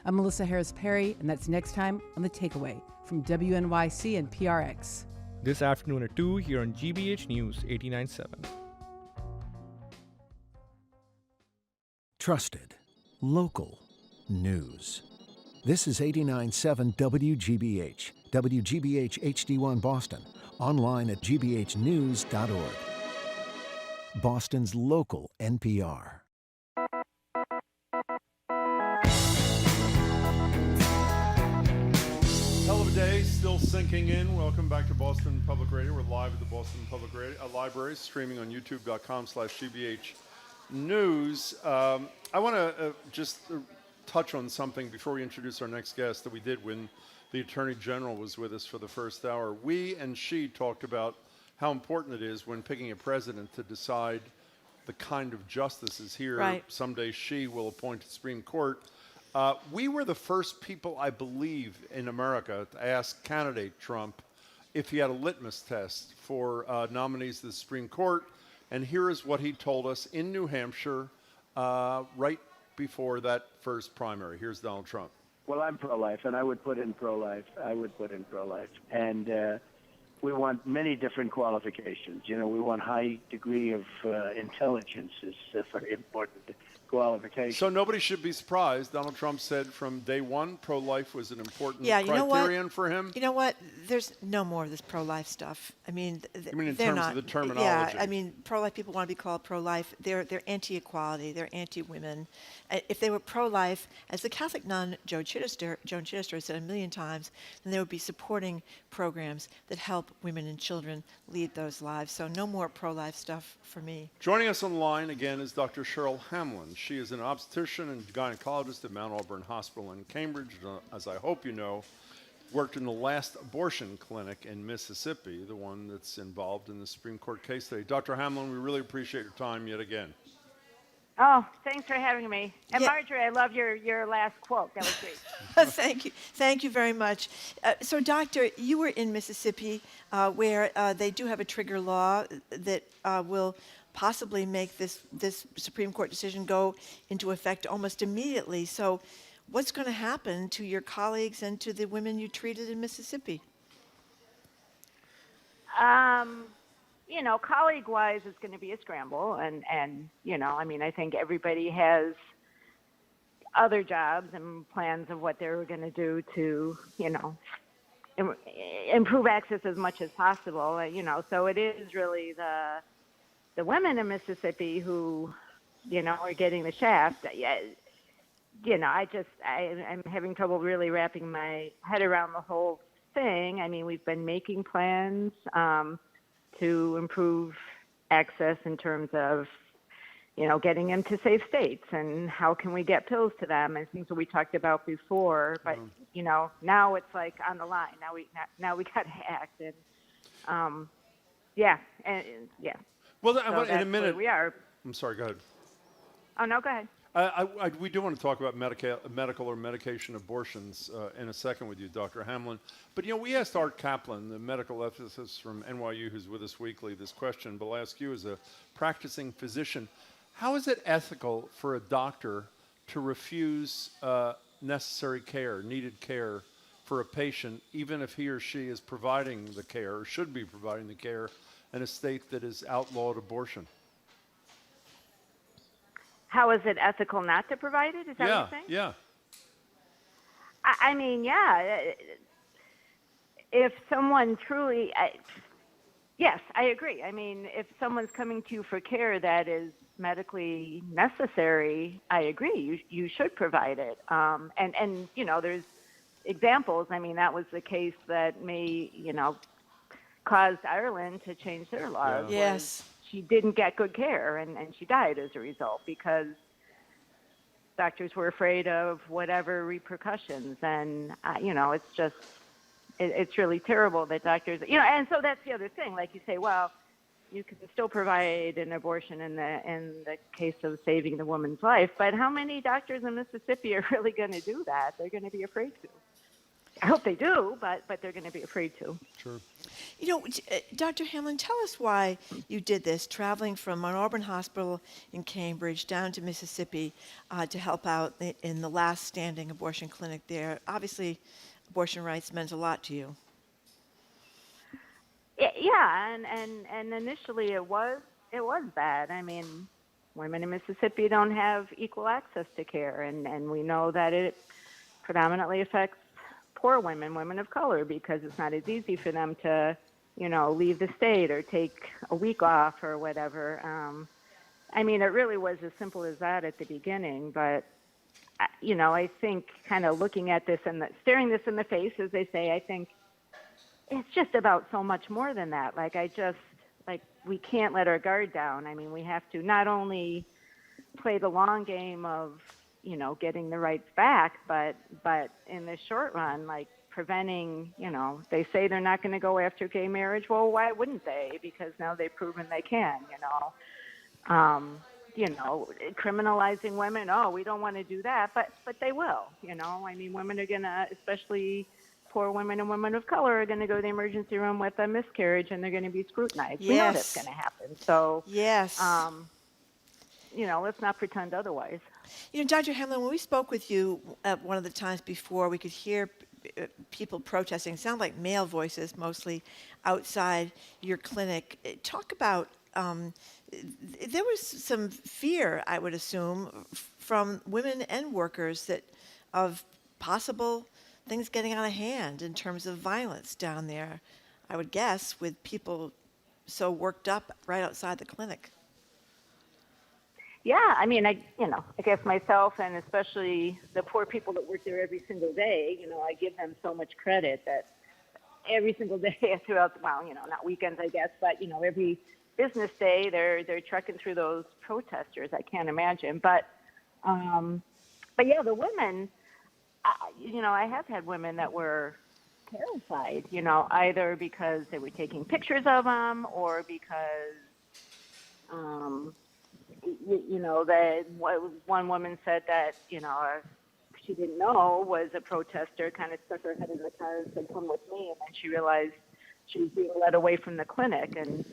I'm Melissa Harris-Perry, and that's next time on The Takeaway from WNYC and PRX. This afternoon at 2 here on GBH News 89.7. Trusted, local news. This is 89.7 WGBH, WGBH HD1 Boston, online at gbhnews.org. Boston's local NPR. Hell of a day, still sinking in. Welcome back to Boston Public Radio. We're live at the Boston Public Library, streaming on youtube.com/GBH News. I want to just touch on something before we introduce our next guest that we did when the Attorney General was with us for the first hour. We and she talked about how important it is when picking a president to decide the kind of justices here. Right. Someday she will appoint to the Supreme Court. We were the first people, I believe, in America to ask candidate Trump if he had a litmus test for nominees to the Supreme Court. And here is what he told us in New Hampshire right before that first primary. Here's Donald Trump. Well, I'm pro-life, and I would put in pro-life. And we want many different qualifications. You know, we want high degree of intelligence is very important qualification. So nobody should be surprised. Donald Trump said from day one, pro-life was an important Yeah, you know what? criterion for him. You know what? There's no more of this pro-life stuff. I mean, You mean in they're terms not, of the terminology? Yeah, I mean, pro-life people want to be called pro-life. They're anti-equality. They're anti-women. If they were pro-life, as the Catholic nun Joan Chittister has said a million times, then they would be supporting programs that help women and children lead those lives. So no more pro-life stuff for me. Joining us on the line again is Dr. Cheryl Hamlin. She is an obstetrician and gynecologist at Mount Auburn Hospital in Cambridge. As I hope you know, worked in the last abortion clinic in Mississippi, the one that's involved in the Supreme Court case today. Dr. Hamlin, we really appreciate your time yet again. Oh, thanks for having me. And Yeah. Marjorie, I love your last quote. That was great. Thank you. Thank you very much. So, Doctor, you were in Mississippi where they do have a trigger law that will possibly make this Supreme Court decision go into effect almost immediately. So what's going to happen to your colleagues and to the women you treated in Mississippi? You know, colleague-wise, it's going to be a scramble. And you know, I mean, I think everybody has other jobs and plans of what they're going to do to, you know, improve access as much as possible. You know, so it is really the women in Mississippi who, you know, are getting the shaft. You know, I'm having trouble really wrapping my head around the whole thing. I mean, we've been making plans to improve access in terms of, you know, getting them to safe states and how can we get pills to them and things that we talked about before. But, you know, now it's like on the line. Now we got to act. And, yeah. Well, So in a that's minute. where we are. I'm sorry, go ahead. Oh, no, go ahead. We do want to talk about medical or medication abortions in a second with you, Dr. Hamlin. But, you know, we asked Art Kaplan, the medical ethicist from NYU who's with us weekly, this question, but I'll ask you as a practicing physician, how is it ethical for a doctor to refuse necessary care, needed care for a patient, even if he or she is providing the care or should be providing the care in a state that has outlawed abortion? How is it ethical not to provide it? Is that what you're saying? Yeah. I mean, yeah. If someone truly, yes, I agree. I mean, if someone's coming to you for care that is medically necessary, I agree. You should provide it. And you know, there's examples. I mean, that was the case that may, you know, caused Ireland to change their laws. Yeah. Yes. She didn't get good care, and she died as a result because doctors were afraid of whatever repercussions. And, you know, it's just, it's really terrible that doctors, you know, and so that's the other thing. Like you say, well, you can still provide an abortion in the case of saving the woman's life, but how many doctors in Mississippi are really going to do that? They're going to be afraid to. I hope they do, but they're going to be afraid to. Sure. You know, Dr. Hamlin, tell us why you did this, traveling from Mount Auburn Hospital in Cambridge down to Mississippi to help out in the last standing abortion clinic there. Obviously, abortion rights meant a lot to you. Yeah, and initially it was bad. I mean, women in Mississippi don't have equal access to care, and we know that it predominantly affects poor women of color, because it's not as easy for them to, you know, leave the state or take a week off or whatever. I mean, it really was as simple as that at the beginning, but, you know, I think kind of looking at this and staring this in the face, as they say, I think it's just about so much more than that. We can't let our guard down. I mean, we have to not only play the long game of, you know, getting the rights back, but in the short run, like preventing, you know, they say they're not going to go after gay marriage. Well, why wouldn't they? Because now they've proven they can, you know, criminalizing women. Oh, we don't want to do that, but they will, you know. I mean, women are going to, especially poor women and women of color, are going to go to the emergency room with a miscarriage, and they're going to be scrutinized. Yes. We know that's going to happen. So, yes. You know, let's not pretend otherwise. You know, Dr. Hamlin, when we spoke with you at one of the times before, we could hear people protesting. It sounded like male voices mostly outside your clinic. Talk about there was some fear, I would assume, from women and workers that of possible things getting out of hand in terms of violence down there, I would guess, with people so worked up right outside the clinic. Yeah, I mean, I guess myself and especially the poor people that work there every single day, I give them so much credit that every single day throughout, not weekends, I guess, but, every business day, they're trekking through those protesters. I can't imagine. But yeah, the women, I have had women that were terrified, either because they were taking pictures of them or because, that one woman said that, she didn't know was a protester, kind of stuck her head in the car and said, "Come with me," and then she realized she was being led away from the clinic, and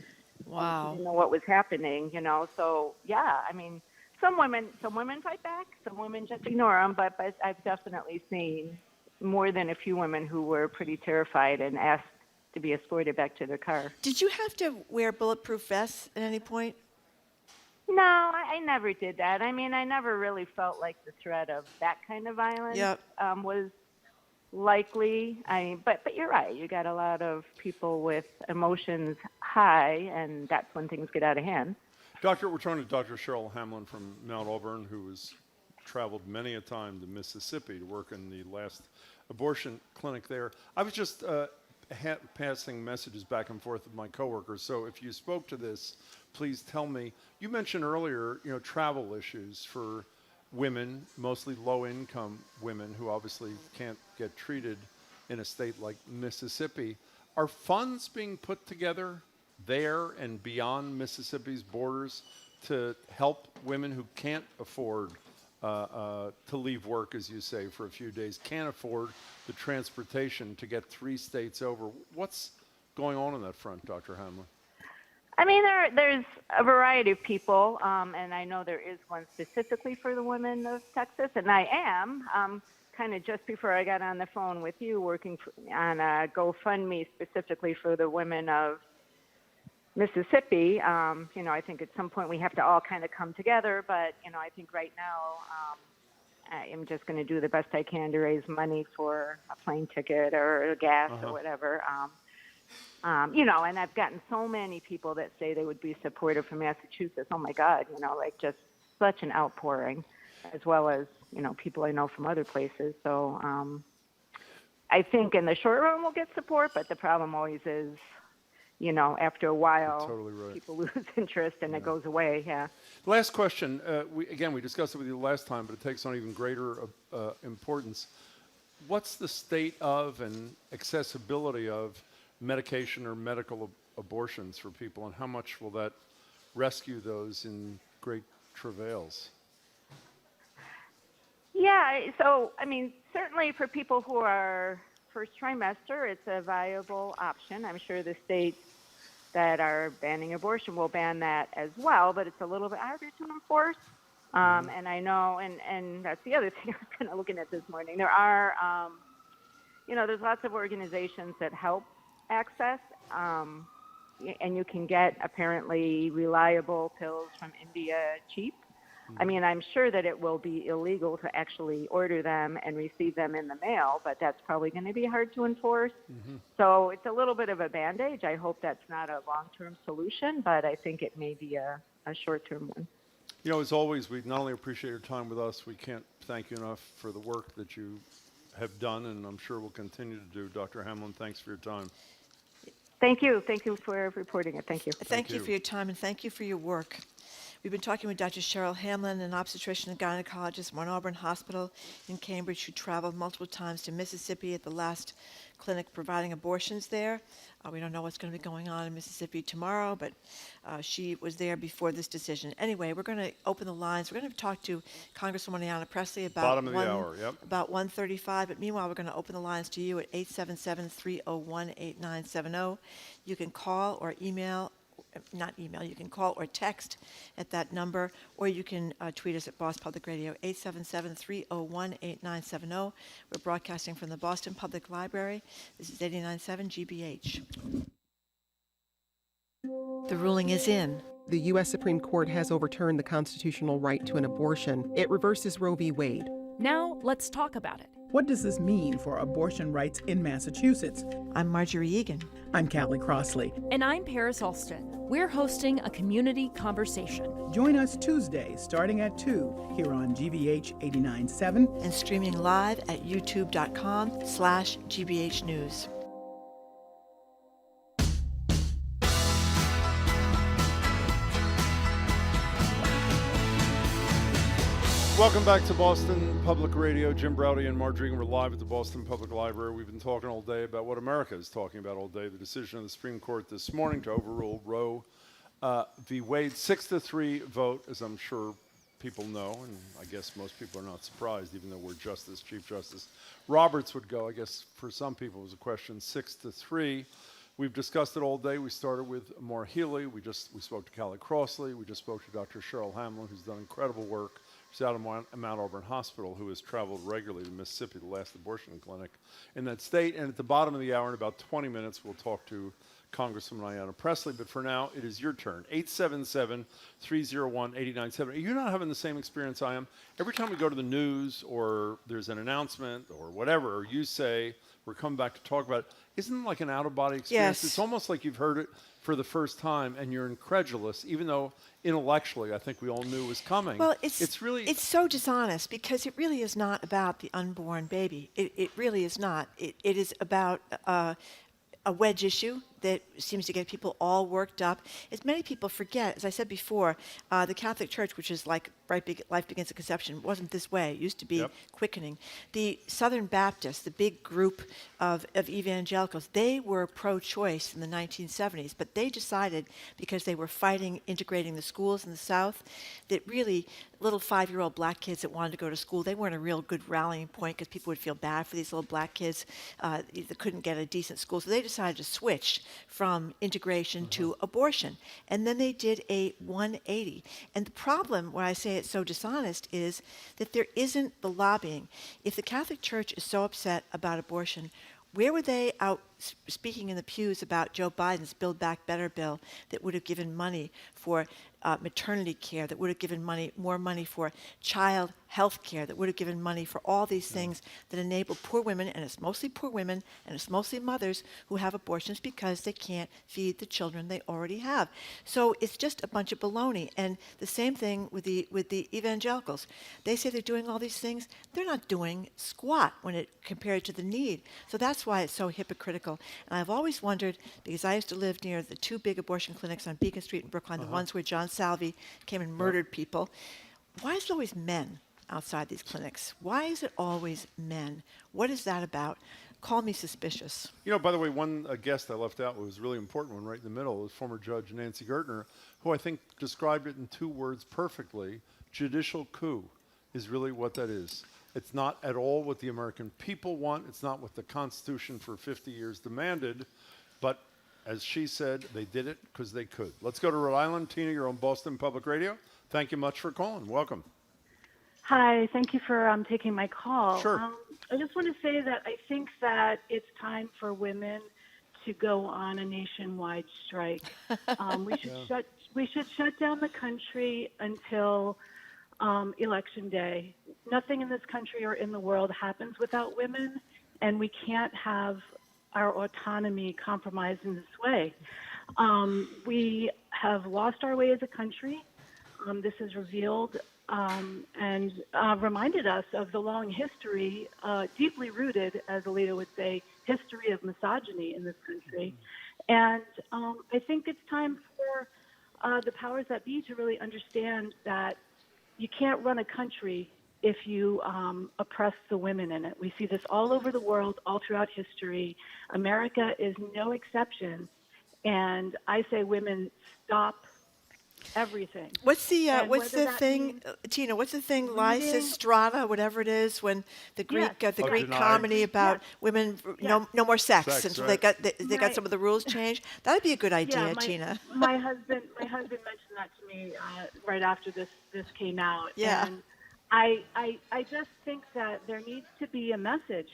wow, she didn't know what was happening, So yeah, I mean, some women fight back, some women just ignore them, but I've definitely seen more than a few women who were pretty terrified and asked to be escorted back to their car. Did you have to wear bulletproof vests at any point? No, I never did that. I mean, I never really felt like the threat of that kind of violence was likely. But you're right. You got a lot of people with emotions high, and that's when things get out of hand. Doctor, we're talking to Dr. Cheryl Hamlin from Mount Auburn, who has traveled many a time to Mississippi to work in the last abortion clinic there. I was just passing messages back and forth with my coworkers. So if you spoke to this, please tell me. You mentioned earlier, travel issues for women, mostly low-income women who obviously can't get treated in a state like Mississippi. Are funds being put together there and beyond Mississippi's borders to help women who can't afford to leave work, as you say, for a few days, can't afford the transportation to get 3 states over? What's going on that front, Dr. Hamlin? I mean, there's a variety of people, and I know there is one specifically for the women of Texas, and I am kind of just before I got on the phone with you working on a GoFundMe specifically for the women of Mississippi. I think at some point we have to all kind of come together, but, I think right now I am just going to do the best I can to raise money for a plane ticket or gas or whatever. And I've gotten so many people that say they would be supportive from Massachusetts. Oh my God, like just such an outpouring, as well as, people I know from other places. So I think in the short run we'll get support, but the problem always is, after a while, totally right. People lose interest and it goes away. Yeah. Last question. We discussed it with you last time, but it takes on even greater importance. What's the state of and accessibility of medication or medical abortions for people, and how much will that rescue those in great travails? Yeah, so, I mean, certainly for people who are first trimester, it's a viable option. I'm sure the states that are banning abortion will ban that as well, but it's a little bit harder to enforce. And I know, and that's the other thing I was kind of looking at this morning. There are, there's lots of organizations that help access, and you can get apparently reliable pills from India cheap. I mean, I'm sure that it will be illegal to actually order them and receive them in the mail, but that's probably going to be hard to enforce. So it's a little bit of a band-aid. I hope that's not a long-term solution, but I think it may be a short-term one. As always, we not only appreciate your time with us, we can't thank you enough for the work that you have done, and I'm sure will continue to do. Dr. Hamlin, thanks for your time. Thank you. Thank you for reporting it. Thank you. Thank you for your time, and thank you for your work. We've been talking with Dr. Cheryl Hamlin, an obstetrician and gynecologist from Mount Auburn Hospital in Cambridge, who traveled multiple times to Mississippi at the last clinic providing abortions there. We don't know what's going to be going on in Mississippi tomorrow, but she was there before this decision. Anyway, we're going to open the lines. We're going to talk to Congresswoman Ayanna Presley about bottom of the hour, about 1:35. But meanwhile, we're going to open the lines to you at 877-301-8970. You can call or you can call or text at that number, or you can tweet us at Boss Public Radio, 877-301-8970. We're broadcasting from the Boston Public Library. This is 89.7 GBH. The ruling is in. The U.S. Supreme Court has overturned the constitutional right to an abortion. It reverses Roe v. Wade. Now, let's talk about it. What does this mean for abortion rights in Massachusetts? I'm Marjorie Egan. I'm Callie Crossley. And I'm Paris Alston. We're hosting a community conversation. Join us Tuesday starting at 2 here on GBH 89.7 and streaming live at youtube.com/GBH News. Welcome back to Boston Public Radio. Jim Browdy and Marjorie, we're live at the Boston Public Library. We've been talking all day about what America is talking about all day, the decision of the Supreme Court this morning to overrule Roe v. Wade. 6-3 vote, as I'm sure people know, and I guess most people are not surprised, even though we're Chief Justice Roberts would go. I guess for some people it was a question 6-3. We've discussed it all day. We started with Healey. We spoke to Callie Crossley. We just spoke to Dr. Cheryl Hamlin, who's done incredible work. She's out of Mount Auburn Hospital, who has traveled regularly to Mississippi, the last abortion clinic in that state. And at the bottom of the hour, in about 20 minutes, we'll talk to Congresswoman Ayanna Presley. But for now, it is your turn. 877-301-8970. Are you not having the same experience I am? Every time we go to the news or there's an announcement or whatever, or you say, we're coming back to talk about it, isn't it like an out-of-body experience? Yes. It's almost like you've heard it for the first time and you're incredulous, even though intellectually I think we all knew it was coming. Well, it's so dishonest because it really is not about the unborn baby. It really is not. It is about a wedge issue that seems to get people all worked up. As many people forget, as I said before, the Catholic Church, which is like life begins at conception, wasn't this way. It used to be quickening. The Southern Baptists, the big group of evangelicals, they were pro-choice in the 1970s, but they decided, because they were fighting integrating the schools in the South, that really little 5-year-old black kids that wanted to go to school, they weren't a real good rallying point because people would feel bad for these little black kids that couldn't get a decent school. So they decided to switch from integration to abortion. And then they did a 180. And the problem, why I say it's so dishonest, is that there isn't the lobbying. If the Catholic Church is so upset about abortion, where were they out speaking in the pews about Joe Biden's Build Back Better bill that would have given money for maternity care, that would have given more money for child health care, that would have given money for all these things that enable poor women, and it's mostly poor women, and it's mostly mothers who have abortions because they can't feed the children they already have. So it's just a bunch of baloney. And the same thing with the evangelicals. They say they're doing all these things. They're not doing squat when it compared to the need. So that's why it's so hypocritical. And I've always wondered, because I used to live near the 2 big abortion clinics on Beacon Street in Brookline, the ones where John Salvi came and murdered people. Why is it always men outside these clinics? Why is it always men? What is that about? Call me suspicious. You know, by the way, one guest I left out was a really important one right in the middle was former Judge Nancy Gertner, who I think described it in 2 words perfectly. Judicial coup is really what that is. It's not at all what the American people want. It's not what the Constitution for 50 years demanded. But as she said, they did it because they could. Let's go to Rhode Island. Tina, you're on Boston Public Radio. Thank you much for calling. Welcome. Hi, thank you for taking my call. Sure. I just want to say that I think that it's time for women to go on a nationwide strike. We should shut down the country until Election Day. Nothing in this country or in the world happens without women, and we can't have our autonomy compromised in this way. We have lost our way as a country. This has revealed and reminded us of the long history, deeply rooted, as Alito would say, history of misogyny in this country. And I think it's time for the powers that be to really understand that you can't run a country if you oppress the women in it. We see this all over the world, all throughout history. America is no exception. And I say women stop everything. What's the thing, Tina? What's the thing? Lysistrata, whatever it is, when the Greek Greek comedy about women no more sex until they got some of the rules changed. That would be a good idea, Tina. My husband mentioned that to me right after this came out. Yeah. And I just think that there needs to be a message.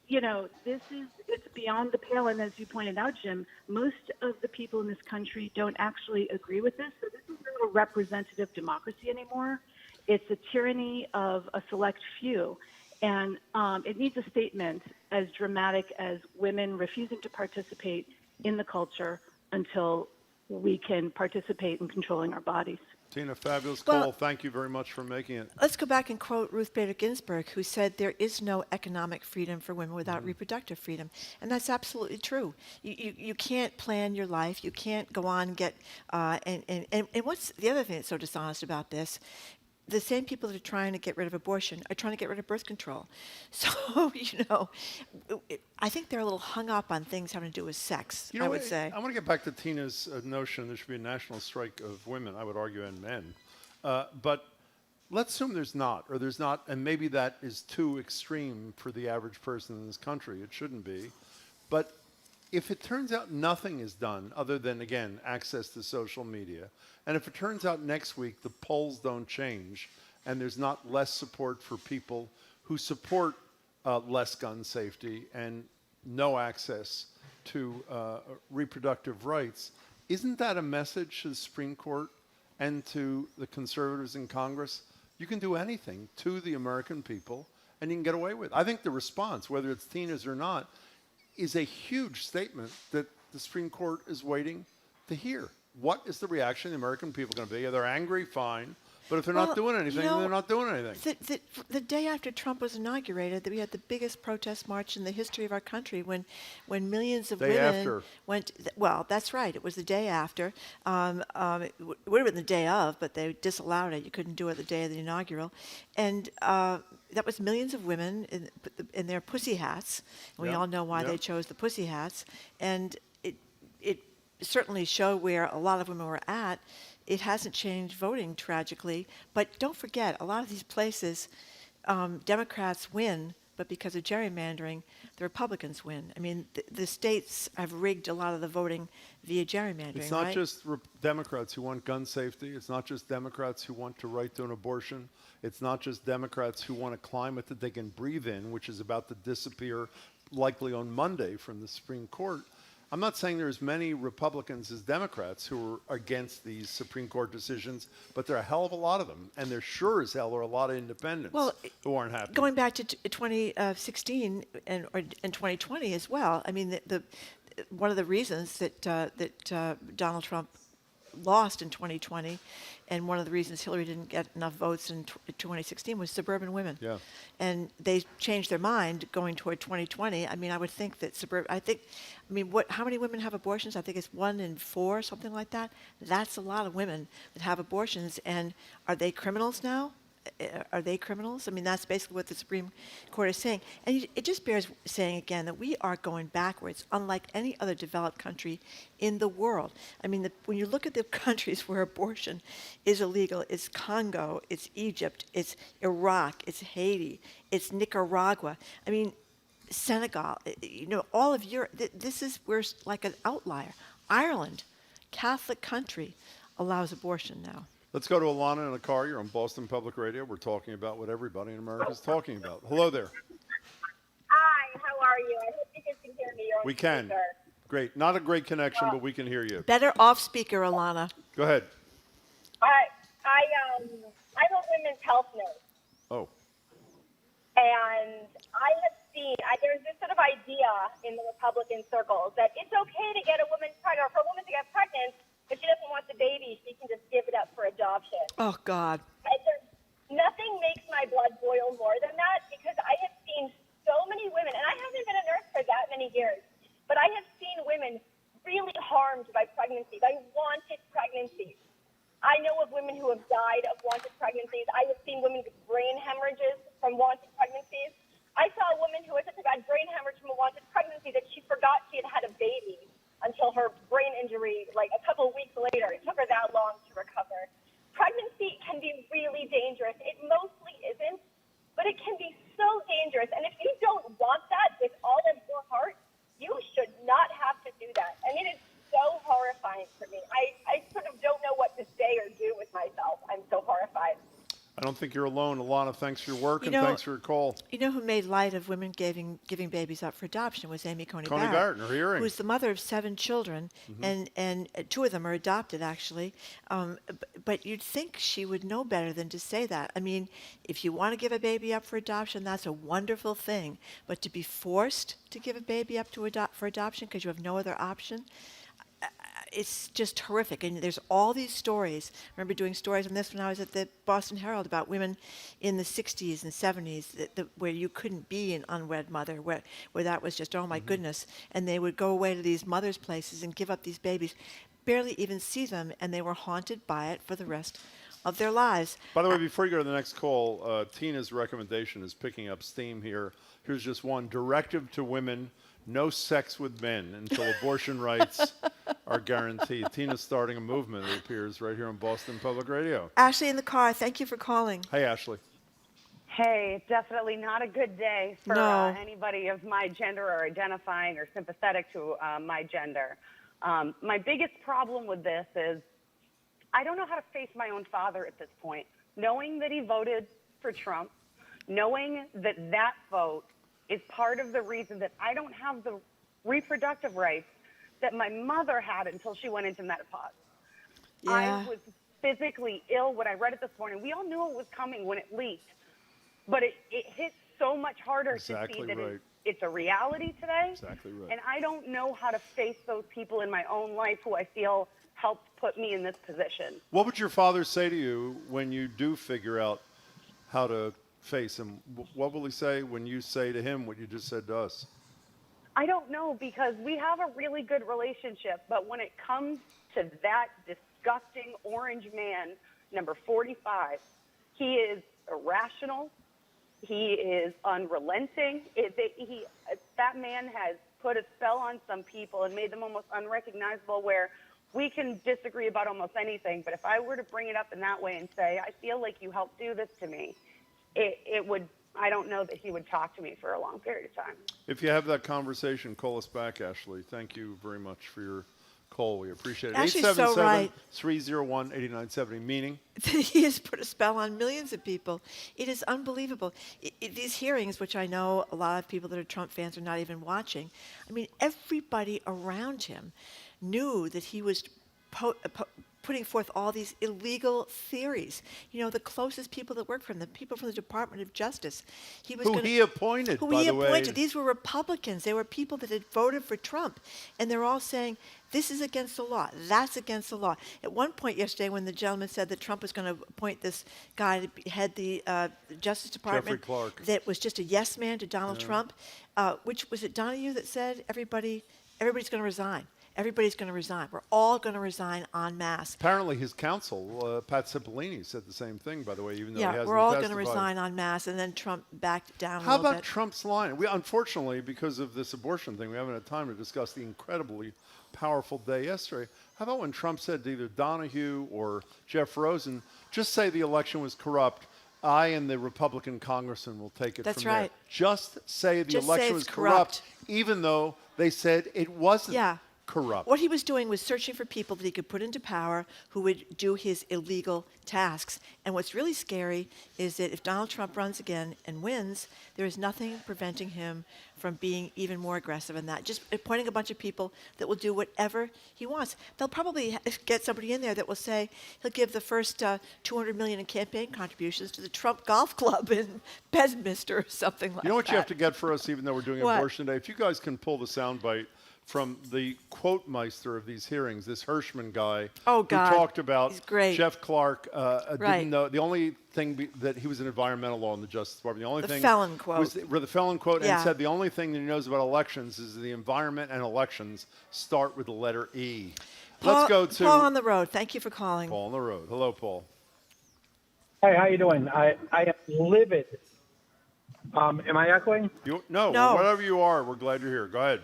it's beyond the pale. And as you pointed out, Jim, most of the people in this country don't actually agree with this. So this is not a representative democracy anymore. It's a tyranny of a select few. And it needs a statement as dramatic as women refusing to participate in the culture until we can participate in controlling our bodies. Tina, fabulous call. Thank you very much for making it. Let's go back and quote Ruth Bader Ginsburg, who said there is no economic freedom for women without reproductive freedom. And that's absolutely true. You can't plan your life. You can't go on and get, and what's the other thing that's so dishonest about this? The same people that are trying to get rid of abortion are trying to get rid of birth control. So, I think they're a little hung up on things having to do with sex, I would say. I want to get back to Tina's notion there should be a national strike of women, I would argue, and men. But let's assume there's not, and maybe that is too extreme for the average person in this country. It shouldn't be. But if it turns out nothing is done other than, again, access to social media, and if it turns out next week the polls don't change and there's not less support for people who support less gun safety and no access to reproductive rights, isn't that a message to the Supreme Court and to the conservatives in Congress? You can do anything to the American people and you can get away with it. I think the response, whether it's Tina's or not, is a huge statement that the Supreme Court is waiting to hear. What is the reaction of the American people going to be? Are they angry? Fine. But if they're not doing anything, then they're not doing anything. The day after Trump was inaugurated, we had the biggest protest march in the history of our country when millions of women went. Well, that's right. It was the day after. It would have been the day of, but they disallowed it. You couldn't do it the day of the inaugural. And that was millions of women in their pussy hats. And we all know why they chose the pussy hats. And it certainly showed where a lot of women were at. It hasn't changed voting, tragically. But don't forget, a lot of these places, Democrats win, but because of gerrymandering, the Republicans win. I mean, the states have rigged a lot of the voting via gerrymandering, It's not just Democrats who want gun safety. It's not just Democrats who want the right to an abortion. It's not just Democrats who want a climate that they can breathe in, which is about to disappear likely on Monday from the Supreme Court. I'm not saying there's many Republicans as Democrats who are against these Supreme Court decisions, but there are a hell of a lot of them, and there sure as hell are a lot of independents who aren't happy. Going back to 2016 and 2020 as well, I mean, one of the reasons that Donald Trump lost in 2020, and one of the reasons Hillary didn't get enough votes in 2016 was suburban women. Yeah. And they changed their mind going toward 2020. I mean, I would think that how many women have abortions? I think it's 1 in 4, something like that. That's a lot of women that have abortions. And are they criminals now? Are they criminals? I mean, that's basically what the Supreme Court is saying. And it just bears saying again that we are going backwards, unlike any other developed country in the world. I mean, when you look at the countries where abortion is illegal, it's Congo, it's Egypt, it's Iraq, it's Haiti, it's Nicaragua. I mean, Senegal, all of Europe. We're like an outlier. Ireland, Catholic country, allows abortion now. Let's go to Ayanna in a car. You're on Boston Public Radio. We're talking about what everybody in America is talking about. Hello there. Hi, how are you? I hope you guys can hear me. We can. Great. Not a great connection, but we can hear you. Better off speaker, Ayanna. Go ahead. I'm a women's health nurse. Oh. And I have seen, there's this sort of idea in the Republican circles that it's okay to get a woman pregnant, or for a woman to get pregnant, if she doesn't want the baby, she can just give it up for adoption. Oh, God. Nothing makes my blood boil more than that, because I have seen so many women, and I haven't been a nurse for that many years, but I have seen women really harmed by pregnancy, by wanted pregnancies. I know of women who have died of wanted pregnancies. I have seen women with brain hemorrhages from wanted pregnancies. I saw a woman who had such a bad brain hemorrhage from a wanted pregnancy that she forgot she had had a baby until her brain injury, like a couple of weeks later. It took her that long to recover. Pregnancy can be really dangerous. It mostly isn't, but it can be so dangerous. And if you don't want that with all of your heart, you should not have to do that. And it is so horrifying for me. I sort of don't know what to say or do with myself. I'm so horrified. I don't think you're alone. Alana, thanks for your work and know, thanks for your call. You know who made light of women giving babies up for adoption was Amy Coney Barrett. Barrett, in her hearing. Who's the mother of 7 children, and 2 of them are adopted, actually. But you'd think she would know better than to say that. I mean, if you want to give a baby up for adoption, that's a wonderful thing. But to be forced to give a baby up for adoption because you have no other option, it's just horrific. And there's all these stories. I remember doing stories on this when I was at the Boston Herald about women in the 60s and 70s where you couldn't be an unwed mother, where that was just, oh my goodness. And they would go away to these mothers' places and give up these babies, barely even see them, and they were haunted by it for the rest of their lives. By the way, before you go to the next call, Tina's recommendation is picking up steam here. Here's just one directive to women: no sex with men until abortion rights are guaranteed. Tina's starting a movement, it appears, right here on Boston Public Radio. Ashley in the car, thank you for calling. Hey, Ashley. Hey, definitely not a good day for anybody of my gender or identifying or sympathetic to my gender. My biggest problem with this is I don't know how to face my own father at this point. Knowing that he voted for Trump, knowing that that vote is part of the reason that I don't have the reproductive rights that my mother had until she went into menopause. Yeah. I was physically ill when I read it this morning. We all knew it was coming when it leaked, but it hit so much harder to see that it's a reality today. Exactly right. And I don't know how to face those people in my own life who I feel helped put me in this position. What would your father say to you when you do figure out how to face him? What will he say when you say to him what you just said to us? I don't know, because we have a really good relationship, but when it comes to that disgusting orange man, number 45, he is irrational. He is unrelenting. That man has put a spell on some people and made them almost unrecognizable, where we can disagree about almost anything, but if I were to bring it up in that way and say, I feel like you helped do this to me, it would, I don't know that he would talk to me for a long period of time. If you have that conversation, call us back, Ashley. Thank you very much for your call. We appreciate it. Ashley's so right. 877-301-8970, meaning? He has put a spell on millions of people. It is unbelievable. These hearings, which I know a lot of people that are Trump fans are not even watching, I mean, everybody around him knew that he was putting forth all these illegal theories. You know, the closest people that work for him, the people from the Department of Justice. He appointed, by the way. These were Republicans. They were people that had voted for Trump. And they're all saying, this is against the law. That's against the law. At one point yesterday, when the gentleman said that Trump was going to appoint this guy to head the Justice Department, that was just a yes man to Donald Trump, which was it Donahue that said everybody's going to resign. Everybody's going to resign. We're all going to resign en masse. Apparently his counsel, Pat Cipollini, said the same thing, by the way, even though he hasn't we're all testified. going to resign en masse, and then Trump backed down How a little about bit. Trump's line? We, unfortunately, because of this abortion thing, we haven't had time to discuss the incredibly powerful day yesterday. How about when Trump said to either Donahue or Jeff Rosen, just say the election was corrupt, I and the Republican congressman will take it from there. Right. Just say the election was corrupt, even though they said it wasn't. Corrupt. What he was doing was searching for people that he could put into power who would do his illegal tasks. And what's really scary is that if Donald Trump runs again and wins, there is nothing preventing him from being even more aggressive in that. Just appointing a bunch of people that will do whatever he wants. They'll probably get somebody in there that will say he'll give the first $200 million in campaign contributions to the Trump Golf Club in Bedminster or something like that. You know what you have to get for us, even though we're doing abortion today? If you guys can pull the soundbite from the quote meister of these hearings, this Hirschman guy who talked about Jeff Clark didn't know the only thing that he was an environmental law in the Justice Department. The only thing felon quote was the felon quote, and said the only thing that he knows about elections is the environment and elections start with the letter E. Let's go to Paul on the road. Thank you for calling. Paul on the road. Hello, Paul. Hey, how you doing? I am livid. Am I echoing? No. Whatever you are, we're glad you're here. Go ahead.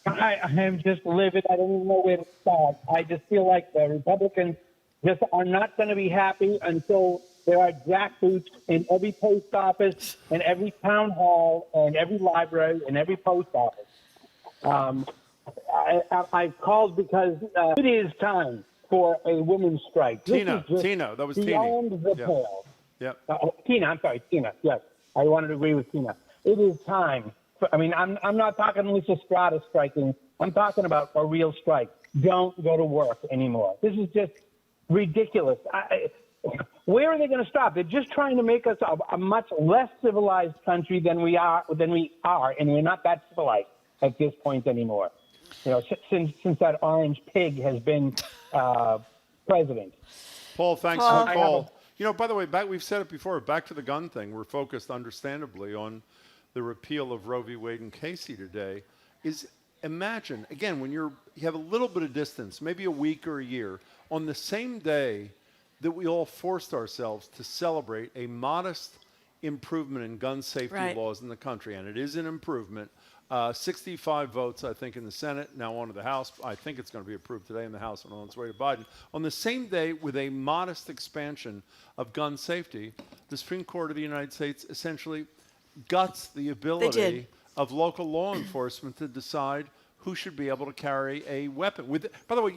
I am just livid. I don't even know where to start. I just feel like the Republicans just are not going to be happy until there are jackboots in every post office, in every town hall, and every library, and every post office. I've called because it is time for a women's strike. Tina, that was Tina. Beyond the pale. Yep. Tina, I'm sorry, Tina. Yes, I wanted to agree with Tina. It is time. I'm not talking Lisa Strata striking. I'm talking about a real strike. Don't go to work anymore. This is just ridiculous. Where are they going to stop? They're just trying to make us a much less civilized country than we are, and we're not that civilized at this point anymore. Since that orange pig has been president. Paul, thanks for the call. By the way, we've said it before. Back to the gun thing. We're focused, understandably, on the repeal of Roe v. Wade and Casey today. Imagine again when you have a little bit of distance, maybe a week or a year, on the same day that we all forced ourselves to celebrate a modest improvement in gun safety laws in the country, and it is an improvement. 65 votes, I think, in the Senate, now on to the House. I think it's going to be approved today in the House and on its way to Biden. On the same day, with a modest expansion of gun safety, the Supreme Court of the United States essentially guts the ability of local law enforcement to decide who should be able to carry a weapon. By the way,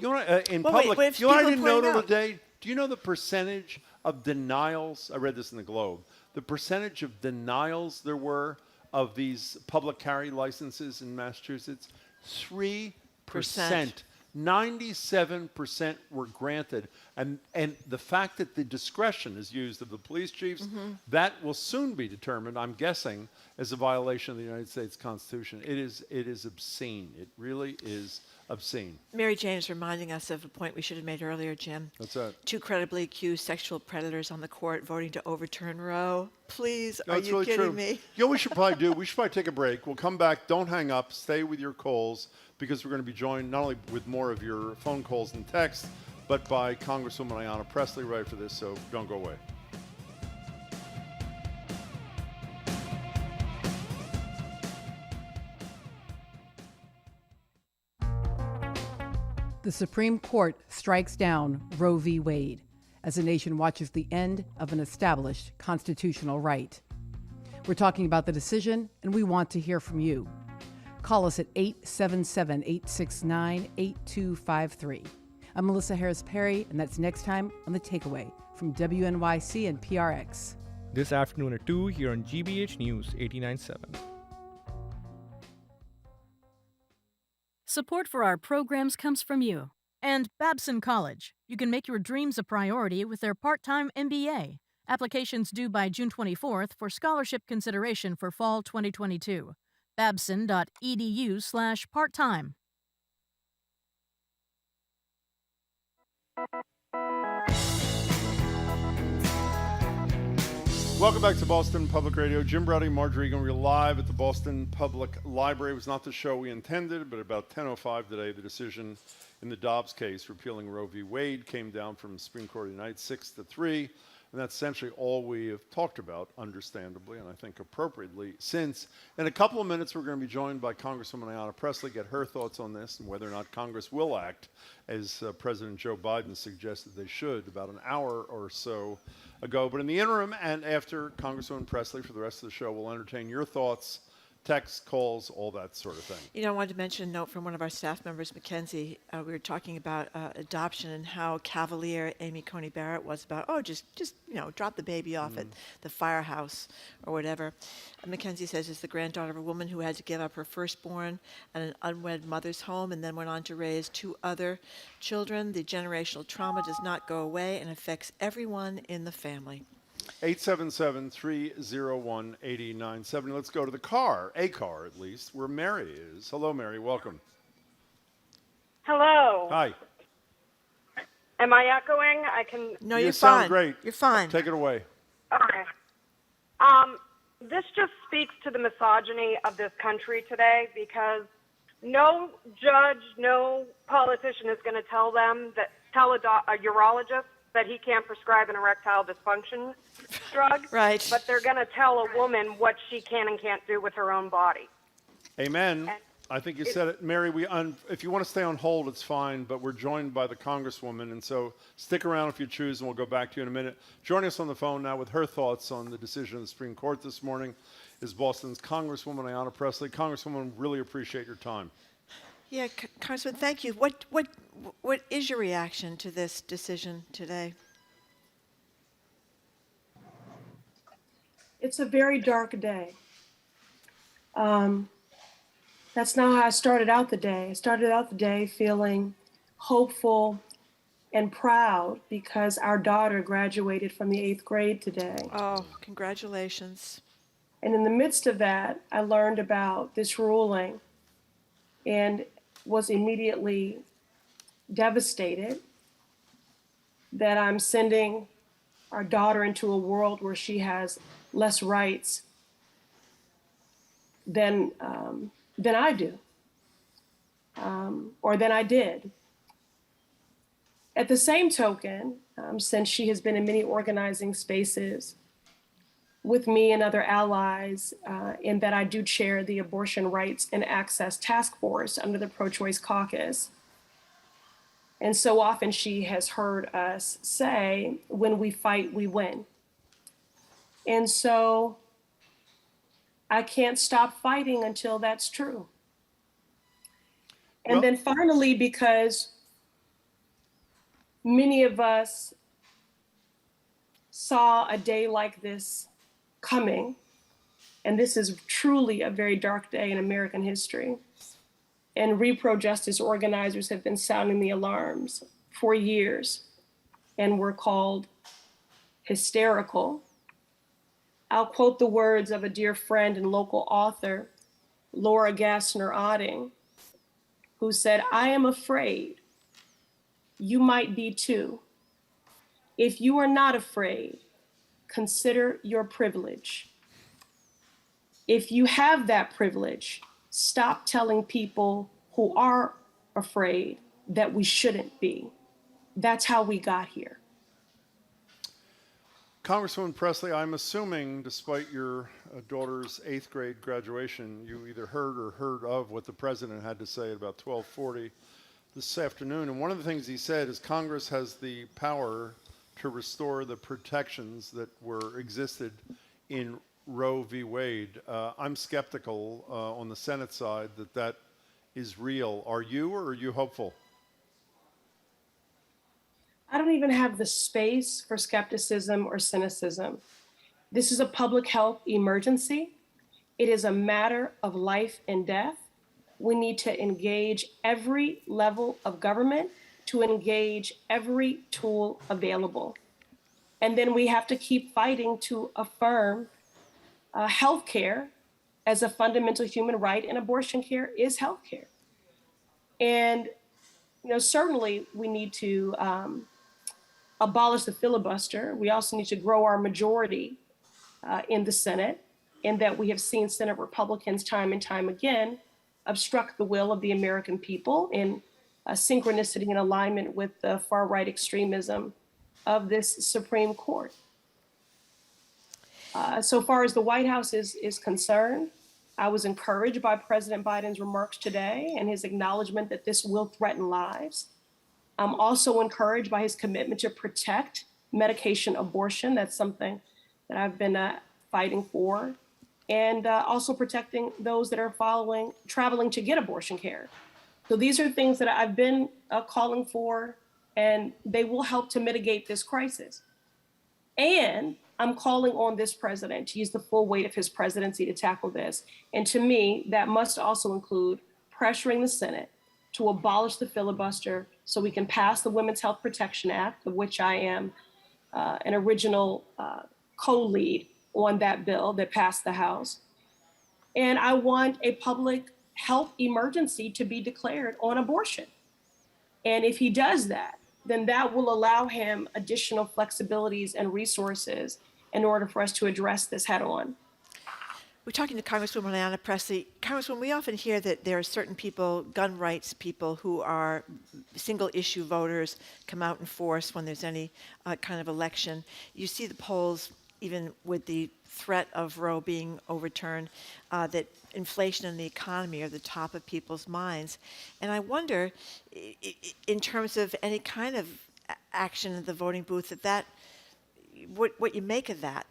in public, I didn't know today. Do you know the percentage of denials? I read this in the Globe. The percentage of denials there were of these public carry licenses in Massachusetts, 3%. 97% were granted. And the fact that the discretion is used of the police chiefs, that will soon be determined, I'm guessing, as a violation of the United States Constitution. It is obscene. It really is obscene. Mary Jane is reminding us of a point we should have made earlier, Jim. What's that? 2 credibly accused sexual predators on the court voting to overturn Roe. Please, no, are you really kidding true. me? We should probably take a break. We'll come back. Don't hang up. Stay with your calls, because we're going to be joined not only with more of your phone calls and texts, but by Congresswoman Ayanna Presley right after this, so don't go away. The Supreme Court strikes down Roe v. Wade as the nation watches the end of an established constitutional right. We're talking about the decision, and we want to hear from you. Call us at 877-869-8253. I'm Melissa Harris-Perry, and that's next time on The Takeaway from WNYC and PRX. This afternoon at 2 here on GBH News 89.7. Support for our programs comes from you. And Babson College. You can make your dreams a priority with their part-time MBA. Applications due by June 24th for scholarship consideration for fall 2022. babson.edu/part-time. Welcome back to Boston Public Radio. Jim Browdy, Marjorie Egan. We're live at the Boston Public Library. It was not the show we intended, but about 10:05 today, the decision in the Dobbs case repealing Roe v. Wade came down from the Supreme Court of the United States 6-3. And that's essentially all we have talked about, understandably, and I think appropriately, since. In a couple of minutes, we're going to be joined by Congresswoman Ayanna Presley, get her thoughts on this and whether or not Congress will act, as President Joe Biden suggested they should about an hour or so ago. But in the interim, and after Congresswoman Presley, for the rest of the show, we'll entertain your thoughts, texts, calls, all that sort of thing. I wanted to mention a note from one of our staff members, Mackenzie. We were talking about adoption and how cavalier Amy Coney Barrett was about, just drop the baby off at the firehouse or whatever. Mackenzie says is the granddaughter of a woman who had to give up her firstborn at an unwed mother's home and then went on to raise 2 other children. The generational trauma does not go away and affects everyone in the family. 877-301-8097. Let's go to the car, a car at least, where Mary is. Hello, Mary. Welcome. Hello. Hi. Am I echoing? No, you you're sound fine. great. You're fine. Take it away. Okay. This just speaks to the misogyny of this country today, because no judge, no politician is going to tell a urologist that he can't prescribe an erectile dysfunction drug. Right. But they're going to tell a woman what she can and can't do with her own body. Amen. I think you said it. Mary, if you want to stay on hold, it's fine, but we're joined by the Congresswoman, and so stick around if you choose, and we'll go back to you in a minute. Joining us on the phone now with her thoughts on the decision of the Supreme Court this morning is Boston's Congresswoman Ayanna Presley. Congresswoman, really appreciate your time. Yeah, Congressman, thank you. What is your reaction to this decision today? It's a very dark day. That's not how I started out the day. I started out the day feeling hopeful and proud because our daughter graduated from the 8th grade today. Oh, congratulations. And in the midst of that, I learned about this ruling and was immediately devastated that I'm sending our daughter into a world where she has less rights than I do, or than I did. At the same token, since she has been in many organizing spaces with me and other allies, in that I do chair the Abortion Rights and Access Task Force under the Pro-Choice Caucus. And so often she has heard us say, when we fight, we win. And so I can't stop fighting until that's true. And then finally, because many of us saw a day like this coming, and this is truly a very dark day in American history, and repro justice organizers have been sounding the alarms for years and were called hysterical. I'll quote the words of a dear friend and local author, Laura Gassner-Otting, who said, "I am afraid you might be too. If you are not afraid, consider your privilege. If you have that privilege, stop telling people who are afraid that we shouldn't be. That's how we got here." Congresswoman Presley, I'm assuming, despite your daughter's 8th grade graduation, you either heard of what the president had to say at about 12:40 this afternoon. And one of the things he said is Congress has the power to restore the protections that existed in Roe v. Wade. I'm skeptical on the Senate side that is real. Are you, or are you hopeful? I don't even have the space for skepticism or cynicism. This is a public health emergency. It is a matter of life and death. We need to engage every level of government, to engage every tool available. And then we have to keep fighting to affirm health care as a fundamental human right, and abortion care is health care. And certainly we need to abolish the filibuster. We also need to grow our majority in the Senate, in that we have seen Senate Republicans time and time again obstruct the will of the American people in synchronicity and alignment with the far-right extremism of this Supreme Court. So far as the White House is concerned, I was encouraged by President Biden's remarks today and his acknowledgement that this will threaten lives. I'm also encouraged by his commitment to protect medication abortion. That's something that I've been fighting for. And also protecting those that are traveling to get abortion care. So these are things that I've been calling for, and they will help to mitigate this crisis. And I'm calling on this president to use the full weight of his presidency to tackle this. And to me, that must also include pressuring the Senate to abolish the filibuster so we can pass the Women's Health Protection Act, of which I am an original co-lead on that bill that passed the House. And I want a public health emergency to be declared on abortion. And if he does that, then that will allow him additional flexibilities and resources in order for us to address this head on. We're talking to Congresswoman Ayanna Presley. Congresswoman, we often hear that there are certain people, gun rights people, who are single-issue voters, come out in force when there's any kind of election. You see the polls, even with the threat of Roe being overturned, that inflation and the economy are the top of people's minds. And I wonder, in terms of any kind of action in the voting booth, what you make of that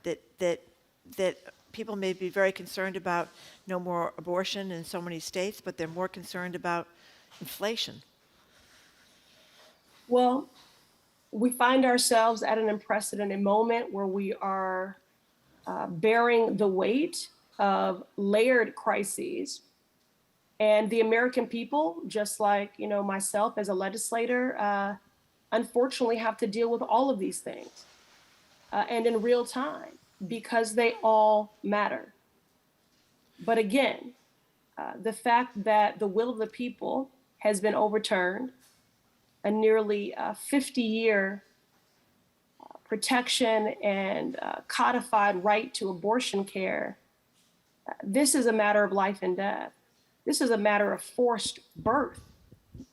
people may be very concerned about no more abortion in so many states, but they're more concerned about inflation? Well, we find ourselves at an unprecedented moment where we are bearing the weight of layered crises. And the American people, just like, you know, myself as a legislator, unfortunately have to deal with all of these things and in real time because they all matter. But again, the fact that the will of the people has been overturned, a nearly 50-year protection and codified right to abortion care, this is a matter of life and death. This is a matter of forced birth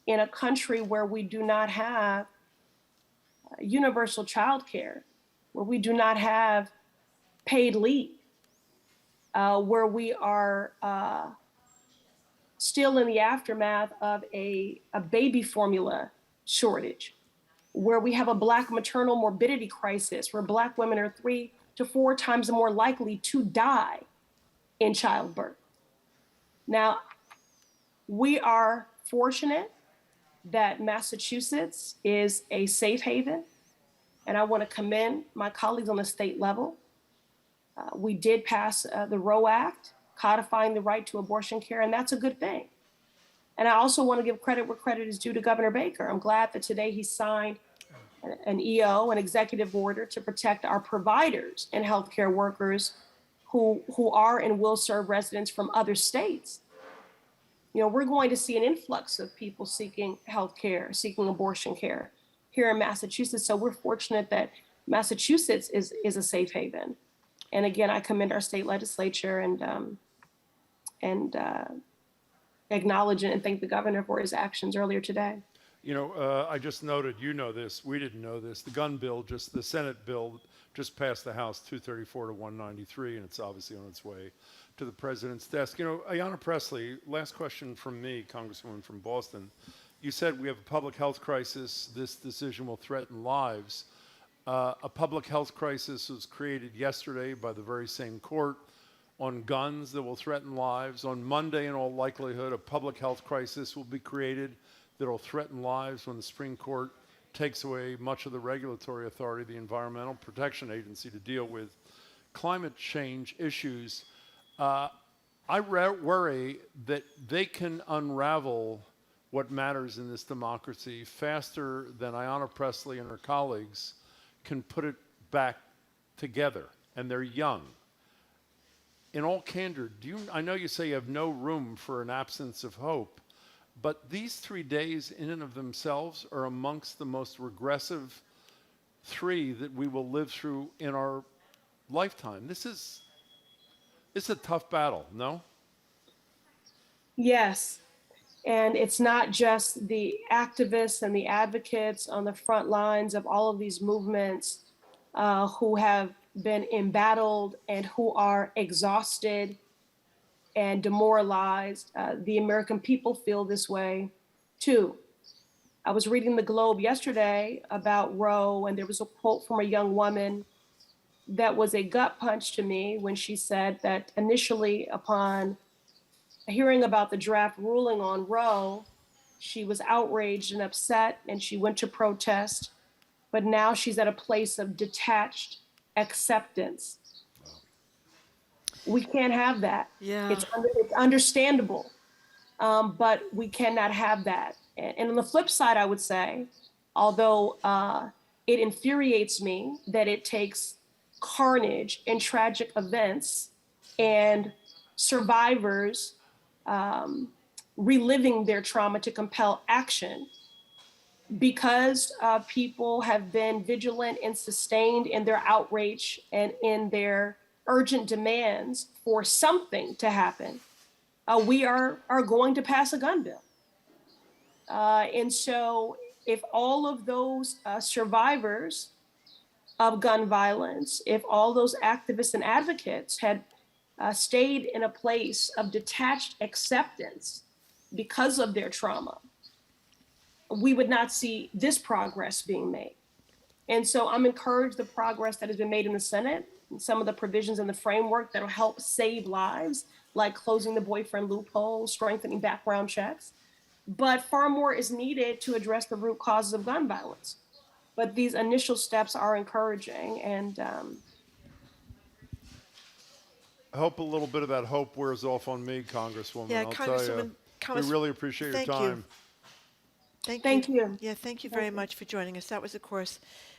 in a country where we do not have universal child care, where we do not have paid leave, where we are still in the aftermath of a baby formula shortage, where we have a Black maternal morbidity crisis, where Black women are 3 to 4 times more likely to die in childbirth. Now, we are fortunate that Massachusetts is a safe haven, and I want to commend my colleagues on the state level. We did pass the Roe Act, codifying the right to abortion care, and that's a good thing. And I also want to give credit where credit is due to Governor Baker. I'm glad that today he signed an EO, an executive order, to protect our providers and healthcare workers who are and will serve residents from other states. You know, we're going to see an influx of people seeking health care, seeking abortion care here in Massachusetts. So we're fortunate that Massachusetts is a safe haven. And again, I commend our state legislature and acknowledge and thank the governor for his actions earlier today. You know, I just noted, you know this, we didn't know this, the gun bill, the Senate bill just passed the House 234 to 193, and it's obviously on its way to the president's desk. You know, Ayanna Presley, last question from me, Congresswoman from Boston. You said we have a public health crisis. This decision will threaten lives. A public health crisis was created yesterday by the very same court on guns that will threaten lives. On Monday, in all likelihood, a public health crisis will be created that will threaten lives when the Supreme Court takes away much of the regulatory authority of the Environmental Protection Agency to deal with climate change issues. I worry that they can unravel what matters in this democracy faster than Ayanna Presley and her colleagues can put it back together, and they're young. In all candor, I know you say you have no room for an absence of hope, but these 3 days in and of themselves are amongst the most regressive 3 that we will live through in our lifetime. It's a tough battle, no? Yes. And it's not just the activists and the advocates on the front lines of all of these movements who have been embattled and who are exhausted and demoralized. The American people feel this way too. I was reading the Globe yesterday about Roe, and there was a quote from a young woman that was a gut punch to me when she said that initially, upon hearing about the draft ruling on Roe, she was outraged and upset and she went to protest, but now she's at a place of detached acceptance. We can't have that. Yeah. It's understandable, but we cannot have that. And on the flip side, I would say, although it infuriates me that it takes carnage and tragic events and survivors reliving their trauma to compel action, because people have been vigilant and sustained in their outrage and in their urgent demands for something to happen, we are going to pass a gun bill. And so if all of those survivors of gun violence, if all those activists and advocates had stayed in a place of detached acceptance because of their trauma, we would not see this progress being made. And so I'm encouraged the progress that has been made in the Senate, and some of the provisions in the framework that will help save lives, like closing the boyfriend loophole, strengthening background checks. but far more is needed to address the root causes of gun violence. But these initial steps are encouraging, and I hope a little bit of that hope wears off on me, Congresswoman. Yeah, I'll tell you, we really appreciate your time. Thank you. Yeah, thank you very much for joining us. That was, of course,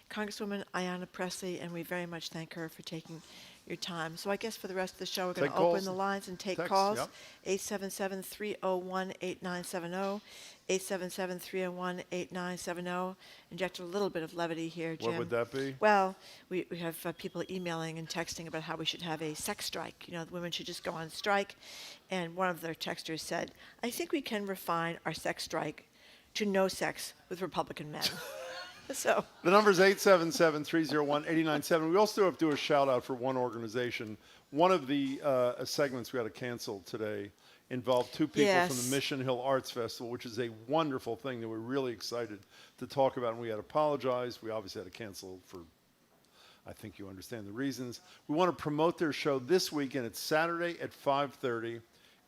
Congresswoman Ayanna Presley, and we very much thank her for taking your time. So I guess for the rest of the show, we're going to open the lines and take calls. 877-301-8970, 877-301-8970. Inject a little bit of levity here, Jim. What would that be? Well, we have people emailing and texting about how we should have a sex strike. You know, the women should just go on strike. And one of their texters said, I think we can refine our sex strike to no sex with Republican men. So the number is 877-301-8097. We also have to do a shout out for one organization. One of the segments we had to cancel today involved two people from the Mission Hill Arts Festival, which is a wonderful thing that we're really excited to talk about. And we had to apologize. We obviously had to cancel for, I think you understand the reasons. We want to promote their show this weekend. It's Saturday at 5:30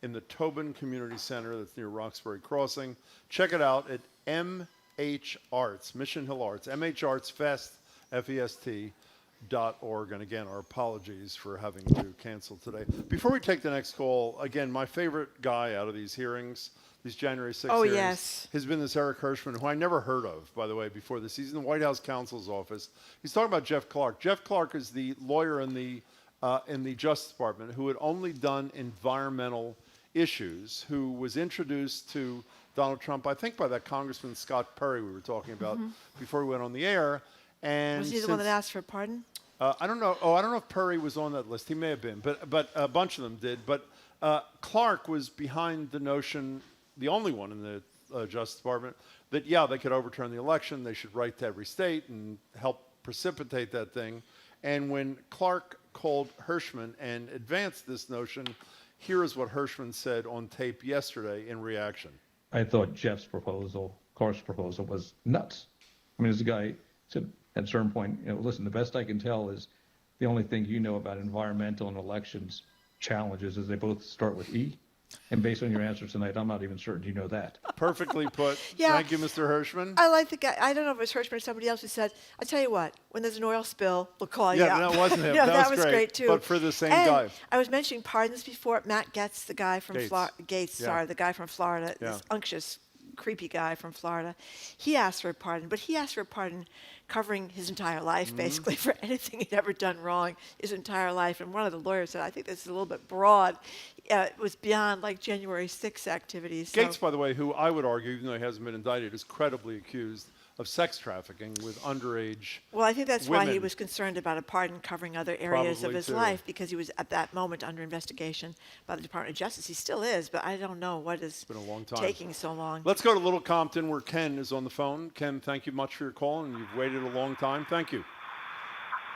in the Tobin Community Center that's near Roxbury Crossing. Check it out at MH Arts, Mission Hill Arts, MH Arts Fest, FEST.org. And again, our apologies for having to cancel today. Before we take the next call, again, my favorite guy out of these hearings, these January 6th hearings, has been this Eric Hirschman, who I never heard of, by the way, before this. He's in the White House counsel's office. He's talking about Jeff Clark. Jeff Clark is the lawyer in the Justice Department who had only done environmental issues, who was introduced to Donald Trump, I think, by that Congressman Scott Perry we were talking about before we went on the air. And was he the one that asked for a pardon? I don't know. I don't know if Perry was on that list. He may have been, but a bunch of them did. But Clark was behind the notion, the only one in the Justice Department, that, they could overturn the election. They should write to every state and help precipitate that thing. And when Clark called Hirschman and advanced this notion, here is what Hirschman said on tape yesterday in reaction. I thought Jeff's proposal, Clark's proposal, was nuts. I mean, as a guy said at a certain point, listen, the best I can tell is the only thing you know about environmental and elections challenges is they both start with E. And based on your answer tonight, I'm not even certain you know that. Perfectly put. Thank you, Mr. Hirschman. I like the guy. I don't know if it was Hirschman or somebody else who said, I tell you what, when there's an oil spill, we'll call you up. Yeah, that wasn't him. That was great, too. But for the same guy. I was mentioning pardons before. Matt Gaetz, the guy from Florida, the guy from Florida, this unctuous, creepy guy from Florida, he asked for a pardon, but he asked for a pardon covering his entire life, basically, for anything he'd ever done wrong his entire life. And one of the lawyers said, I think this is a little bit broad. It was beyond, like, January 6th activities. Gaetz, by the way, who I would argue, even though he hasn't been indicted, is credibly accused of sex trafficking with underage Well, I think that's women. why he was concerned about a pardon covering other areas of his life, because he was at that moment under investigation by the Department of Justice. He still is, but I don't know what is taking so long. Let's go to Little Compton, where Ken is on the phone. Ken, thank you much for your call, and you've waited a long time. Thank you.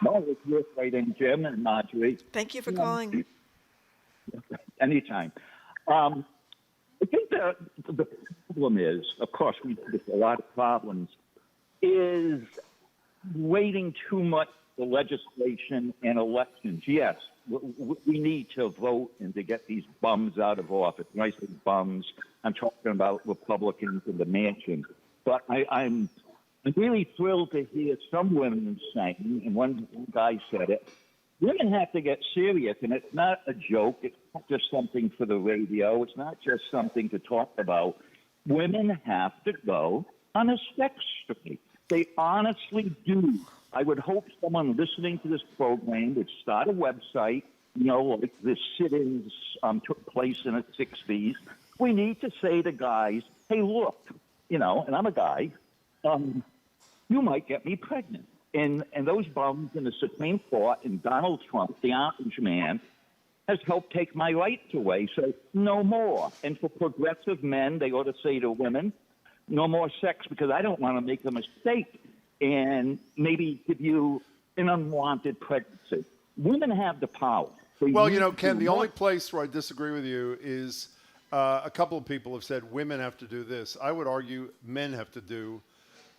No, it's worth waiting, Jim and Marjorie. Thank you for calling. Anytime. I think the problem is, of course, we have a lot of problems, is waiting too much for legislation and elections. Yes, we need to vote and to get these bums out of office. When I say bums, I'm talking about Republicans in the mansion. But I'm really thrilled to hear some women saying, and one guy said it, women have to get serious, and it's not a joke. It's not just something for the radio. It's not just something to talk about. Women have to go on a sex strike. They honestly do. I would hope someone listening to this program would start a website, like the sit-ins took place in the 60s. We need to say to guys, hey, look, and I'm a guy, you might get me pregnant. And those bums in the Supreme Court and Donald Trump, the orange man, has helped take my rights away. So no more. And for progressive men, they ought to say to women, no more sex, because I don't want to make a mistake and maybe give you an unwanted pregnancy. Women have the power. Well, Ken, the only place where I disagree with you is a couple of people have said women have to do this. I would argue men have to do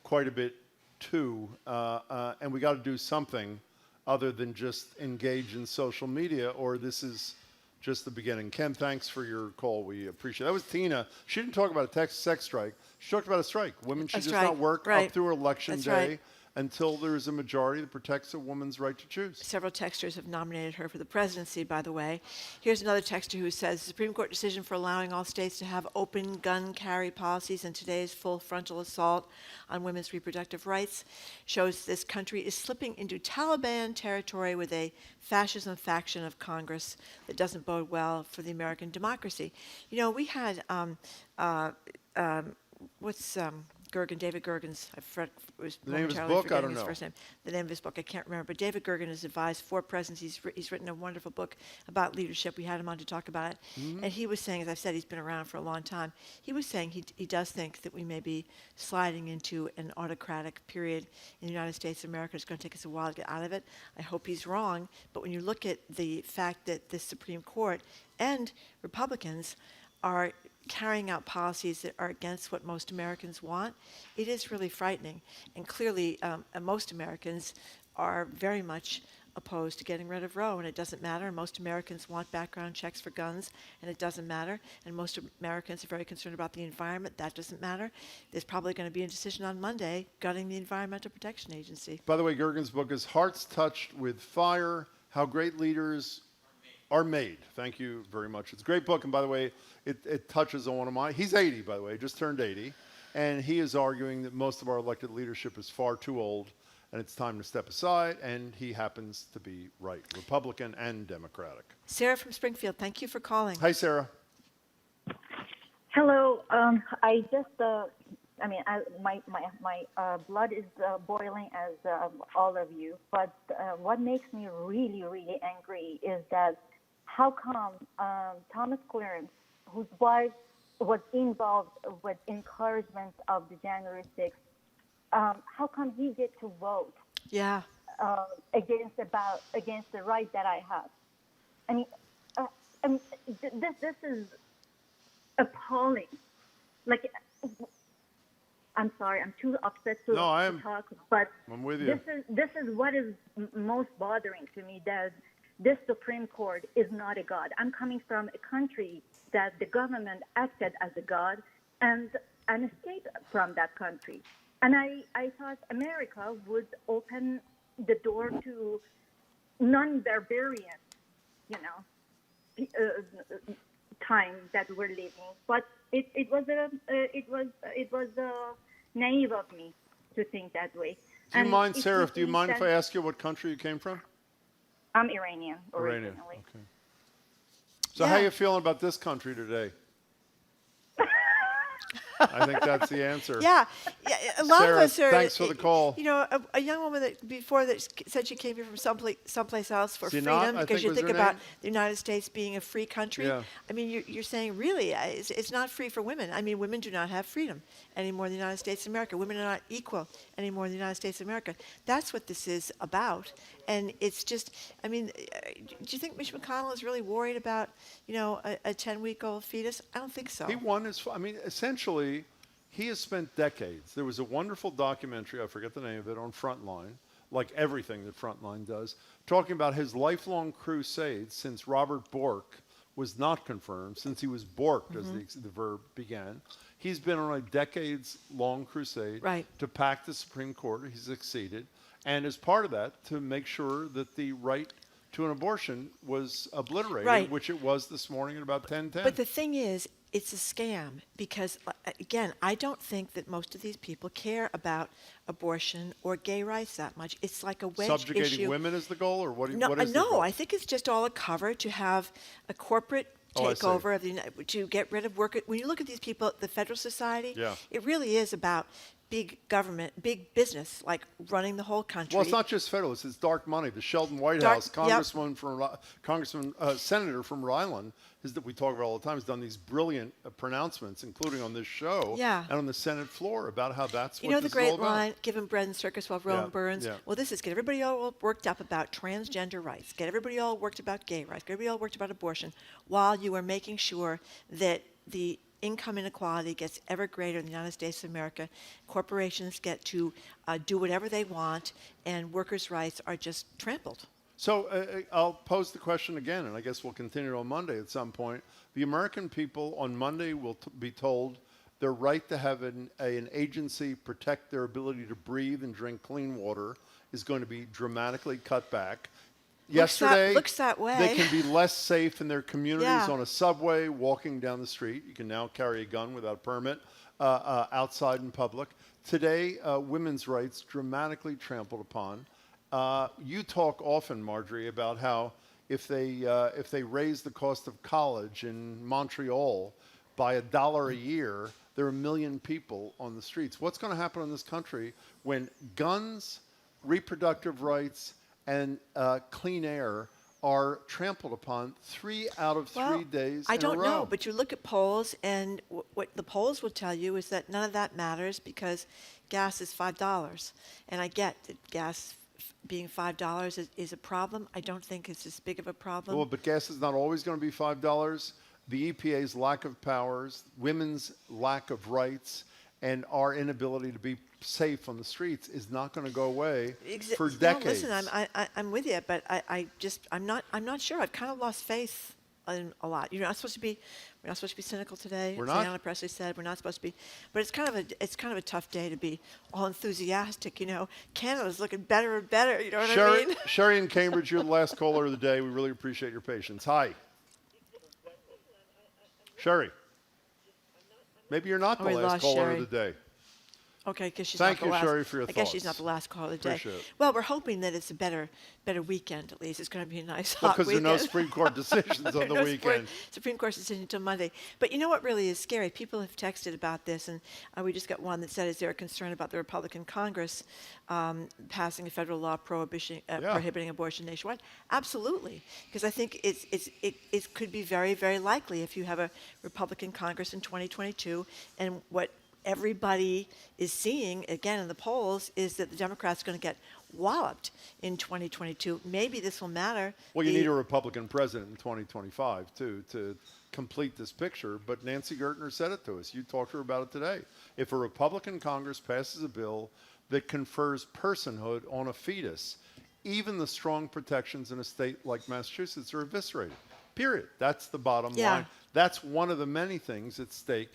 quite a bit too, and we got to do something other than just engage in social media, or this is just the beginning. Ken, thanks for your call. We appreciate it. That was Tina. She didn't talk about a sex strike. She talked about a strike. Women should just not work up through election day until there's a majority that protects a woman's right to choose. Several texters have nominated her for the presidency, by the way. Here's another texter who says, the Supreme Court decision for allowing all states to have open gun carry policies and today's full frontal assault on women's reproductive rights shows this country is slipping into Taliban territory with a fascism faction of Congress that doesn't bode well for the American democracy. You know, we had, David Gergen's, the name of his book, I don't know. First name. The name of his book, I can't remember. But David Gergen has advised 4 presidents. He's written a wonderful book about leadership. We had him on to talk about it. Mm-hmm. And he was saying, as I've said, he's been around for a long time. He was saying he does think that we may be sliding into an autocratic period in the United States of America. It's going to take us a while to get out of it. I hope he's wrong. But when you look at the fact that the Supreme Court and Republicans are carrying out policies that are against what most Americans want, it is really frightening. And clearly, most Americans are very much opposed to getting rid of Roe, and it doesn't matter. And most Americans want background checks for guns, and it doesn't matter. And most Americans are very concerned about the environment. That doesn't matter. There's probably going to be a decision on Monday gutting the Environmental Protection Agency. By the way, Gergen's book is Hearts Touched with Fire, How Great Leaders Are Made. Thank you very much. It's a great book, and by the way, it touches on one of my... He's 80, by the way, just turned 80, and he is arguing that most of our elected leadership is far too old, and it's time to step aside, and he happens to be right, Republican and Democratic. Sarah from Springfield, thank you for calling. Hi, Sarah. Hello. I just... my blood is boiling as all of you. But what makes me really, really angry is that how come Thomas Clarence, whose wife was involved with encouragement of the January 6th, how come he gets to vote? Yeah. Against the right that I have? I mean, this is appalling. Like. I'm sorry, I'm too upset to talk, but I'm with you. This is what is most bothering to me, that this Supreme Court is not a god. I'm coming from a country that the government acted as a god and escaped from that country. And I thought America would open the door to non-barbarian, time that we're living. But it was naive of me to think that way. Do you mind, Sarah? Do you mind if I ask you what country you came from? I'm Iranian originally. Okay. So how are you feeling about this country today? I think that's the answer. Yeah, a lot Sarah, of us are. Thanks for the call. You know, a young woman that said she came here from someplace else for freedom, because you think about the United States being a free country. Yeah. I mean, you're saying really it's not free for women. I mean, women do not have freedom anymore in the United States of America. Women are not equal anymore in the United States of America. That's what this is about. And it's just, I mean, do you think Mitch McConnell is really worried about, a 10-week-old fetus? I don't think so. He won his, essentially, he has spent decades. There was a wonderful documentary, I forget the name of it, on Frontline, like everything that Frontline does, talking about his lifelong crusade since Robert Bork was not confirmed, since he was borked, as the verb began. He's been on a decades-long crusade to pack the Supreme Court. He succeeded. And as part of that, to make sure that the right to an abortion was obliterated, which it was this morning at about 10:10. But the thing is, it's a scam because, again, I don't think that most of these people care about abortion or gay rights that much. It's like a wedge Subjugating issue. women is the goal, or what is no, the goal? I think it's just all a cover to have a corporate takeover of to get rid of work. When you look at these people at the Federal Society, it really is about big government, big business, like running the whole country. Well, it's not just federal; it's dark money. The Sheldon Whitehouse, senator from Rhode Island, that we talk about all the time, has done these brilliant pronouncements, including on this show and on the Senate floor, about how that's what this is all about. The great line, "Give him bread and circus while Rome burns." Yeah. Well, this is get everybody all worked up about transgender rights, get everybody all worked about gay rights, get everybody all worked about abortion, while you are making sure that the income inequality gets ever greater in the United States of America. Corporations get to do whatever they want, and workers' rights are just trampled. So I'll pose the question again, and I guess we'll continue on Monday at some point. The American people on Monday will be told their right to have an agency protect their ability to breathe and drink clean water is going to be dramatically cut back. Yesterday, looks that way. They can be less safe in their communities Yeah. on a subway, walking down the street. You can now carry a gun without a permit outside in public. Today, women's rights dramatically trampled upon. You talk often, Marjorie, about how if they raise the cost of college in Montreal by $1 a year, there are 1 million people on the streets. What's going to happen in this country when guns, reproductive rights, and clean air are trampled upon 3 out of 3 days I in a don't row? know, but you look at polls, and what the polls will tell you is that none of that matters because gas is $5. And I get that gas being $5 is a problem. I don't think it's as big of a problem. Well, but gas is not always going to be $5. The EPA's lack of powers, women's lack of rights, and our inability to be safe on the streets is not going to go away for decades. No, listen, I'm with you, but I'm not sure. I've kind of lost faith in a lot. We're not supposed to be cynical today. We're As not. Ayanna Presley said, we're not supposed to be. But it's kind of a tough day to be all enthusiastic. Canada's looking better and better. You know what I mean? Sherry in Cambridge, you're the last caller of the day. We really appreciate your patience. Hi. Sherry. Maybe you're not the we last lost caller Sherry. of the day. Okay, because she's Thank not the you, last. Sherry, for your I guess she's thoughts. not the last call of the day. Appreciate it. Well, we're hoping that it's a better weekend at least. It's going to be a nice Well, hot because there are weekend. no Supreme Court decisions on the weekend. Supreme Court decision until Monday. But you know what really is scary? People have texted about this, and we just got one that said, is there a concern about the Republican Congress passing a federal law prohibiting abortion nationwide? Absolutely, because I think it could be very, very likely if you have a Republican Congress in 2022, and what everybody is seeing, again, in the polls, is that the Democrats are going to get walloped in 2022. Maybe this will matter. Well, you need a Republican president in 2025, too, to complete this picture. But Nancy Gertner said it to us. You talked to her about it today. If a Republican Congress passes a bill that confers personhood on a fetus, even the strong protections in a state like Massachusetts are eviscerated. Period. That's the bottom line. That's one of the many things at stake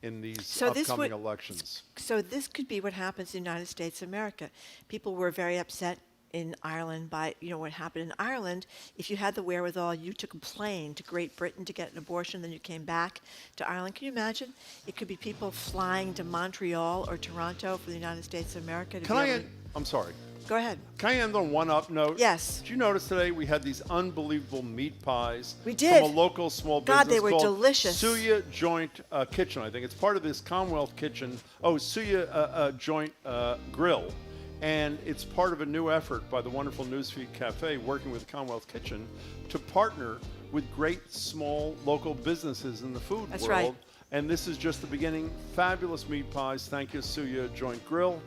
in these upcoming elections. So this could be what happens in the United States of America. People were very upset in Ireland by what happened in Ireland. If you had the wherewithal, you took a plane to Great Britain to get an abortion, then you came back to Ireland. Can you imagine? It could be people flying to Montreal or Toronto for the United States of America. I'm sorry. Go ahead. Can I end on one up note? Yes. Did you notice today we had these unbelievable meat pies? We did. From a local small business God, they were called delicious. Suya Joint Kitchen, I think. It's part of this Commonwealth Kitchen. Suya Joint Grill. And it's part of a new effort by the wonderful Newsfeed Cafe working with Commonwealth Kitchen to partner with great small local businesses in the food world. Right. And this is just the beginning. Fabulous meat pies. Thank you, Suya Joint Grill.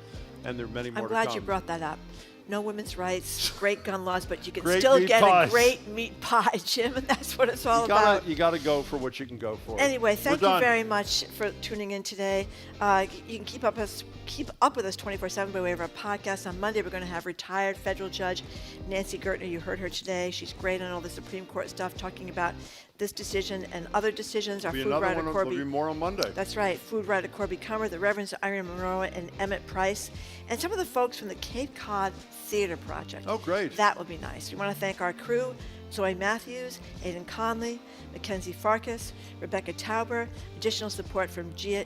And there are many more to come. I'm glad you brought that up. No women's rights, great gun laws, but you can Great still meat get pies. a great meat pie, Jim, and that's what it's all about. You got to go for what you can go for. Anyway, thank We're you done. very much for tuning in today. You can keep up with us 24/7 by way of our podcast. On Monday, we're going to have retired federal judge Nancy Gertner. You heard her today. She's great on all the Supreme Court stuff, talking about this decision and other decisions. Our food writer Corby. There'll be more on Monday. That's right. Food writer Corby Comer, the Reverends Irene Monroe and Emmett Price, and some of the folks from the Cape Cod Theater Project. Oh, great. That would be nice. We want to thank our crew, Zoe Matthews, Aidan Conley, Mackenzie Farkas, Rebecca Tauber. Additional support from Gia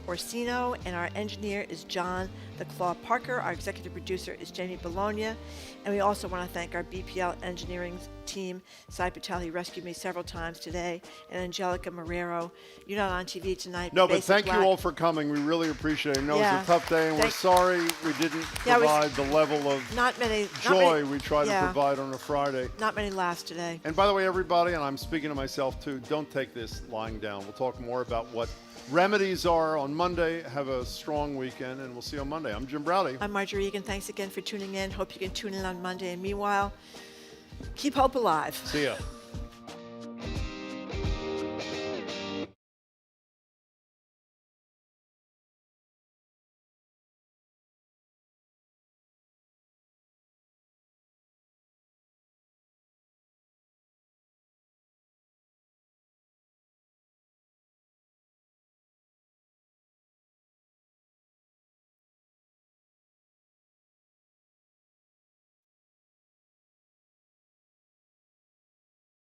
Orsino, and our engineer is John the Claw Parker. Our executive producer is Jamie Bologna. And we also want to thank our BPL engineering team, Sai Patel, he rescued me several times today, and Angelica Marrero. You're not on TV tonight. No, but thank you all for coming. We really appreciate it. I know it was a tough day, and we're sorry we didn't provide the level of joy we try to provide on a Friday. Not many laughs today. And by the way, everybody, and I'm speaking to myself too, don't take this lying down. We'll talk more about what remedies are on Monday. Have a strong weekend, and we'll see you on Monday. I'm Jim Browdy. I'm Marjorie Egan. Thanks again for tuning in. Hope you can tune in on Monday. And meanwhile, keep hope alive. See ya.